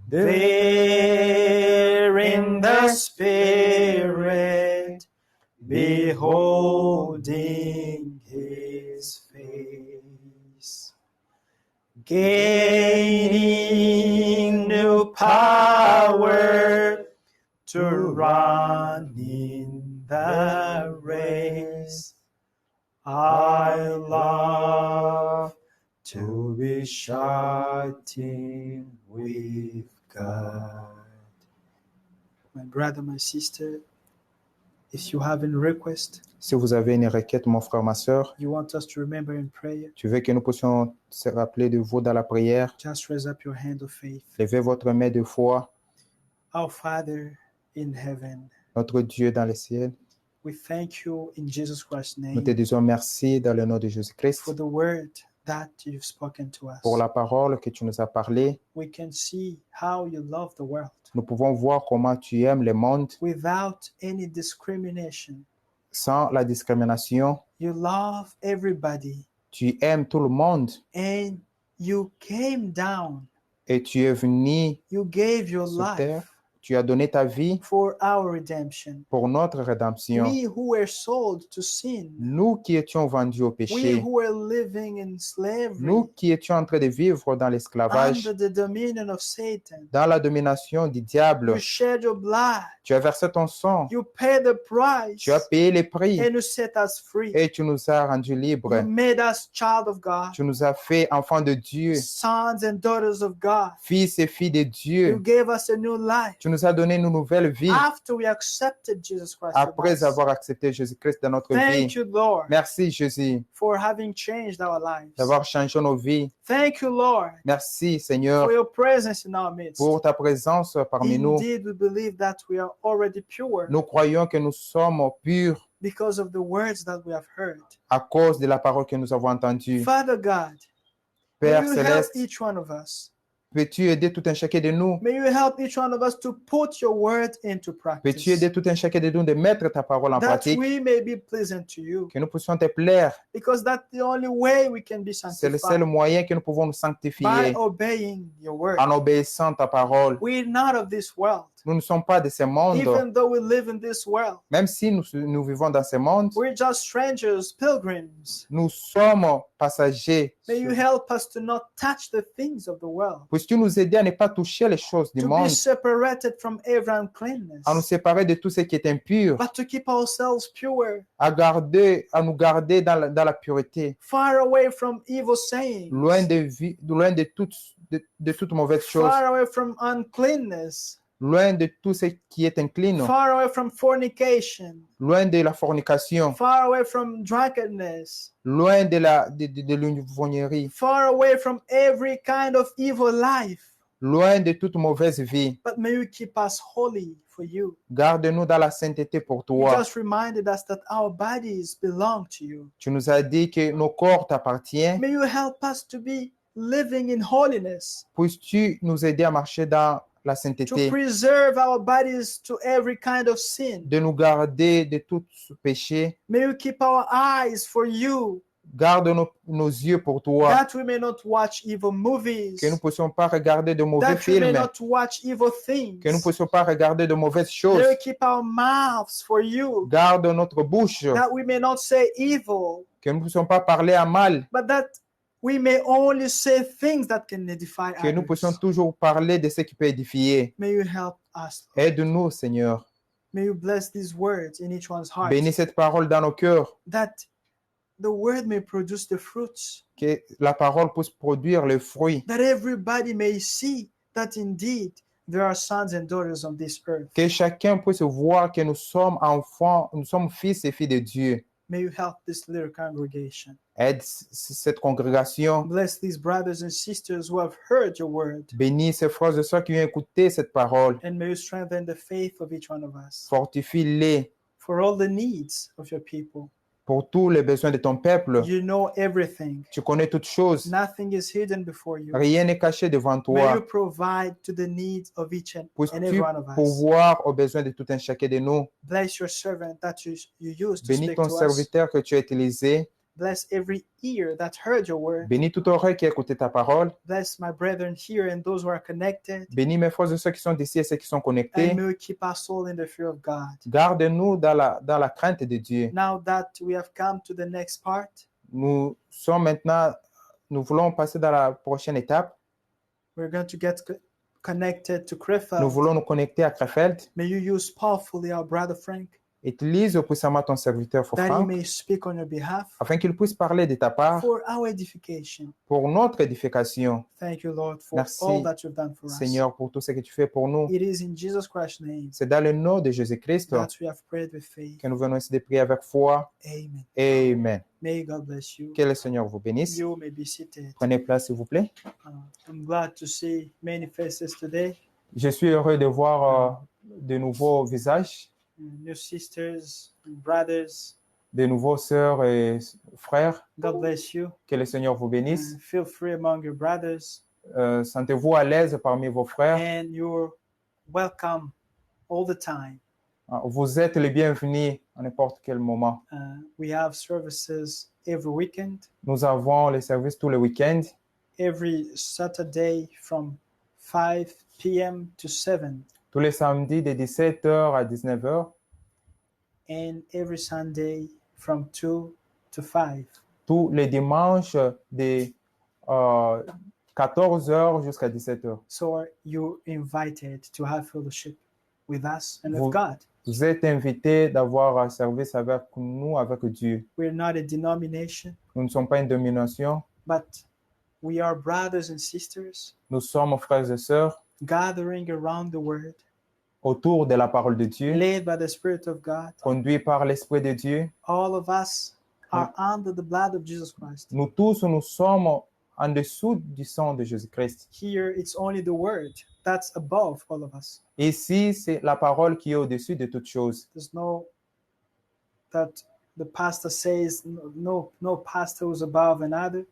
There in the Spirit, beholding His face, gaining new power to run in the race. I love to be shut in with God. My brother, my sister, if you have a request, Si vous avez une requête, mon frère, ma sœur, you want us to remember in prayer, tu veux que nous puissions se rappeler de vous dans la prière, just raise up your hand of faith. levez votre main de foi. Our Father in heaven, Notre Dieu dans le ciel, we thank you in Jesus Christ's nous te name disons merci dans le nom de Jésus-Christ for the word that you've spoken to us. pour la parole que tu nous as parlé. We can see how you love the world Nous pouvons voir comment tu aimes le monde without any discrimination. sans la discrimination. You love everybody Tu aimes tout le monde and you came down. et tu es venu You gave your sur terre. life Tu as donné ta vie for our redemption. pour notre rédemption. We who were sold to sin, Nous qui étions vendus au we péché, who were living in slavery nous qui étions en train de vivre dans l'esclavage, under the dominion of Satan, dans la domination du diable, you shed your blood, tu as versé ton sang, you paid the price, tu as payé les prix and you set us free. et tu nous as rendus libres. You made us child of God, Tu nous as fait enfants de Dieu, sons and daughters of God. fils et filles de You Dieu. gave us a new life Tu nous as donné une nouvelle vie after we accepted Jesus Christ. the après Master. avoir accepté Jésus-Christ dans notre Thank vie. you, Lord, Merci Jésus for having changed our lives. d'avoir changé nos vies. Thank you, Lord, Merci Seigneur for your presence in our midst. pour ta présence parmi nous. Indeed, we believe that we are already pure Nous croyons que nous sommes purs because of the words that we have heard. à cause de la parole que nous avons entendue. Father God, Père may you help céleste, each one of us. peux-tu aider tout un chacun de nous? May you help each one of us to put your word into practice, Peux-tu aider tout un chacun de nous de mettre ta parole en that pratique? we may be pleasant to you, Que nous puissions te plaire. because that's the only way we can be C'est le seul sanctified, moyen que nous pouvons nous by sanctifier obeying your word. en obéissant ta parole. We're not of this world. Nous ne sommes pas de ce monde. Even though we live in this world, Même si nous vivons dans ce monde, we're just strangers, pilgrims. nous sommes passagers. May you help us to not touch the things of the world, Puisses-tu nous aider à ne pas toucher les choses du to be monde, separated from every uncleanness, à nous séparer de tout ce qui est impur, but to keep ourselves pure, à nous garder dans la pureté, far away from evil sayings, loin de toute mauvaise chose, far away from uncleanness, loin de tout ce qui est incline, far away from fornication, loin de la fornication, far away from drunkenness, loin de l'ivrognerie, far away from every kind of evil life. loin de toute mauvaise vie. But may you keep us holy for you. Garde-nous dans la sainteté pour You toi. just reminded us that our bodies belong to you. Tu nous as dit que nos corps t'appartiennent. May you help us to be living in holiness, Puisses-tu nous aider à marcher dans la to sainteté, preserve our bodies to every kind of sin. de nous garder de tout péché. May you keep our eyes for you, Garde nos yeux pour toi, that we may not watch evil movies, que nous ne puissions pas regarder de mauvais that we may films, not watch evil things. que nous ne puissions pas regarder de mauvaises choses. May you keep our mouths for you, Garde notre bouche, that we may not say evil, que nous ne puissions pas parler à mal, but that we may only say things that can edify que nous puissions others. toujours parler de ce qui peut édifier. May you help us. Aide-nous, Seigneur. May you bless these words in each one's heart, Bénis cette parole dans nos cœurs, that the word may produce the fruits, que la parole puisse produire le fruit, that everybody may see that indeed there are sons and daughters on this earth. que chacun puisse voir que nous sommes enfants, nous sommes fils et filles de Dieu. May you help this little congregation. Aide cette congrégation. Bless these brothers and sisters who have heard your word, Bénis ces frères et sœurs qui ont écouté cette parole. and may you strengthen the faith of each one of us Fortifie-les for all the needs of your people. pour tous les besoins de ton peuple. You know everything. Tu connais toutes choses. Nothing is hidden before you. Rien n'est caché devant May toi. you provide to the needs of each and every Puisses-tu one of us. pourvoir aux besoins de tout un chacun de nous. Bless your servant that you use to Bénis speak ton to us. serviteur que tu as utilisé. Bless every ear that heard your word. Bénis toute oreille qui a écouté ta parole. Bless my brethren here and those who are connected. Bénis mes frères et ceux qui sont d'ici et ceux qui sont connectés. And may we keep our soul in the fear of God. Garde-nous dans la crainte de Dieu. Now that we have come to the next part, Nous voulons passer dans la prochaine étape. we're going to get connected to Nous Krefeld. voulons nous connecter à Krefeld. May you use powerfully our brother Frank, Utilise puissamment ton serviteur that he Franck may speak on your behalf afin qu'il puisse parler de ta part for our edification. pour notre édification. Thank you, Lord, for Merci, all that you've done for us. Seigneur, pour tout ce que tu fais pour nous. It is in Jesus Christ's name C'est dans le nom de Jésus-Christ that we have prayed with faith. que nous venons ici de prier avec foi. Amen. Amen. May God bless you. Que le Seigneur vous bénisse. You may be seated. Prenez place, s'il vous plaît. I'm glad to see many faces today. Je suis heureux de voir de nouveaux visages, New sisters and brothers. de nouveaux sœurs et frères. God bless you. Que le Seigneur vous bénisse. Feel free among your brothers. Sentez-vous à l'aise parmi vos frères. And you're welcome all the time. Vous êtes les bienvenus à n'importe quel moment. We have services every weekend, Nous avons les services tous les week-ends, every Saturday from 5 p.m. to 7, tous les samedis de 17h à 19h, and every Sunday from 2 to 5. tous les dimanches de 14h jusqu'à 17h. So you're invited to have fellowship with us and with Vous- God. Vous êtes invités d'avoir un service avec nous, avec Dieu. We're not a denomination, Nous ne sommes pas une domination, but we are brothers and sisters nous sommes frères et sœurs gathering around the Word, autour de la parole de Dieu, led by the Spirit of God. conduits par l'Esprit de Dieu. All of us are under the blood of Jesus Christ. Nous tous, nous sommes en dessous du sang de Jésus-Christ. Here, it's only the Word that's above all of us. Ici, c'est la parole qui est au-dessus de toutes choses. There's no that the pastor says no pastor who's above another.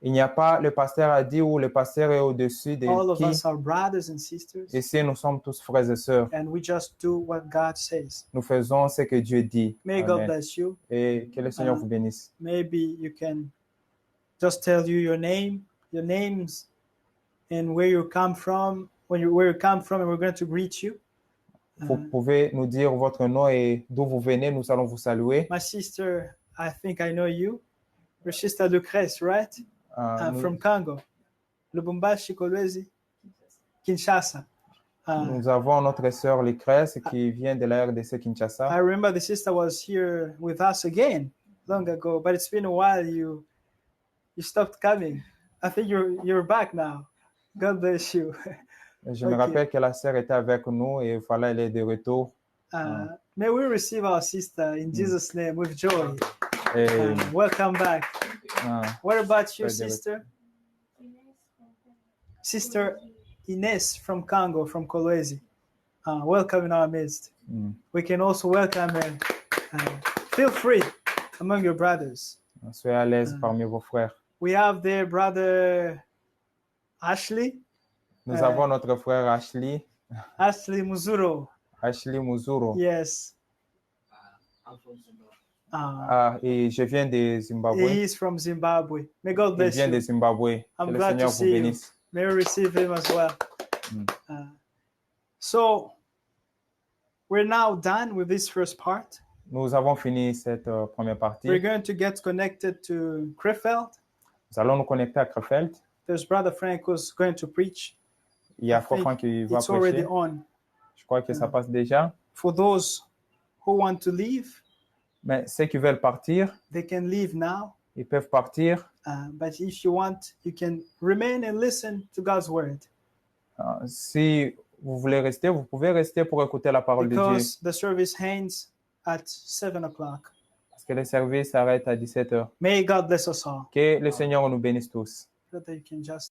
Il n'y a pas, le pasteur a dit, ou le pasteur est au-dessus de All of qui. us are brothers and sisters, Ici, nous sommes tous frères et sœurs. and we just do what God says. Nous faisons ce que Dieu dit. May God Amen. bless you. Et que le Seigneur vous bénisse. Maybe you can just tell you your names, and where you come from, where you come from, and we're going to greet you. Vous pouvez nous dire votre nom et d'où vous venez. Nous allons vous saluer. My sister, I think I know you. Your sister Lucrece, right? Nous, From Congo, Lubumbashi, Kolwezi, Kinshasa. nous avons notre sœur Lucrèce qui vient de la RDC Kinshasa. I remember the sister was here with us again long ago, but it's been a while. You stopped coming. I think you're back now. God bless you. Je me Ok. rappelle que la sœur était avec nous et voilà, elle est de retour. May we receive our sister in Jesus' name with joy. Et, Welcome back. What about you, Très bien. sister? Sister Ines from Congo, from Kolwezi. Welcome in our midst. We can also welcome her. Feel free among your brothers. soyez à l'aise parmi vos frères. We have there brother Ashley Nous avons notre frère Ashley Muzuro. Ashley Muzuro. Yes. Et je viens de Zimbabwe. He is from Zimbabwe. May God Il bless vient de you. Zimbabwe. I'm Que le glad Seigneur to vous see you. bénisse. May we receive him as well. So we're now done with this first part. Nous avons fini cette première partie. We're going to get connected to Krefeld. Nous allons nous connecter à Krefeld. There's Brother Frank who's going to preach. Il y a I Frère think Franck qui va It's already prêcher. on. Je crois que ça passe déjà. For those who want to leave, Mais ceux qui veulent partir, they can leave now. ils peuvent partir. But if you want, you can remain and listen to God's word. Si vous voulez rester, vous pouvez rester pour écouter la parole de Dieu. Because the service ends at 7 o'clock. Parce que le service s'arrête à 17h. May God bless us all. Que le Seigneur nous bénisse tous. So that you can just